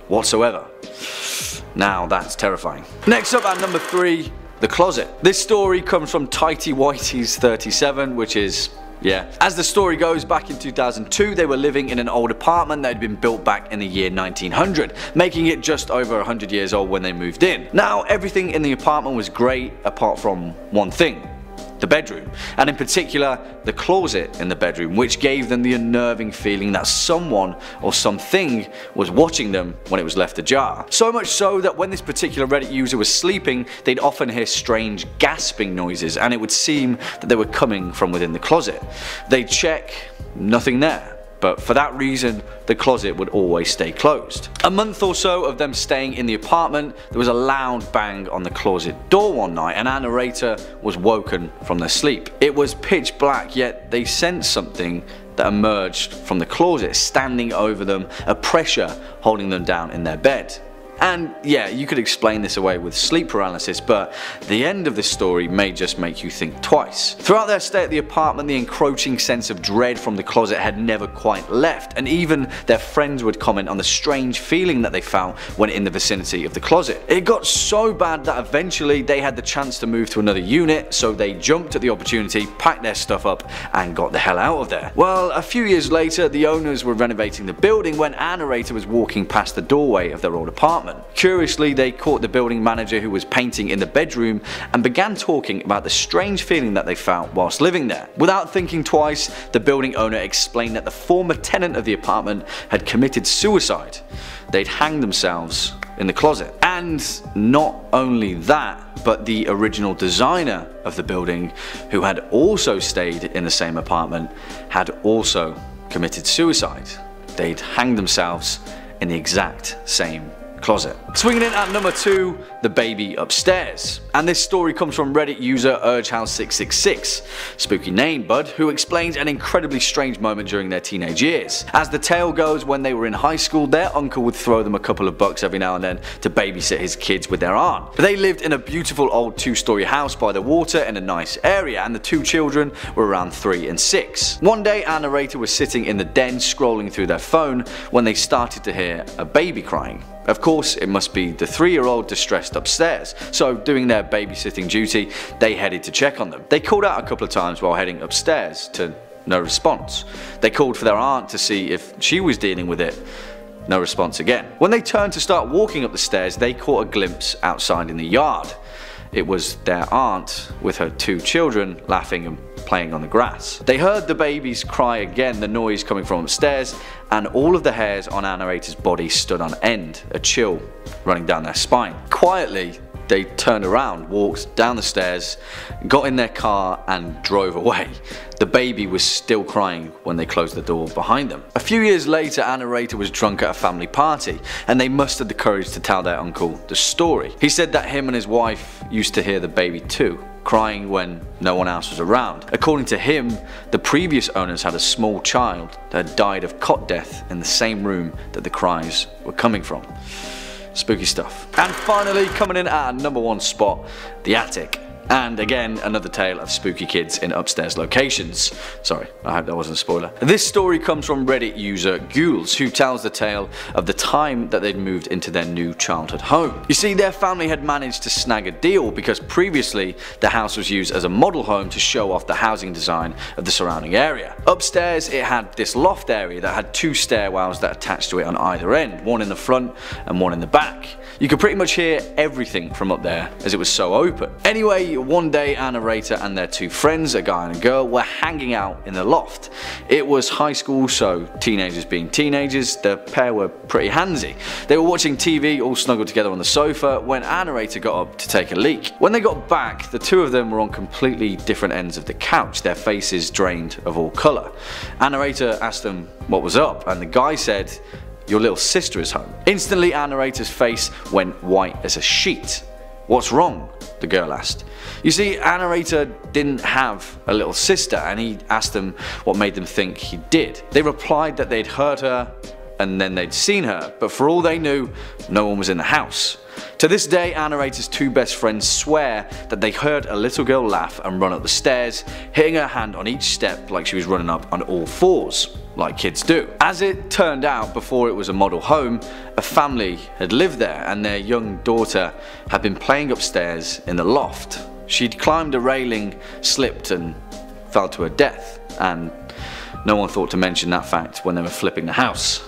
whatsoever. Now that's terrifying. Next up at number 3, The Closet. This story comes from Tighty Whitey's 37, which is as the story goes, back in 2002 they were living in an old apartment that had been built back in the year 1900, making it just over 100 years old when they moved in. Now, everything in the apartment was great apart from one thing: the bedroom, and in particular the closet in the bedroom, which gave them the unnerving feeling that someone or something was watching them when it was left ajar. So much so that when this particular Reddit user was sleeping, they'd often hear strange gasping noises, and it would seem that they were coming from within the closet. They'd check, nothing there. But for that reason, the closet would always stay closed. A month or so of them staying in the apartment, there was a loud bang on the closet door one night, and Anna Rater was woken from their sleep. It was pitch black, yet they sensed something that emerged from the closet, standing over them, a pressure holding them down in their bed. And yeah, you could explain this away with sleep paralysis, but the end of this story may just make you think twice. Throughout their stay at the apartment, the encroaching sense of dread from the closet had never quite left, and even their friends would comment on the strange feeling that they felt when in the vicinity of the closet. It got so bad that eventually they had the chance to move to another unit, so they jumped at the opportunity, packed their stuff up, and got the hell out of there. Well, a few years later, the owners were renovating the building when Anna Rater was walking past the doorway of their old apartment. Curiously, they caught the building manager who was painting in the bedroom and began talking about the strange feeling that they felt whilst living there. Without thinking twice, the building owner explained that the former tenant of the apartment had committed suicide. They'd hanged themselves in the closet. And not only that, but the original designer of the building, who had also stayed in the same apartment, had also committed suicide. They'd hanged themselves in the exact same closet. Swinging in at number 2, The Baby Upstairs. And this story comes from Reddit user UrgeHouse666, spooky name bud, who explains an incredibly strange moment during their teenage years. As the tale goes, when they were in high school, their uncle would throw them a couple of bucks every now and then to babysit his kids with their aunt. But they lived in a beautiful old 2-story house by the water in a nice area, and the 2 children were around 3 and 6. One day, Anna Rater was sitting in the den scrolling through their phone when they started to hear a baby crying. Of course, it must be the 3-year-old distressed upstairs, so doing their babysitting duty, they headed to check on them. They called out a couple of times while heading upstairs, to no response. They called for their aunt to see if she was dealing with it. No response again. When they turned to start walking up the stairs, they caught a glimpse outside in the yard. It was their aunt with her 2 children laughing and playing on the grass. They heard the babies cry again, the noise coming from upstairs, and all of the hairs on Anna Rater's body stood on end, a chill running down their spine. Quietly, they turned around, walked down the stairs, got in their car and drove away. The baby was still crying when they closed the door behind them. A few years later, a narrator was drunk at a family party and they mustered the courage to tell their uncle the story. He said that him and his wife used to hear the baby too, crying when no one else was around. According to him, the previous owners had a small child that had died of cot death in the same room that the cries were coming from. Spooky stuff. And finally, coming in at number 1 spot, the attic. And again, another tale of spooky kids in upstairs locations. Sorry, I hope that wasn't a spoiler. This story comes from Reddit user Ghouls, who tells the tale of the time that they'd moved into their new childhood home. You see, their family had managed to snag a deal because previously the house was used as a model home to show off the housing design of the surrounding area. Upstairs, it had this loft area that had 2 stairwells that attached to it on either end, one in the front and one in the back. You could pretty much hear everything from up there as it was so open. Anyway, one day a narrator and their 2 friends, a guy and a girl, were hanging out in the loft. It was high school, so teenagers being teenagers, the pair were pretty handsy. They were watching TV all snuggled together on the sofa when a narrator got up to take a leak. When they got back, the 2 of them were on completely different ends of the couch, their faces drained of all colour. A narrator asked them what was up and the guy said, "Your little sister is home." Instantly, our narrator's face went white as a sheet. "What's wrong?" the girl asked. You see, our narrator didn't have a little sister and he asked them what made them think he did. They replied that they'd heard her and then they'd seen her, but for all they knew, no one was in the house. To this day, our narrator's 2 best friends swear that they heard a little girl laugh and run up the stairs, hitting her hand on each step like she was running up on all 4s, like kids do. As it turned out, before it was a model home, a family had lived there and their young daughter had been playing upstairs in the loft. She'd climbed a railing, slipped and fell to her death, and no one thought to mention that fact when they were flipping the house.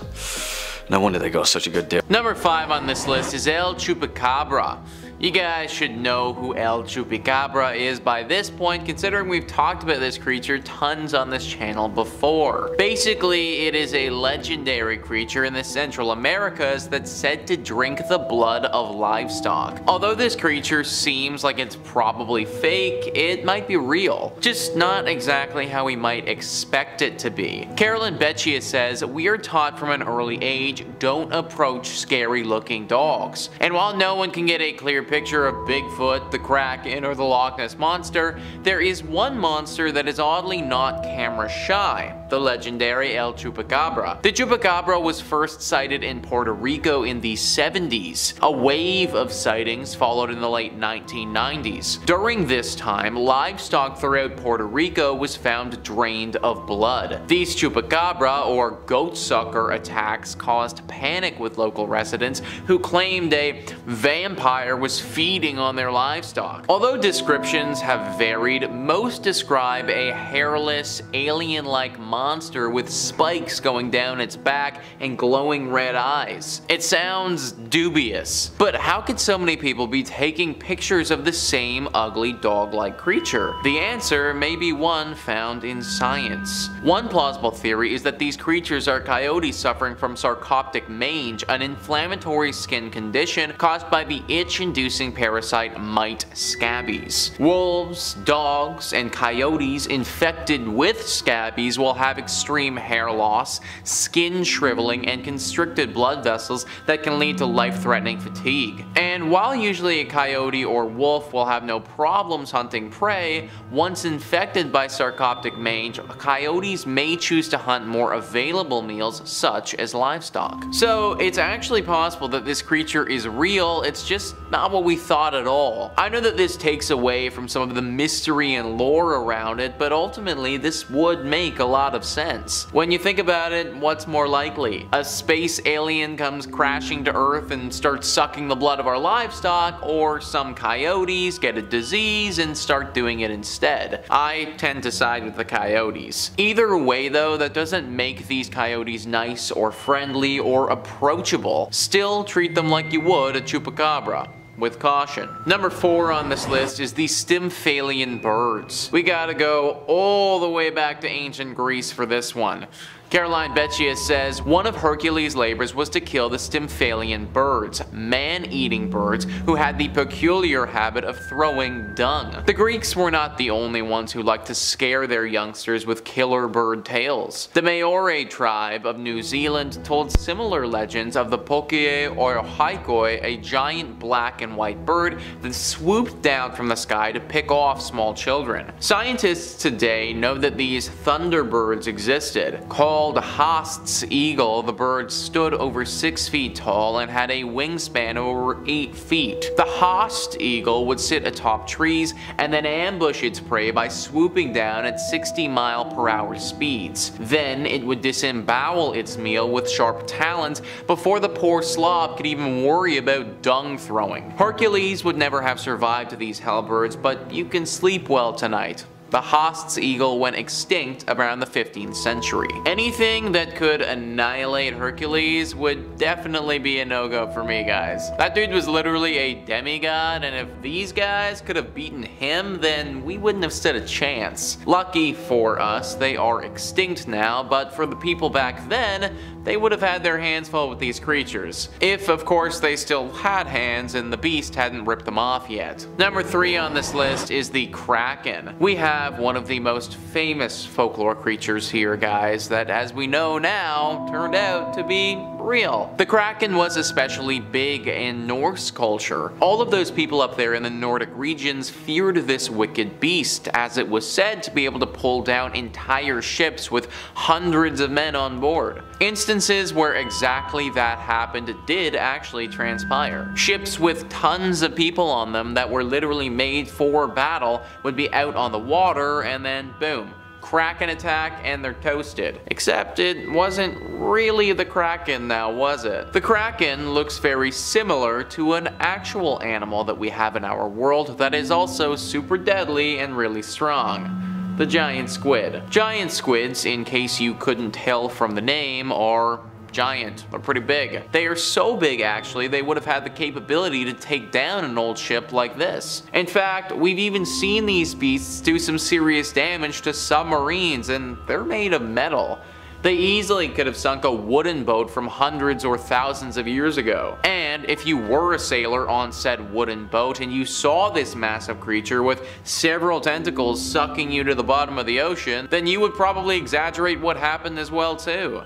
No wonder they got such a good deal. Number 5 on this list is El Chupacabra. You guys should know who El Chupacabra is by this point, considering we've talked about this creature tons on this channel before. Basically, it is a legendary creature in the Central Americas that's said to drink the blood of livestock. Although this creature seems like it's probably fake, it might be real, just not exactly how we might expect it to be. Carolyn Beccia says, "We are taught from an early age, don't approach scary looking dogs. And while no one can get a clear picture of Bigfoot, the Kraken, or the Loch Ness Monster, there is one monster that is oddly not camera shy, the legendary El Chupacabra. The Chupacabra was first sighted in Puerto Rico in the 70s. A wave of sightings followed in the late 1990s. During this time, livestock throughout Puerto Rico was found drained of blood. These Chupacabra, or goat sucker attacks, caused panic with local residents who claimed a vampire was feeding on their livestock. Although descriptions have varied, most describe a hairless, alien-like monster with spikes going down its back and glowing red eyes. It sounds dubious, but how could so many people be taking pictures of the same ugly dog-like creature? The answer may be one found in science. One plausible theory is that these creatures are coyotes suffering from sarcoptic mange, an inflammatory skin condition caused by the itch-inducing parasite mite scabies. Wolves, dogs, and coyotes infected with scabies will have extreme hair loss, skin shriveling, and constricted blood vessels that can lead to life-threatening fatigue. And while usually a coyote or wolf will have no problems hunting prey, once infected by sarcoptic mange, coyotes may choose to hunt more available meals such as livestock. So it's actually possible that this creature is real, it's just not what we thought at all. I know that this takes away from some of the mystery and lore around it, but ultimately this would make a lot of sense. When you think about it, what's more likely? A space alien comes crashing to Earth and starts sucking the blood of our livestock, or some coyotes get a disease and start doing it instead? I tend to side with the coyotes. Either way though, that doesn't make these coyotes nice or friendly or approachable. Still treat them like you would a chupacabra, with caution. Number 4 on this list is the Stymphalian birds. We gotta go all the way back to ancient Greece for this one. Caroline Beccia says one of Hercules' labors was to kill the Stymphalian birds, man-eating birds who had the peculiar habit of throwing dung. The Greeks were not the only ones who liked to scare their youngsters with killer bird tales. The Maori tribe of New Zealand told similar legends of the Pokie or Haikoi, a giant black and white bird that swooped down from the sky to pick off small children. Scientists today know that these thunderbirds existed. Called Haast's eagle, the bird stood over 6 feet tall and had a wingspan of over 8 feet. The Haast eagle would sit atop trees and then ambush its prey by swooping down at 60-mile-per-hour speeds. Then it would disembowel its meal with sharp talons before the poor slob could even worry about dung throwing. Hercules would never have survived these hellbirds, but you can sleep well tonight. The Haast's eagle went extinct around the 15th century. Anything that could annihilate Hercules would definitely be a no-go for me, guys. That dude was literally a demigod, and if these guys could have beaten him, then we wouldn't have stood a chance. Lucky for us, they are extinct now, but for the people back then, they would have had their hands full with these creatures. If, of course, they still had hands and the beast hadn't ripped them off yet. Number 3 on this list is the Kraken. We have one of the most famous folklore creatures here, guys, that as we know now, turned out to be real. The Kraken was especially big in Norse culture. All of those people up there in the Nordic regions feared this wicked beast, as it was said to be able to pull down entire ships with hundreds of men on board. Instances where exactly that happened did actually transpire. Ships with tons of people on them that were literally made for battle would be out on the water, and then boom, Kraken attack and they're toasted. Except it wasn't really the Kraken now, was it? The Kraken looks very similar to an actual animal that we have in our world that is also super deadly and really strong. The giant squid. Giant squids, in case you couldn't tell from the name, are giant. They're pretty big. They are so big, actually, they would have had the capability to take down an old ship like this. In fact, we've even seen these beasts do some serious damage to submarines, and they're made of metal. They easily could have sunk a wooden boat from hundreds or thousands of years ago. And if you were a sailor on said wooden boat and you saw this massive creature with several tentacles sucking you to the bottom of the ocean, then you would probably exaggerate what happened as well too.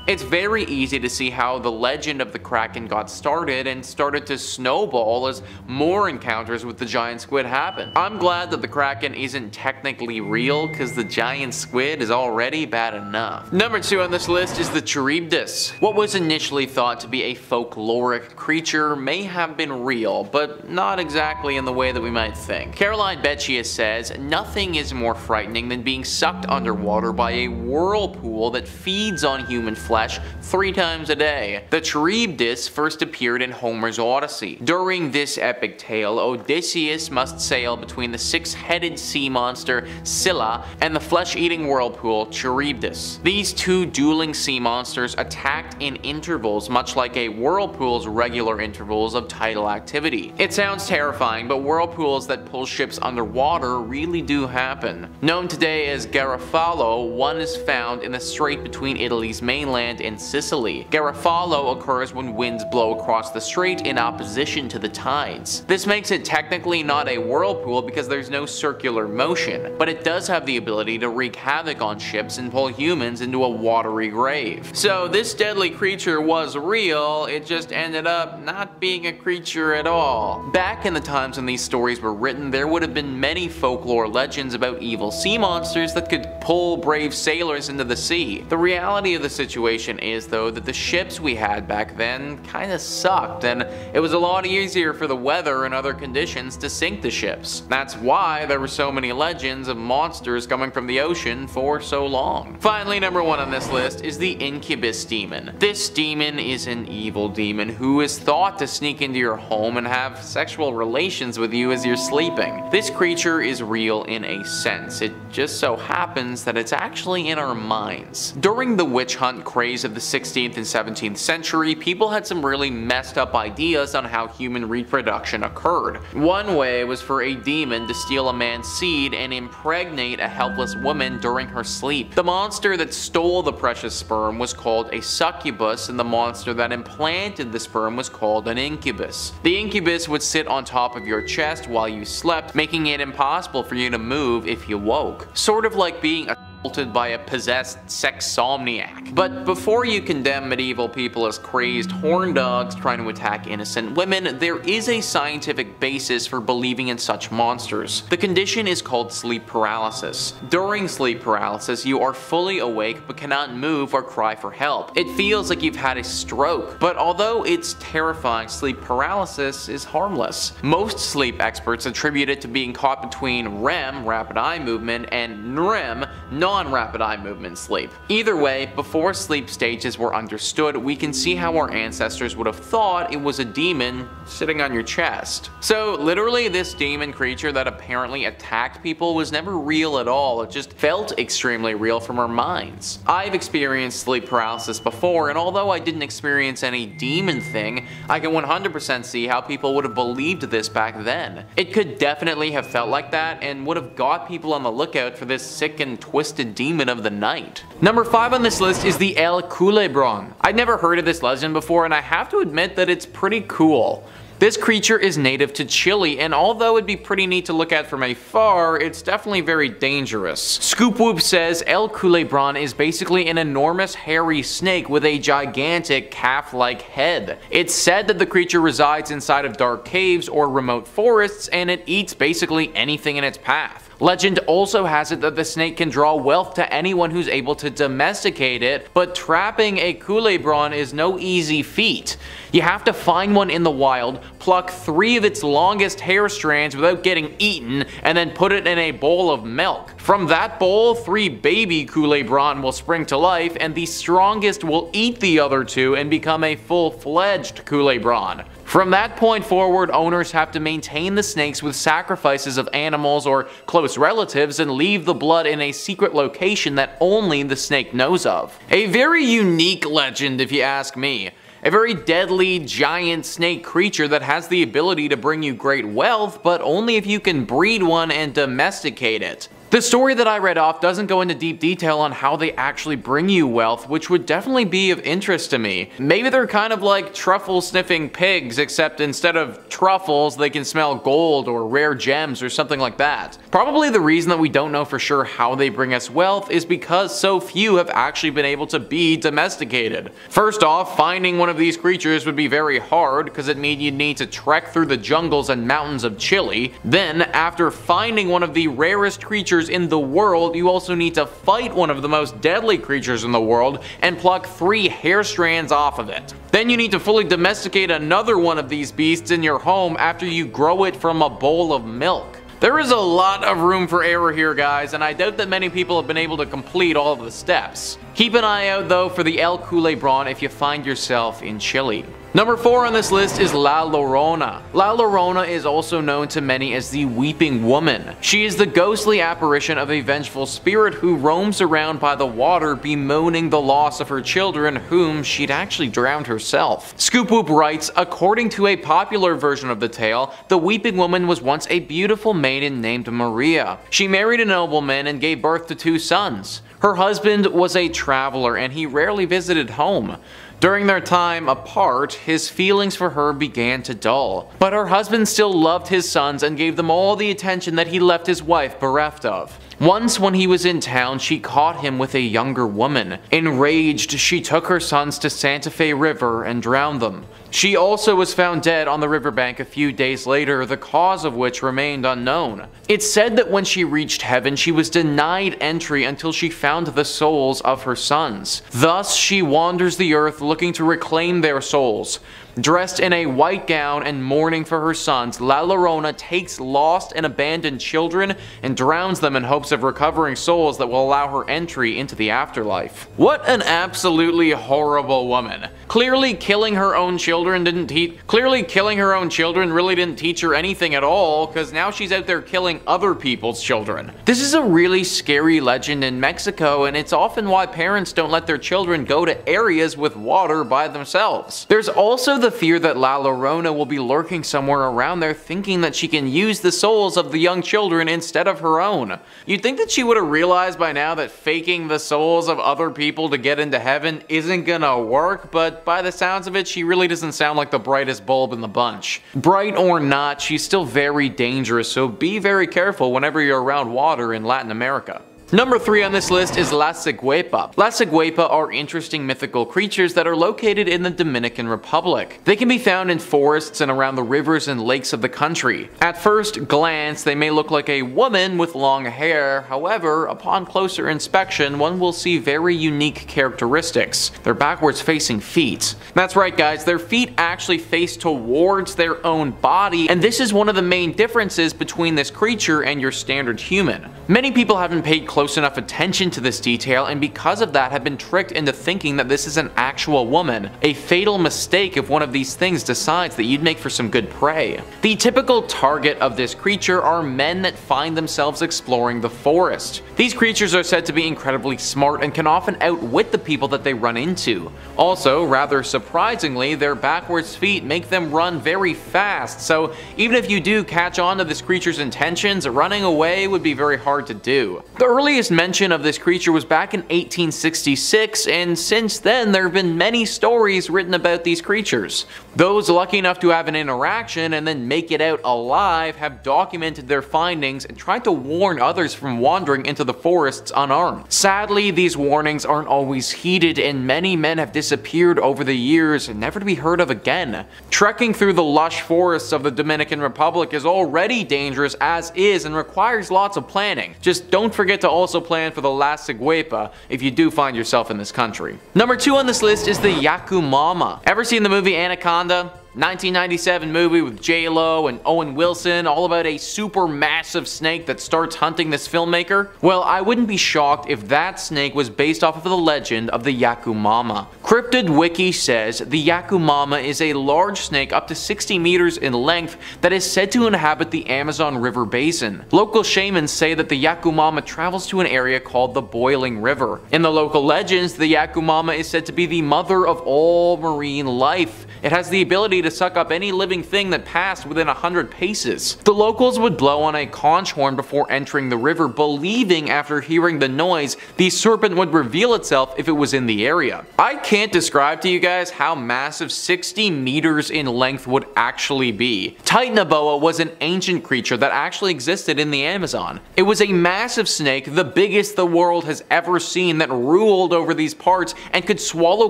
It's very easy to see how the legend of the Kraken got started and started to snowball as more encounters with the giant squid happened. I'm glad that the Kraken isn't technically real, because the giant squid is already bad enough. Number 2 on this list is the Charybdis. What was initially thought to be a folkloric creature may have been real, but not exactly in the way that we might think. Caroline Beccia says, nothing is more frightening than being sucked underwater by a whirlpool that feeds on human flesh 3 times a day. The Charybdis first appeared in Homer's Odyssey. During this epic tale, Odysseus must sail between the 6-headed sea monster Scylla and the flesh-eating whirlpool Charybdis. These 2 dueling sea monsters attacked in intervals, much like a whirlpool's regular intervals of tidal activity. It sounds terrifying, but whirlpools that pull ships underwater really do happen. Known today as Garofalo, one is found in the strait between Italy's mainland and Sicily. Garofalo occurs when winds blow across the strait in opposition to the tides. This makes it technically not a whirlpool because there's no circular motion, but it does have the ability to wreak havoc on ships and pull humans into a watery grave. So this deadly creature was real, it just ended up not being a creature at all. Back in the times when these stories were written, there would have been many folklore legends about evil sea monsters that could pull brave sailors into the sea. The reality of the situation is, though, that the ships we had back then kinda sucked, and it was a lot easier for the weather and other conditions to sink the ships. That's why there were so many legends of monsters coming from the ocean for so long. Finally, number 1 on this list is the Incubus demon. This demon is an evil demon who is thought to sneak into your home and have sexual relations with you as you're sleeping. This creature is real in a sense. It just so happens that it's actually in our minds. During the witch hunt craze craze of the 16th and 17th century, people had some really messed up ideas on how human reproduction occurred. One way was for a demon to steal a man's seed and impregnate a helpless woman during her sleep. The monster that stole the precious sperm was called a succubus, and the monster that implanted the sperm was called an incubus. The incubus would sit on top of your chest while you slept, making it impossible for you to move if you woke. Sort of like being assaulted by a possessed sexomniac. But before you condemn medieval people as crazed horn dogs trying to attack innocent women, there is a scientific basis for believing in such monsters. The condition is called sleep paralysis. During sleep paralysis, you are fully awake but cannot move or cry for help. It feels like you've had a stroke, but although it's terrifying, sleep paralysis is harmless. Most sleep experts attribute it to being caught between REM, rapid eye movement, and NREM, non-rapid eye movement sleep. Either way, before sleep stages were understood, we can see how our ancestors would have thought it was a demon sitting on your chest. So literally, this demon creature that apparently attacked people was never real at all. It just felt extremely real from our minds. I've experienced sleep paralysis before, and although I didn't experience any demon thing, I can 100% see how people would have believed this back then. It could definitely have felt like that and would have got people on the lookout for this sick and twisted demon of the night. Number 5 on this list is the El Culebron. I'd never heard of this legend before, and I have to admit that it's pretty cool. This creature is native to Chile, and although it'd be pretty neat to look at from afar, it's definitely very dangerous. Scoop Whoop says El Culebron is basically an enormous hairy snake with a gigantic calf-like head. It's said that the creature resides inside of dark caves or remote forests, and it eats basically anything in its path. Legend also has it that the snake can draw wealth to anyone who's able to domesticate it, but trapping a Culebron is no easy feat. You have to find one in the wild, pluck 3 of its longest hair strands without getting eaten, and then put it in a bowl of milk. From that bowl, 3 baby Culebron will spring to life, and the strongest will eat the other 2 and become a full-fledged Culebron. From that point forward, owners have to maintain the snakes with sacrifices of animals or close relatives and leave the blood in a secret location that only the snake knows of. A very unique legend if you ask me. A very deadly, giant snake creature that has the ability to bring you great wealth, but only if you can breed one and domesticate it. The story that I read off doesn't go into deep detail on how they actually bring you wealth, which would definitely be of interest to me. Maybe they're kind of like truffle-sniffing pigs, except instead of truffles, they can smell gold or rare gems or something like that. Probably the reason that we don't know for sure how they bring us wealth is because so few have actually been able to be domesticated. First off, finding one of these creatures would be very hard, because it means you'd need to trek through the jungles and mountains of Chile. Then, after finding one of the rarest creatures in the world, you also need to fight one of the most deadly creatures in the world and pluck 3 hair strands off of it. Then you need to fully domesticate another one of these beasts in your home after you grow it from a bowl of milk. There is a lot of room for error here, guys, and I doubt that many people have been able to complete all of the steps. Keep an eye out though for the El Culebron if you find yourself in Chile. Number 4 on this list is La Llorona. La Llorona is also known to many as the Weeping Woman. She is the ghostly apparition of a vengeful spirit who roams around by the water bemoaning the loss of her children whom she'd actually drowned herself. Scoop Whoop writes, according to a popular version of the tale, the Weeping Woman was once a beautiful maiden named Maria. She married a nobleman and gave birth to 2 sons. Her husband was a traveler and he rarely visited home. During their time apart, his feelings for her began to dull, but her husband still loved his sons and gave them all the attention that he left his wife bereft of. Once when he was in town, she caught him with a younger woman. Enraged, she took her sons to Santa Fe River and drowned them. She also was found dead on the riverbank a few days later, the cause of which remained unknown. It's said that when she reached heaven, she was denied entry until she found the souls of her sons. Thus, she wanders the earth looking to reclaim their souls. Dressed in a white gown and mourning for her sons, La Llorona takes lost and abandoned children and drowns them in hopes of recovering souls that will allow her entry into the afterlife. What an absolutely horrible woman. Clearly killing her own children really didn't teach her anything at all, because now she's out there killing other people's children. This is a really scary legend in Mexico, and it's often why parents don't let their children go to areas with water by themselves. There's also the fear that La Llorona will be lurking somewhere around there, thinking that she can use the souls of the young children instead of her own. You'd think that she would have realized by now that faking the souls of other people to get into heaven isn't gonna work, but by the sounds of it, she really doesn't sound like the brightest bulb in the bunch. Bright or not, she's still very dangerous, so be very careful whenever you're around water in Latin America. Number 3 on this list is La Ciguepa. La Ciguepa are interesting mythical creatures that are located in the Dominican Republic. They can be found in forests and around the rivers and lakes of the country. At first glance, they may look like a woman with long hair. However, upon closer inspection, one will see very unique characteristics. Their backwards facing feet. That's right guys, their feet actually face towards their own body, and this is one of the main differences between this creature and your standard human. Many people haven't paid close enough attention to this detail, and because of that have been tricked into thinking that this is an actual woman. A fatal mistake if one of these things decides that you'd make for some good prey. The typical target of this creature are men that find themselves exploring the forest. These creatures are said to be incredibly smart and can often outwit the people that they run into. Also, rather surprisingly, their backwards feet make them run very fast, so even if you do catch on to this creature's intentions, running away would be very hard to do. The earliest mention of this creature was back in 1866, and since then there have been many stories written about these creatures. Those lucky enough to have an interaction and then make it out alive have documented their findings and tried to warn others from wandering into the forests unarmed. Sadly, these warnings aren't always heeded, and many men have disappeared over the years and never to be heard of again. Trekking through the lush forests of the Dominican Republic is already dangerous as is and requires lots of planning. Just don't forget to also plan for the La Ciguepa if you do find yourself in this country. Number 2 on this list is the Yacumama. Ever seen the movie Anaconda? 1997 movie with J-Lo and Owen Wilson, all about a super massive snake that starts hunting this filmmaker? Well, I wouldn't be shocked if that snake was based off of the legend of the Yacumama. Cryptid Wiki says the Yacumama is a large snake up to 60 meters in length that is said to inhabit the Amazon River basin. Local shamans say that the Yacumama travels to an area called the Boiling River. In the local legends, the Yacumama is said to be the mother of all marine life. It has the ability to suck up any living thing that passed within 100 paces. The locals would blow on a conch horn before entering the river, believing after hearing the noise, the serpent would reveal itself if it was in the area. I can't describe to you guys how massive 60 meters in length would actually be. Titanoboa was an ancient creature that actually existed in the Amazon. It was a massive snake, the biggest the world has ever seen, that ruled over these parts and could swallow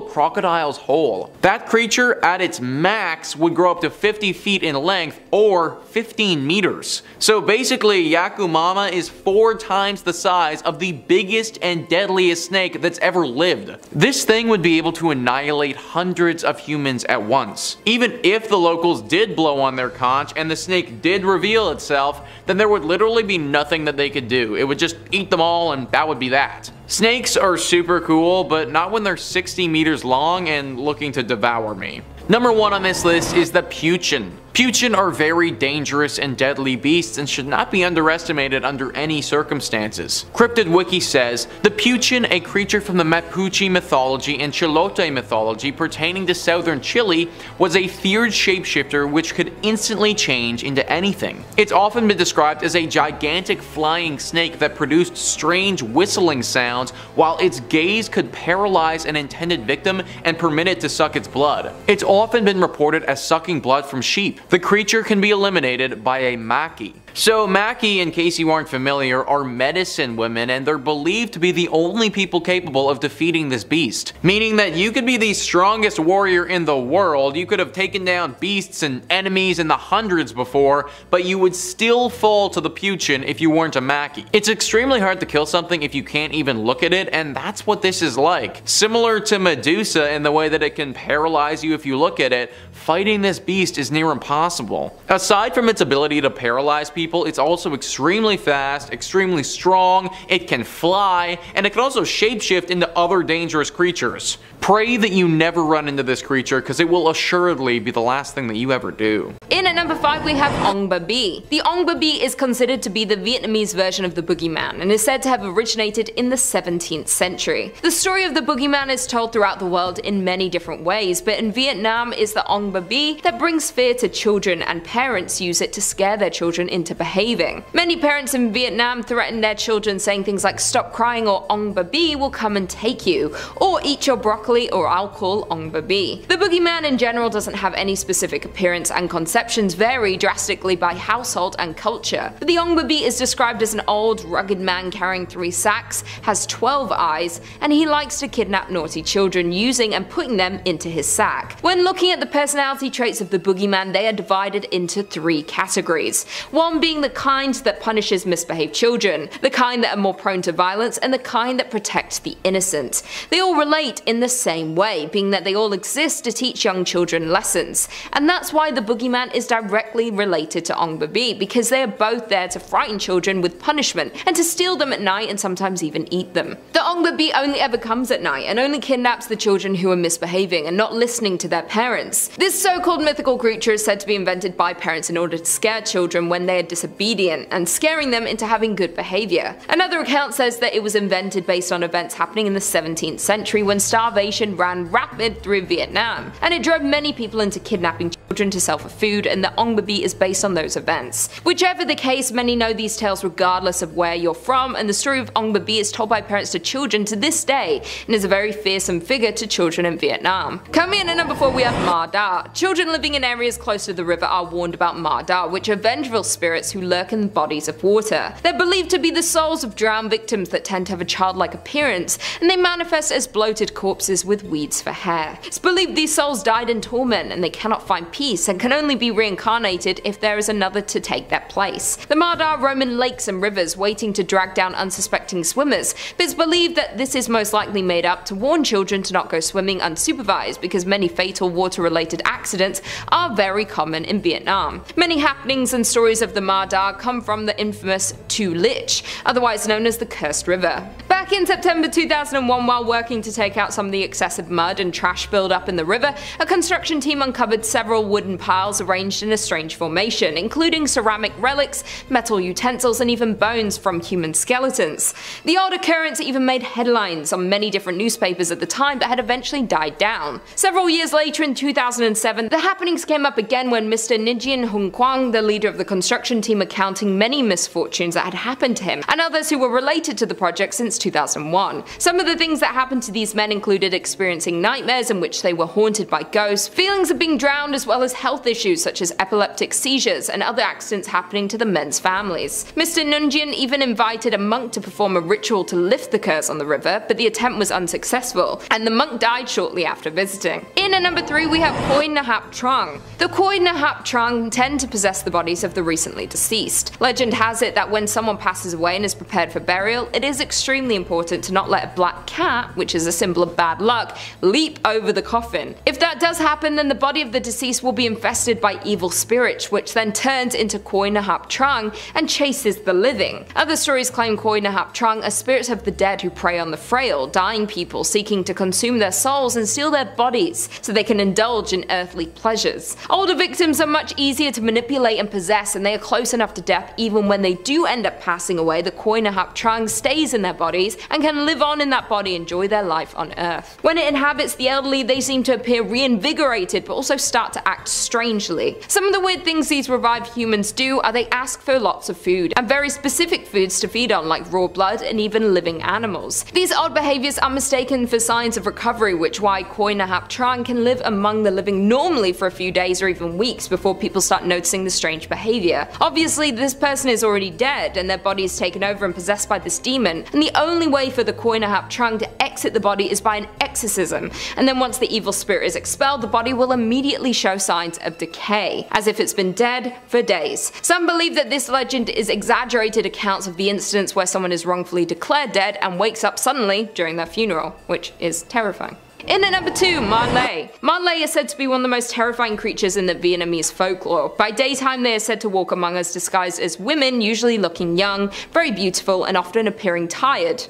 crocodiles whole. That creature at its max would grow up to 50 feet in length or 15 meters. So basically, Yacumama is 4 times the size of the biggest and deadliest snake that's ever lived. This thing would be able to annihilate hundreds of humans at once. Even if the locals did blow on their conch and the snake did reveal itself, then there would literally be nothing that they could do. It would just eat them all, and that would be that. Snakes are super cool, but not when they're 60 meters long and looking to devour me. Number 1 on this list is the Peuchen. Peuchen are very dangerous and deadly beasts and should not be underestimated under any circumstances. Cryptid Wiki says, the Peuchen, a creature from the Mapuche mythology and Chilote mythology pertaining to southern Chile, was a feared shapeshifter which could instantly change into anything. It's often been described as a gigantic flying snake that produced strange whistling sounds, while its gaze could paralyze an intended victim and permit it to suck its blood. It's often been reported as sucking blood from sheep. The creature can be eliminated by a maki. So maki, in case you aren't familiar, are medicine women, and they're believed to be the only people capable of defeating this beast. Meaning that you could be the strongest warrior in the world, you could have taken down beasts and enemies in the hundreds before, but you would still fall to the Peuchen if you weren't a maki. It's extremely hard to kill something if you can't even look at it, and that's what this is like. Similar to Medusa in the way that it can paralyze you if you look at it, fighting this beast is near impossible. Aside from its ability to paralyze people, people, it's also extremely fast, extremely strong, it can fly, and it can also shapeshift into other dangerous creatures. Pray that you never run into this creature, because it will assuredly be the last thing that you ever do. In at number 5 we have Ong Ba-Bi. The Ong Ba-Bi is considered to be the Vietnamese version of the boogeyman and is said to have originated in the 17th century. The story of the boogeyman is told throughout the world in many different ways, but in Vietnam is the Ong Ba-Bi that brings fear to children, and parents use it to scare their children into behaving. Many parents in Vietnam threaten their children saying things like "stop crying" or "Ong Ba-Bi will come and take you," or "eat your broccoli or I'll call Ong Ba-Bi." The boogeyman in general doesn't have any specific appearance, and conceptions vary drastically by household and culture. But the Ong Ba-Bi is described as an old, rugged man carrying 3 sacks, has 12 eyes, and he likes to kidnap naughty children using and putting them into his sack. When looking at the personality traits of the boogeyman, they are divided into 3 categories. One being the kind that punishes misbehaved children, the kind that are more prone to violence, and the kind that protect the innocent. They all relate in the same way, being that they all exist to teach young children lessons. And that's why the boogeyman is directly related to Ong Ba-Bi, because they are both there to frighten children with punishment and to steal them at night and sometimes even eat them. The Ong Ba-Bi only ever comes at night and only kidnaps the children who are misbehaving and not listening to their parents. This so-called mythical creature is said to be invented by parents in order to scare children when they are disobedient and scaring them into having good behavior. Another account says that it was invented based on events happening in the 17th century when starvation ran rapid through Vietnam, and it drove many people into kidnapping children to sell for food, and the Ong Ba-Bi is based on those events. Whichever the case, many know these tales regardless of where you're from, and the story of Ong Ba-Bi is told by parents to children to this day and is a very fearsome figure to children in Vietnam. Coming in at number 4 we have Ma Da. Children living in areas close to the river are warned about Ma Da, which are vengeful spirits who lurk in bodies of water. They're believed to be the souls of drowned victims that tend to have a childlike appearance, and they manifest as bloated corpses with weeds for hair. It's believed these souls died in torment and they cannot find peace and can only be reincarnated if there is another to take their place. The Ma Da roam in lakes and rivers waiting to drag down unsuspecting swimmers, but it's believed that this is most likely made up to warn children to not go swimming unsupervised, because many fatal water-related accidents are very common in Vietnam. Many happenings and stories of the Ma Da come from the infamous Tu Lich, otherwise known as the Cursed River. Back in September 2001, while working to take out some of the excessive mud and trash build-up in the river, a construction team uncovered several wooden piles arranged in a strange formation, including ceramic relics, metal utensils, and even bones from human skeletons. The odd occurrence even made headlines on many different newspapers at the time, but had eventually died down. Several years later, in 2007, the happenings came up again when Mr. Nguyen Hung Quang, the leader of the construction team, recounting many misfortunes that had happened to him and others who were related to the project since 2001. Some of the things that happened to these men included experiencing nightmares in which they were haunted by ghosts, feelings of being drowned, as well as health issues such as epileptic seizures and other accidents happening to the men's families. Mr. Nguyen even invited a monk to perform a ritual to lift the curse on the river, but the attempt was unsuccessful, and the monk died shortly after visiting. In at number 3 we have Khoi Nahap Trong. The Khoi Nahap Trong tend to possess the bodies of the recently deceased. Legend has it that when someone passes away and is prepared for burial, it is extremely important to not let a black cat, which is a symbol of bad luck, leap over the coffin. If that does happen, then the body of the deceased will be infested by evil spirits, which then turns into Khoi Nahap Trong and chases the living. Other stories claim Khoi Nahap Trong are spirits of the dead who prey on the frail, dying people, seeking to consume their souls and steal their bodies so they can indulge in earthly pleasures. Older victims are much easier to manipulate and possess, and they are close enough to death even when they do end up passing away. The Khoi Nahap Trong stays in their bodies and can live on in that body, enjoy their life on earth. When it inhabits the elderly, they seem to appear reinvigorated but also start to act strangely. Some of the weird things these revived humans do are they ask for lots of food, and very specific foods to feed on, like raw blood and even living animals. These odd behaviors are mistaken for signs of recovery, which why Khoi Nahap Trong can live among the living normally for a few days or even weeks before people start noticing the strange behavior. Obviously, this person is already dead and their body is taken over and possessed by this demon, and the only way for the Khoi Nahap Trong to exit the body is by an exorcism, and then once the evil spirit is expelled, the body will immediately show signs of decay, as if it's been dead for days. Some believe that this legend is exaggerated accounts of the incidents where someone is wrongfully declared dead and wakes up suddenly during their funeral, which is terrifying. In at number 2, Marley. Marley is said to be one of the most terrifying creatures in the Vietnamese folklore. By daytime they are said to walk among us disguised as women, usually looking young, very beautiful, and often appearing tired.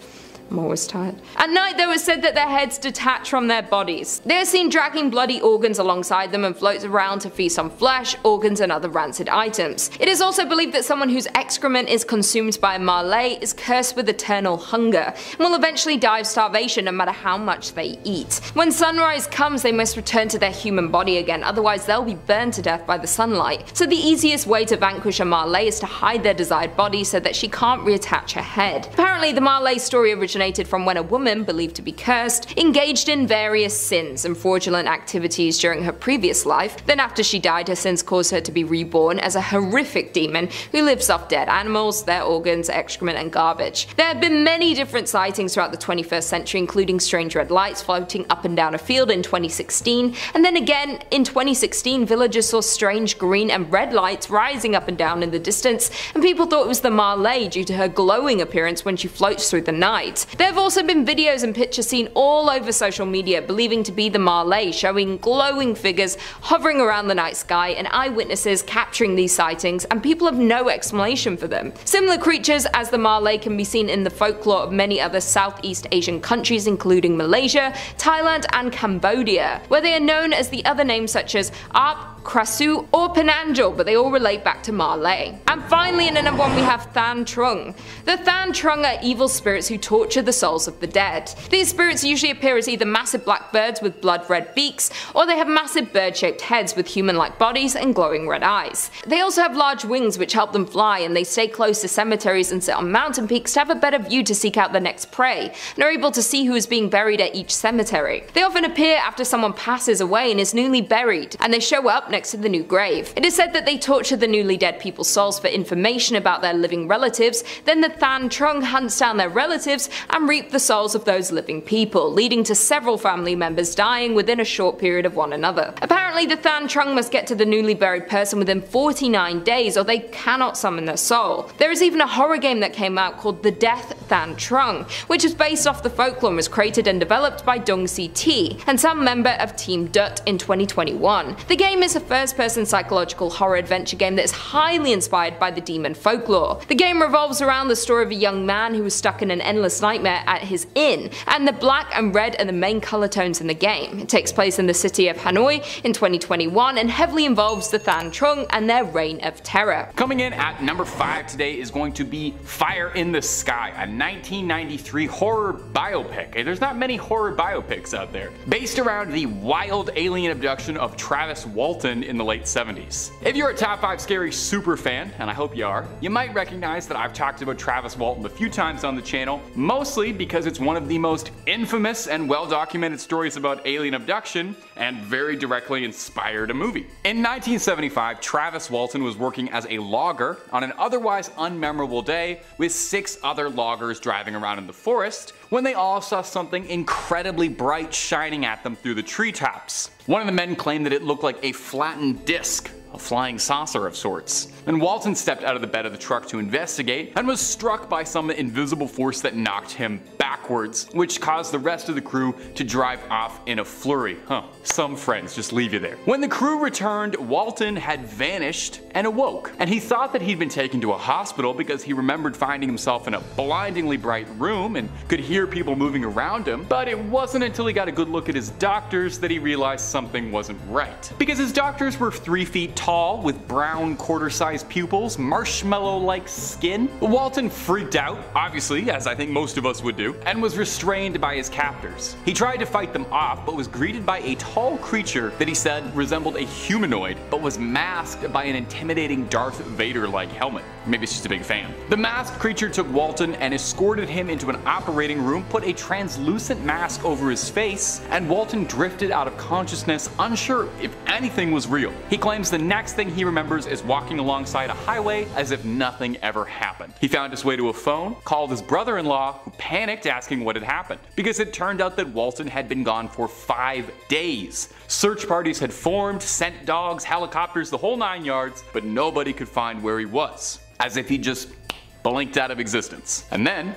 I'm always tired. At night, though, it's said that their heads detach from their bodies. They are seen dragging bloody organs alongside them and float around to feast on flesh, organs, and other rancid items. It is also believed that someone whose excrement is consumed by a Marley is cursed with eternal hunger and will eventually die of starvation no matter how much they eat. When sunrise comes, they must return to their human body again, otherwise they'll be burned to death by the sunlight. So the easiest way to vanquish a Marley is to hide their desired body so that she can't reattach her head. Apparently, the Marley story originated from when a woman, believed to be cursed, engaged in various sins and fraudulent activities during her previous life. Then after she died, her sins caused her to be reborn as a horrific demon who lives off dead animals, their organs, excrement, and garbage. There have been many different sightings throughout the 21st century, including strange red lights floating up and down a field in 2016, and then again in 2016 villagers saw strange green and red lights rising up and down in the distance, and people thought it was the Marley due to her glowing appearance when she floats through the night. There have also been videos and pictures seen all over social media believing to be the Marley, showing glowing figures hovering around the night sky and eyewitnesses capturing these sightings, and people have no explanation for them. Similar creatures as the Marley can be seen in the folklore of many other Southeast Asian countries including Malaysia, Thailand, and Cambodia, where they are known as the other names such as Arp, Krasu, or Penangel, but they all relate back to Marley. And finally, in at number 1 we have Than Trung. The Than Trung are evil spirits who torture the souls of the dead. These spirits usually appear as either massive black birds with blood-red beaks, or they have massive bird-shaped heads with human-like bodies and glowing red eyes. They also have large wings which help them fly, and they stay close to cemeteries and sit on mountain peaks to have a better view to seek out the next prey, and are able to see who is being buried at each cemetery. They often appear after someone passes away and is newly buried, and they show up next to the new grave. It is said that they torture the newly dead people's souls for information about their living relatives, then the Than Trung hunts down their relatives and reap the souls of those living people, leading to several family members dying within a short period of one another. Apparently the Than Trung must get to the newly buried person within 49 days or they cannot summon their soul. There is even a horror game that came out called The Death Than Trung, which is based off the folklore and was created and developed by Dong Si T and some member of Team Dut in 2021. The game is a first-person psychological horror adventure game that is highly inspired by the demon folklore. The game revolves around the story of a young man who was stuck in an endless nightmare at his inn, and the black and red are the main color tones in the game. It takes place in the city of Hanoi in 2021 and heavily involves the Than Trung and their reign of terror. Coming in at number 5 today is going to be Fire in the Sky, a 1993 horror biopic. Hey, there's not many horror biopics out there. Based around the wild alien abduction of Travis Walton in the late 70s. If you're a Top 5 Scary super fan, and I hope you are, you might recognize that I've talked about Travis Walton a few times on the channel, mostly because it's one of the most infamous and well-documented stories about alien abduction, and very directly inspired a movie. In 1975, Travis Walton was working as a logger on an otherwise unmemorable day with 6 other loggers driving around in the forest when they all saw something incredibly bright shining at them through the treetops. One of the men claimed that it looked like a flattened disc, a flying saucer of sorts. And Walton stepped out of the bed of the truck to investigate and was struck by some invisible force that knocked him backwards, which caused the rest of the crew to drive off in a flurry. Some friends just leave you there. When the crew returned, Walton had vanished and awoke, and he thought that he'd been taken to a hospital because he remembered finding himself in a blindingly bright room and could hear people moving around him, but it wasn't until he got a good look at his doctors that he realized something wasn't right. Because his doctors were 3 feet tall with brown quarter-sized pupils, marshmallow-like skin. Walton freaked out, obviously, as I think most of us would do, and was restrained by his captors. He tried to fight them off, but was greeted by a tall creature that he said resembled a humanoid, but was masked by an intimidating Darth Vader-like helmet. Maybe it's just a big fan. The masked creature took Walton and escorted him into an operating room, put a translucent mask over his face, and Walton drifted out of consciousness, unsure if anything was real. He claims the next thing he remembers is walking alongside a highway as if nothing ever happened. He found his way to a phone, called his brother-in-law, who panicked asking what had happened, because it turned out that Walton had been gone for 5 days. Search parties had formed, sent dogs, helicopters, the whole 9 yards, but nobody could find where he was, as if he just blinked out of existence. And then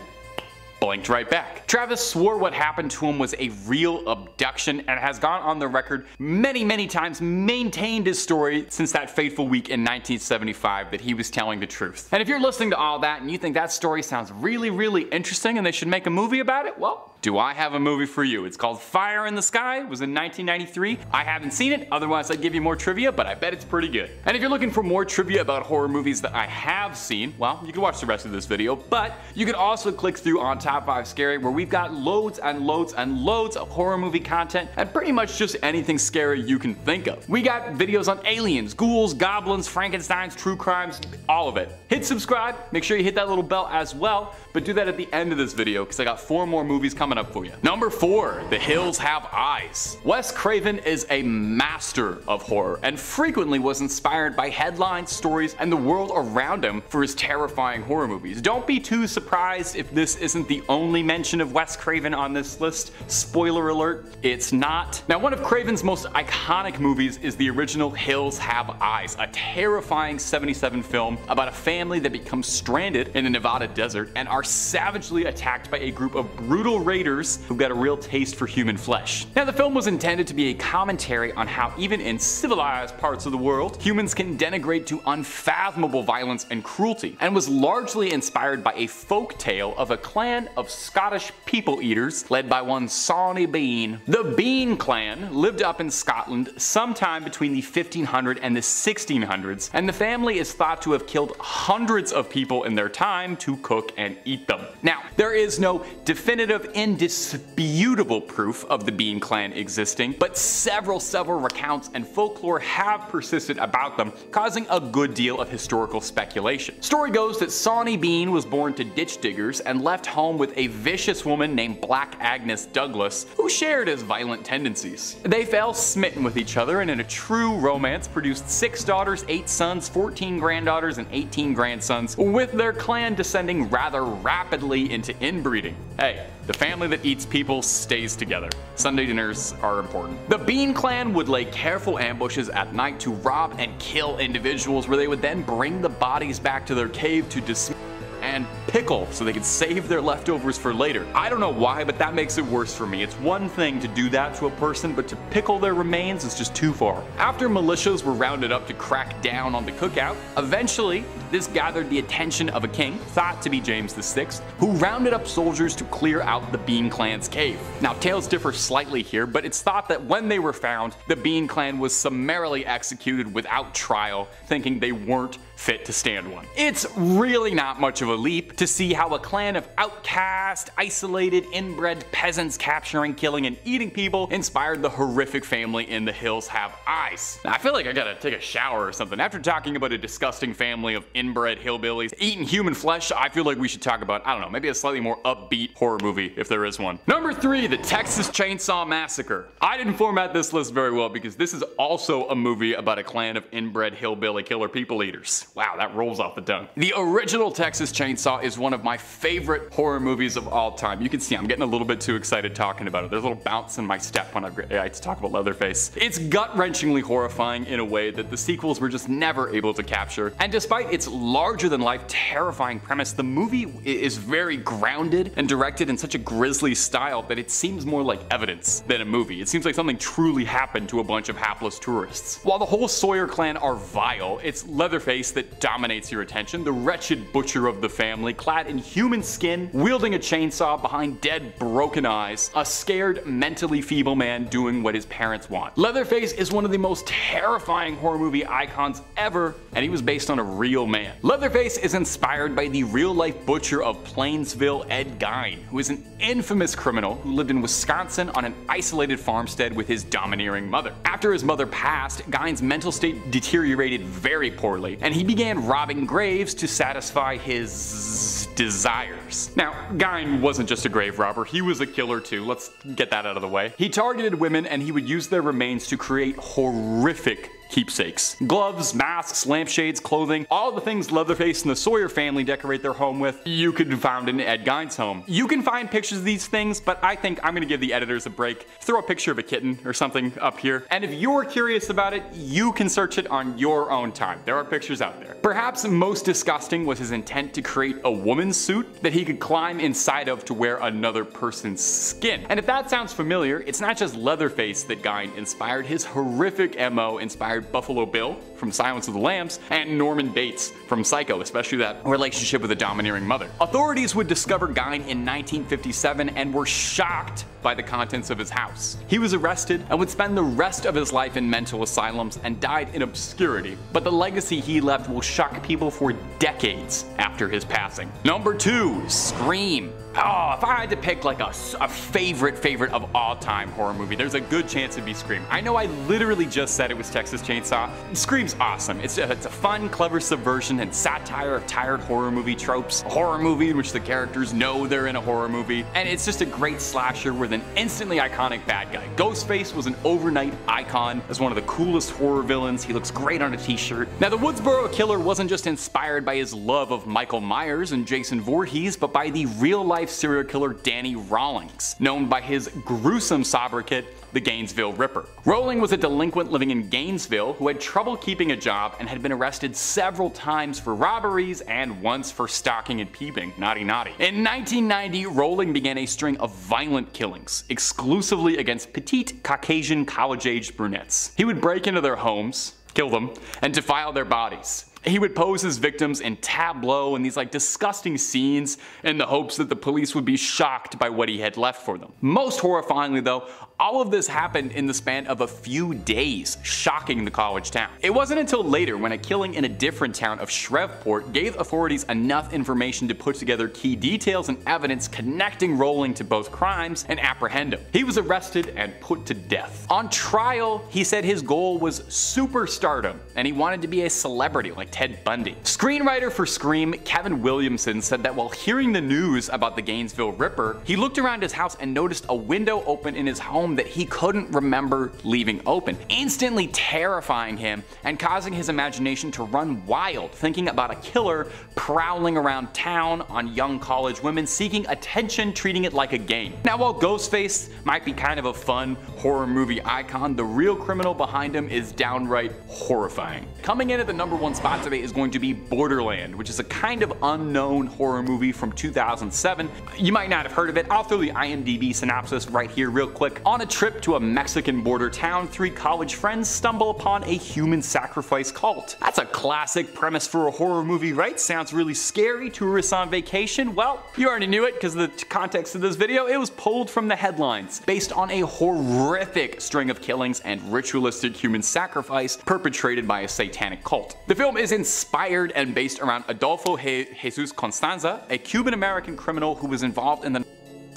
blinked right back. Travis swore what happened to him was a real abduction and has gone on the record many times, maintained his story since that fateful week in 1975 that he was telling the truth. And if you're listening to all that and you think that story sounds really interesting and they should make a movie about it, well, do I have a movie for you. It's called Fire in the Sky. It was in 1993. I haven't seen it, otherwise I'd give you more trivia, but I bet it's pretty good. And if you're looking for more trivia about horror movies that I have seen, well, you can watch the rest of this video, but you can also click through on Top 5 Scary, where we've got loads and loads of horror movie content and pretty much just anything scary you can think of. We got videos on aliens, ghouls, goblins, Frankensteins, true crimes, all of it. Hit subscribe, make sure you hit that little bell as well, but do that at the end of this video because I got 4 more movies coming up for you. Number 4, The Hills Have Eyes. Wes Craven is a master of horror and frequently was inspired by headlines, stories, and the world around him for his terrifying horror movies. Don't be too surprised if this isn't the only mention of Wes Craven on this list. Spoiler alert, it's not. Now, one of Craven's most iconic movies is the original Hills Have Eyes, a terrifying 1977 film about a family that becomes stranded in the Nevada desert and are savagely attacked by a group of brutal raiders who've got a real taste for human flesh. Now, the film was intended to be a commentary on how even in civilized parts of the world, humans can degenerate to unfathomable violence and cruelty, and was largely inspired by a folk tale of a clan of Scottish people-eaters led by one Sawney Bean. The Bean clan lived up in Scotland sometime between the 1500s and the 1600s, and the family is thought to have killed hundreds of people in their time to cook and eat them. Now, there is no definitive, indisputable proof of the Bean clan existing, but several recounts and folklore have persisted about them, causing a good deal of historical speculation. Story goes that Sawney Bean was born to ditch diggers and left home with a vicious woman named Black Agnes Douglas, who shared his violent tendencies. They fell smitten with each other and in a true romance produced 6 daughters, 8 sons, 14 granddaughters, and 18 grandsons, with their clan descending rather rapidly into inbreeding. Hey, the family that eats people stays together. Sunday dinners are important. The Bean clan would lay careful ambushes at night to rob and kill individuals, where they would then bring the bodies back to their cave to dismember and pickle so they could save their leftovers for later. I don't know why, but that makes it worse for me. It's one thing to do that to a person, but to pickle their remains is just too far. After militias were rounded up to crack down on the cookout, eventually this gathered the attention of a king, thought to be James VI, who rounded up soldiers to clear out the Bean clan's cave. Now, tales differ slightly here, but it's thought that when they were found, the Bean clan was summarily executed without trial, thinking they weren't fit to stand one. It's really not much of a leap to see how a clan of outcast, isolated, inbred peasants capturing, killing, and eating people inspired the horrific family in The Hills Have Eyes. Now, I feel like I gotta take a shower or something. After talking about a disgusting family of inbred hillbillies eating human flesh, I feel like we should talk about, I don't know, maybe a slightly more upbeat horror movie, if there is one. Number 3, The Texas Chainsaw Massacre. I didn't format this list very well because this is also a movie about a clan of inbred hillbilly killer people eaters. Wow, that rolls off the tongue. The original Texas Chainsaw is one of my favorite horror movies of all time. You can see I'm getting a little bit too excited talking about it. There's a little bounce in my step when I talk about Leatherface. It's gut-wrenchingly horrifying in a way that the sequels were just never able to capture. And despite its larger-than-life, terrifying premise, the movie is very grounded and directed in such a grisly style that it seems more like evidence than a movie. It seems like something truly happened to a bunch of hapless tourists. While the whole Sawyer clan are vile, it's Leatherface that dominates your attention, the wretched butcher of the family, clad in human skin, wielding a chainsaw behind dead, broken eyes, a scared, mentally feeble man doing what his parents want. Leatherface is one of the most terrifying horror movie icons ever, and he was based on a real man. Leatherface is inspired by the real-life butcher of Plainsville, Ed Gein, who is an infamous criminal who lived in Wisconsin on an isolated farmstead with his domineering mother. After his mother passed, Gein's mental state deteriorated very poorly, and he began robbing graves to satisfy his desires. Now, Gein wasn't just a grave robber, he was a killer too, let's get that out of the way. He targeted women and he would use their remains to create horrific keepsakes. Gloves, masks, lampshades, clothing, all the things Leatherface and the Sawyer family decorate their home with, you could have found in Ed Gein's home. You can find pictures of these things, but I think I'm gonna give the editors a break. Throw a picture of a kitten or something up here, and if you're curious about it, you can search it on your own time. There are pictures out there. Perhaps most disgusting was his intent to create a woman's suit that he could climb inside of to wear another person's skin. And if that sounds familiar, it's not just Leatherface that Gein inspired. His horrific MO inspired Buffalo Bill from Silence of the Lambs and Norman Bates from Psycho, especially that relationship with a domineering mother. Authorities would discover Gein in 1957 and were shocked by the contents of his house. He was arrested and would spend the rest of his life in mental asylums and died in obscurity, but the legacy he left will shock people for decades after his passing. Number 2, Scream. Oh, if I had to pick like a favorite of all time horror movie, there's a good chance it'd be Scream. I know I literally just said it was Texas Chainsaw. Scream's awesome. It's a fun, clever subversion and satire of tired horror movie tropes. A horror movie in which the characters know they're in a horror movie. And it's just a great slasher with an instantly iconic bad guy. Ghostface was an overnight icon as one of the coolest horror villains. He looks great on a t-shirt. Now the Woodsboro Killer wasn't just inspired by his love of Michael Myers and Jason Voorhees, but by the real-life serial killer Danny Rawlings, known by his gruesome sobriquet, the Gainesville Ripper. Rowling was a delinquent living in Gainesville who had trouble keeping a job and had been arrested several times for robberies and once for stalking and peeping. Naughty naughty. In 1990, Rowling began a string of violent killings, exclusively against petite Caucasian college-aged brunettes. He would break into their homes, kill them, and defile their bodies. He would pose his victims in tableau and these like disgusting scenes in the hopes that the police would be shocked by what he had left for them. Most horrifyingly though, all of this happened in the span of a few days, shocking the college town. It wasn't until later when a killing in a different town of Shreveport gave authorities enough information to put together key details and evidence connecting Rowling to both crimes and apprehend him. He was arrested and put to death. On trial, he said his goal was superstardom and he wanted to be a celebrity like Ted Bundy. Screenwriter for Scream, Kevin Williamson, said that while hearing the news about the Gainesville Ripper, he looked around his house and noticed a window open in his home that he couldn't remember leaving open, instantly terrifying him and causing his imagination to run wild, thinking about a killer prowling around town on young college women seeking attention, treating it like a game. Now while Ghostface might be kind of a fun horror movie icon, the real criminal behind him is downright horrifying. Coming in at the #1 spot today is going to be Borderland, which is a kind of unknown horror movie from 2007. You might not have heard of it. I'll throw the IMDb synopsis right here real quick. On a trip to a Mexican border town, 3 college friends stumble upon a human sacrifice cult. That's a classic premise for a horror movie, right? Sounds really scary. Tourists on vacation? Well, you already knew it because of the context of this video. It was pulled from the headlines, based on a horrific string of killings and ritualistic human sacrifice perpetrated by a satanic cult. The film is inspired and based around Adolfo Jesus Constanza, a Cuban-American criminal who was involved in the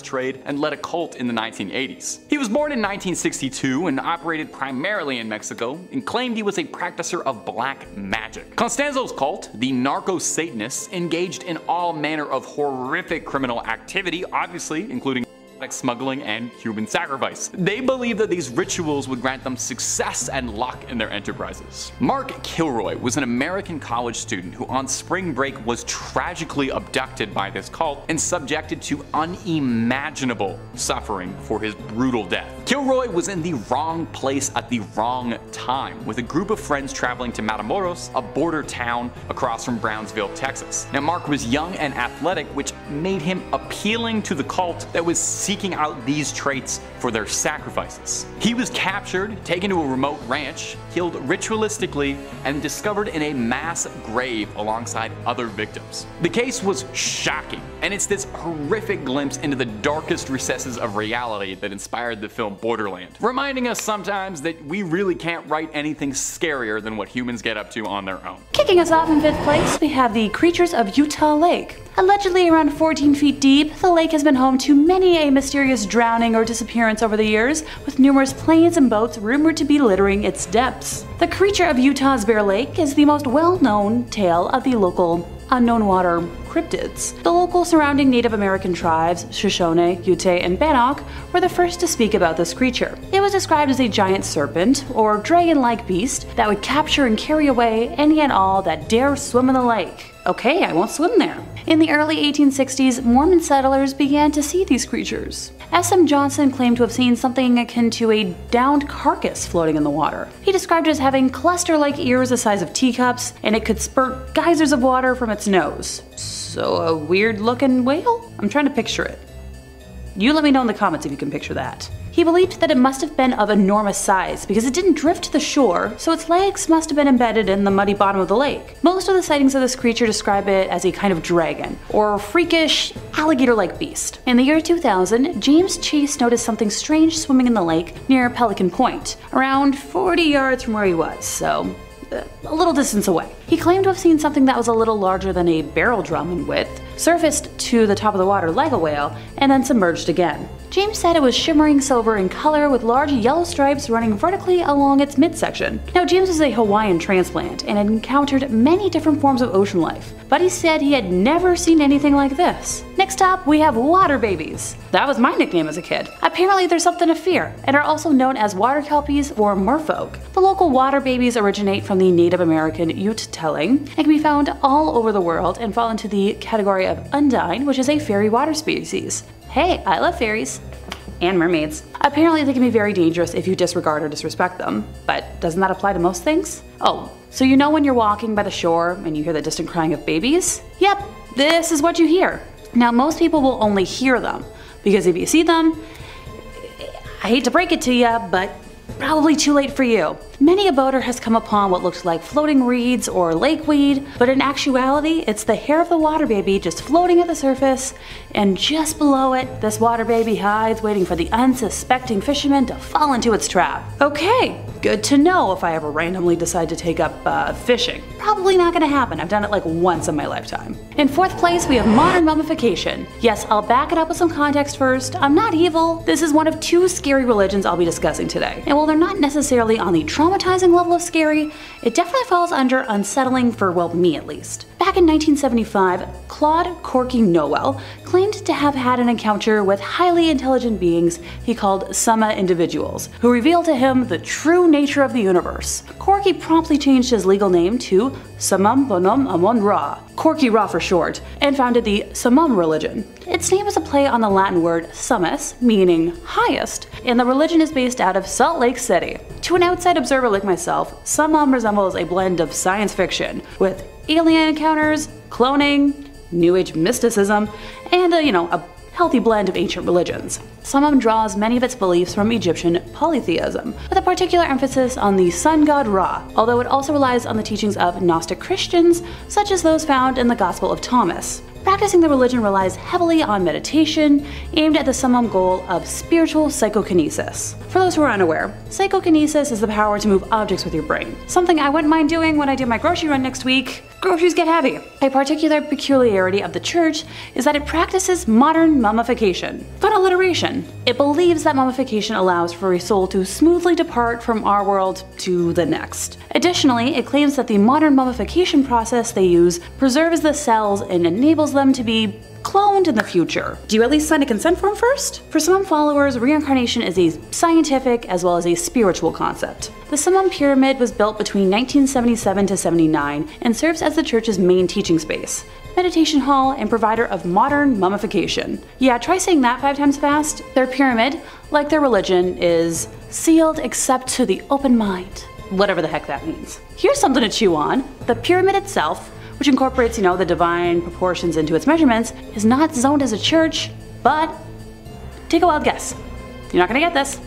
trade and led a cult in the 1980s. He was born in 1962 and operated primarily in Mexico and claimed he was a practicer of black magic. Constanzo's cult, the Narco-Satanists, engaged in all manner of horrific criminal activity, obviously including smuggling and human sacrifice. They believed that these rituals would grant them success and luck in their enterprises. Mark Kilroy was an American college student who on spring break was tragically abducted by this cult and subjected to unimaginable suffering for his brutal death. Kilroy was in the wrong place at the wrong time with a group of friends traveling to Matamoros, a border town across from Brownsville, Texas. Now Mark was young and athletic, which made him appealing to the cult that was seeking out these traits for their sacrifices. He was captured, taken to a remote ranch, killed ritualistically, and discovered in a mass grave alongside other victims. The case was shocking, and it's this horrific glimpse into the darkest recesses of reality that inspired the film Borderland, reminding us sometimes that we really can't write anything scarier than what humans get up to on their own. Kicking us off in 5th place, we have the Creatures of Utah Lake. Allegedly around 14 feet deep, the lake has been home to many a mysterious drowning or disappearance over the years, with numerous planes and boats rumored to be littering its depths. The Creature of Utah's Bear Lake is the most well-known tale of the local unknown water cryptids. The local surrounding Native American tribes, Shoshone, Ute, and Bannock, were the first to speak about this creature. It was described as a giant serpent, or dragon-like beast, that would capture and carry away any and all that dare swim in the lake. Okay, I won't swim there. In the early 1860s, Mormon settlers began to see these creatures. S.M. Johnson claimed to have seen something akin to a downed carcass floating in the water. He described it as having cluster-like ears the size of teacups, and it could spurt geysers of water from its nose. So a weird-looking whale? I'm trying to picture it. You let me know in the comments if you can picture that. He believed that it must have been of enormous size because it didn't drift to the shore, so its legs must have been embedded in the muddy bottom of the lake. Most of the sightings of this creature describe it as a kind of dragon, or freakish, alligator-like beast. In the year 2000, James Chase noticed something strange swimming in the lake near Pelican Point, around 40 yards from where he was, so a little distance away. He claimed to have seen something that was a little larger than a barrel drum in width, surfaced to the top of the water like a whale, and then submerged again. James said it was shimmering silver in color with large yellow stripes running vertically along its midsection. Now, James is a Hawaiian transplant and had encountered many different forms of ocean life, but he said he had never seen anything like this. Next up, we have water babies. That was my nickname as a kid. Apparently they're something to fear, and are also known as water kelpies or merfolk. The local water babies originate from the Native American Ute telling and can be found all over the world and fall into the category of undine, which is a fairy water species. Hey, I love fairies. And mermaids. Apparently they can be very dangerous if you disregard or disrespect them, but doesn't that apply to most things? Oh, so you know when you're walking by the shore and you hear the distant crying of babies? Yep, this is what you hear. Now most people will only hear them, because if you see them, I hate to break it to you, but probably too late for you. Many a boater has come upon what looked like floating reeds or lakeweed, but in actuality, it's the hair of the water baby just floating at the surface, and just below it, this water baby hides, waiting for the unsuspecting fisherman to fall into its trap. Okay, good to know if I ever randomly decide to take up fishing. Probably not gonna happen. I've done it like once in my lifetime. In fourth place, we have modern mummification. Yes, I'll back it up with some context first. I'm not evil. This is one of two scary religions I'll be discussing today. And while they're not necessarily on the traumatizing level of scary, it definitely falls under unsettling for, well, me at least. Back in 1975, Claude Corky Noel claimed to have had an encounter with highly intelligent beings he called Summa individuals, who revealed to him the true nature of the universe. Corky promptly changed his legal name to Samum Bonum Amon Ra, Corky Ra for short, and founded the Samum religion. Its name is a play on the Latin word summus, meaning highest, and the religion is based out of Salt Lake City. To an outside observer like myself, Samum resembles a blend of science fiction, with alien encounters, cloning, New Age mysticism, and a healthy blend of ancient religions. Samum draws many of its beliefs from Egyptian polytheism, with a particular emphasis on the sun god Ra, although it also relies on the teachings of Gnostic Christians, such as those found in the Gospel of Thomas. Practicing the religion relies heavily on meditation, aimed at the Samum goal of spiritual psychokinesis. For those who are unaware, psychokinesis is the power to move objects with your brain, something I wouldn't mind doing when I do my grocery run next week. Groceries get heavy. A particular peculiarity of the church is that it practices modern mummification. Fun alliteration. It believes that mummification allows for a soul to smoothly depart from our world to the next. Additionally, it claims that the modern mummification process they use preserves the cells and enables them to be cloned in the future. Do you at least sign a consent form first? For some followers, reincarnation is a scientific as well as a spiritual concept. The Samum Pyramid was built between 1977 to 79 and serves as the church's main teaching space, meditation hall, and provider of modern mummification. Yeah, try saying that 5 times fast. Their pyramid, like their religion, is sealed except to the open mind. Whatever the heck that means. Here's something to chew on. The pyramid itself, which incorporates, the divine proportions into its measurements, is not zoned as a church, but take a wild guess. You're not gonna get this.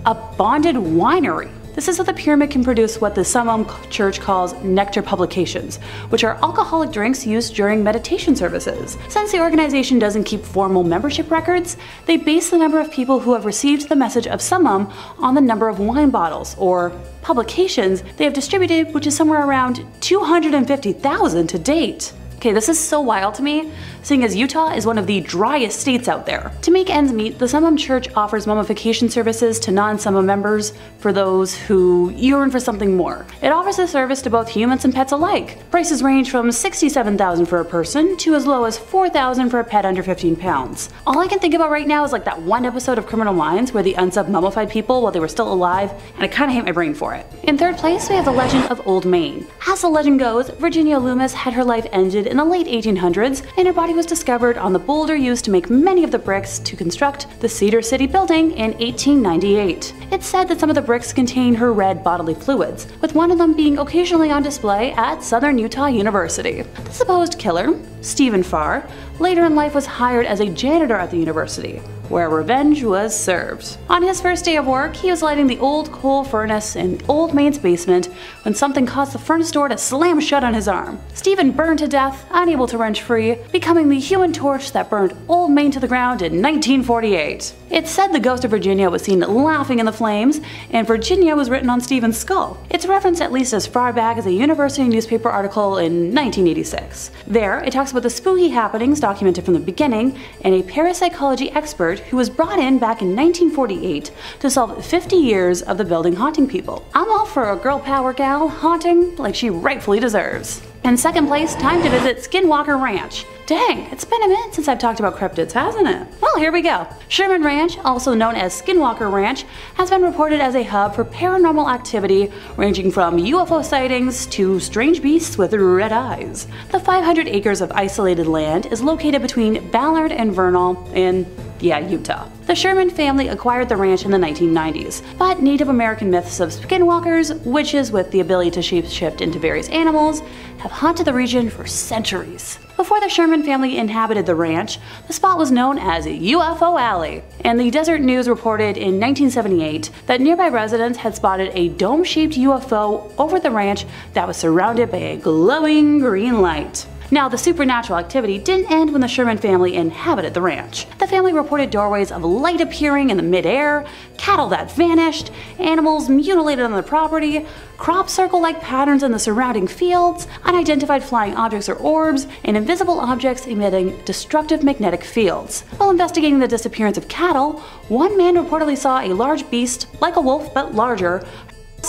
A bonded winery. This is so the pyramid can produce what the Samum Church calls nectar publications, which are alcoholic drinks used during meditation services. Since the organization doesn't keep formal membership records, they base the number of people who have received the message of Samum on the number of wine bottles, or publications, they have distributed, which is somewhere around 250,000 to date. Okay, this is so wild to me. seeing as Utah is one of the driest states out there. To make ends meet, the Summum Church offers mummification services to non-Summum members for those who yearn for something more. It offers this service to both humans and pets alike. Prices range from $67,000 for a person to as low as $4,000 for a pet under 15 pounds. All I can think about right now is like that one episode of Criminal Minds where they unsub mummified people while they were still alive, and I kinda hate my brain for it. In third place, we have the legend of Old Main. As the legend goes, Virginia Loomis had her life ended in the late 1800s, and her body was discovered on the boulder used to make many of the bricks to construct the Cedar City building in 1898. It's said that some of the bricks contain her red bodily fluids, with one of them being occasionally on display at Southern Utah University. The supposed killer, Stephen Farr, later in life was hired as a janitor at the university, where revenge was served. On his first day of work, he was lighting the old coal furnace in Old Main's basement when something caused the furnace door to slam shut on his arm. Stephen burned to death, unable to wrench free, becoming the human torch that burned Old Main to the ground in 1948. It's said the ghost of Virginia was seen laughing in the flames, and Virginia was written on Stephen's skull. It's referenced at least as far back as a university newspaper article in 1986. There, it talks about the spooky happenings documented from the beginning, and a parapsychology expert who was brought in back in 1948 to solve 50 years of the building haunting people. I'm all for a girl power gal haunting like she rightfully deserves. In second place, time to visit Skinwalker Ranch. Dang, it's been a minute since I've talked about cryptids, hasn't it? Well, here we go. Sherman Ranch, also known as Skinwalker Ranch, has been reported as a hub for paranormal activity ranging from UFO sightings to strange beasts with red eyes. The 500 acres of isolated land is located between Ballard and Vernal in Utah. The Sherman family acquired the ranch in the 1990s, but Native American myths of skinwalkers, witches with the ability to shapeshift into various animals, have haunted the region for centuries. Before the Sherman family inhabited the ranch, the spot was known as UFO Alley, and the Desert News reported in 1978 that nearby residents had spotted a dome-shaped UFO over the ranch that was surrounded by a glowing green light. Now, the supernatural activity didn't end when the Sherman family inhabited the ranch. The family reported doorways of light appearing in the mid-air, cattle that vanished, animals mutilated on the property, crop circle-like patterns in the surrounding fields, unidentified flying objects or orbs, and invisible objects emitting destructive magnetic fields. While investigating the disappearance of cattle, one man reportedly saw a large beast, like a wolf but larger,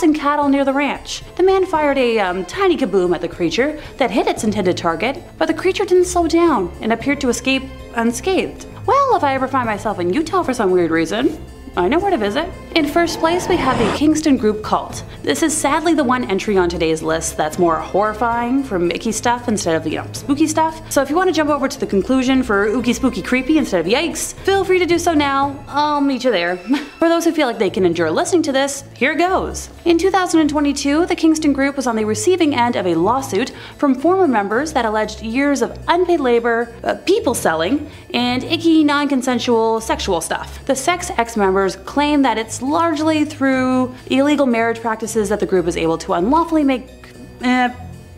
and cattle near the ranch. The man fired a tiny kaboom at the creature that hit its intended target, but the creature didn't slow down and appeared to escape unscathed. Well, if I ever find myself in Utah for some weird reason, I know where to visit. In first place, we have the Kingston Group Cult. This is sadly the one entry on today's list that's more horrifying from icky stuff instead of, spooky stuff. So if you want to jump over to the conclusion for ooky spooky creepy instead of yikes, feel free to do so now. I'll meet you there. For those who feel like they can endure listening to this, here goes. In 2022, the Kingston Group was on the receiving end of a lawsuit from former members that alleged years of unpaid labor, people selling, and icky non-consensual sexual stuff. The sex ex-members claim that it's largely through illegal marriage practices that the group is able to unlawfully make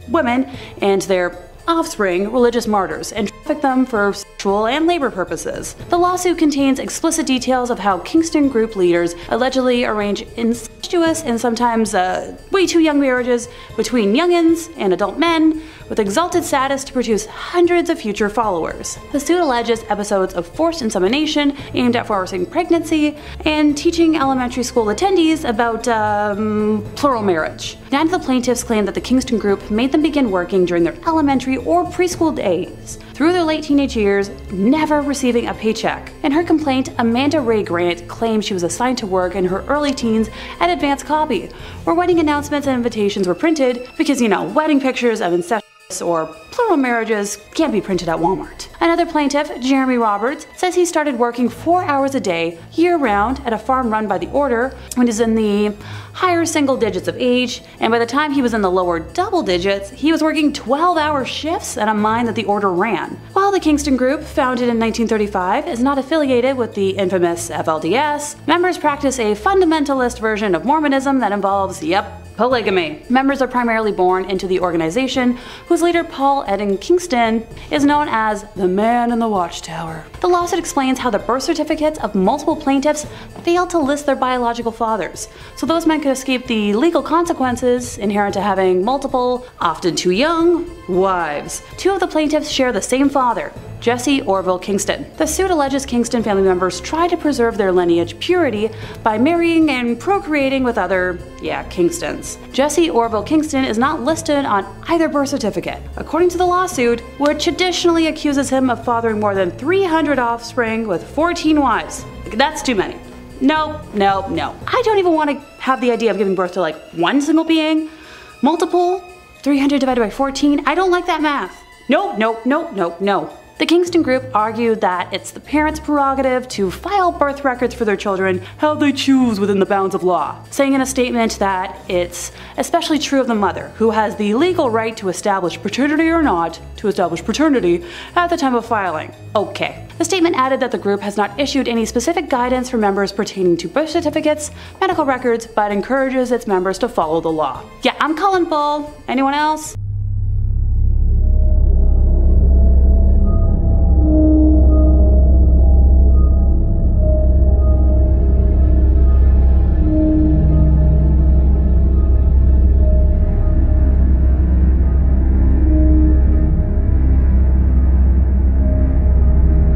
women and their offspring religious martyrs and traffic them for sexual and labor purposes. The lawsuit contains explicit details of how Kingston Group leaders allegedly arrange incestuous and sometimes way too young marriages between youngins and adult men with exalted status to produce hundreds of future followers. The suit alleges episodes of forced insemination aimed at forcing pregnancy and teaching elementary school attendees about plural marriage. None of the plaintiffs claim that the Kingston Group made them begin working during their elementary or preschool days, through their late teenage years, never receiving a paycheck. In her complaint, Amanda Ray Grant claimed she was assigned to work in her early teens at Advanced Copy, where wedding announcements and invitations were printed because, wedding pictures of incestuous or plural marriages can't be printed at Walmart. Another plaintiff, Jeremy Roberts, says he started working 4 hours a day, year-round, at a farm run by the Order when he was in the higher single digits of age, and by the time he was in the lower double digits, he was working 12-hour shifts at a mine that the Order ran. While the Kingston Group, founded in 1935, is not affiliated with the infamous FLDS, members practice a fundamentalist version of Mormonism that involves, Polygamy. Members are primarily born into the organization, whose leader, Paul Eden Kingston, is known as the Man in the Watchtower. The lawsuit explains how the birth certificates of multiple plaintiffs failed to list their biological fathers, so those men could escape the legal consequences inherent to having multiple, often too young, wives. Two of the plaintiffs share the same father, Jesse Orville Kingston. The suit alleges Kingston family members tried to preserve their lineage purity by marrying and procreating with other, Kingstons. Jesse Orville Kingston is not listed on either birth certificate, according to the lawsuit, which additionally accuses him of fathering more than 300 offspring with 14 wives. That's too many. No. I don't even want to have the idea of giving birth to like one single being. Multiple? 300 divided by 14? I don't like that math. No. The Kingston Group argued that it's the parents' prerogative to file birth records for their children how they choose within the bounds of law, saying in a statement that it's especially true of the mother, who has the legal right to establish paternity or not to establish paternity at the time of filing. Okay. The statement added that the group has not issued any specific guidance for members pertaining to birth certificates, medical records, but encourages its members to follow the law. Yeah, I'm calling bull. Anyone else?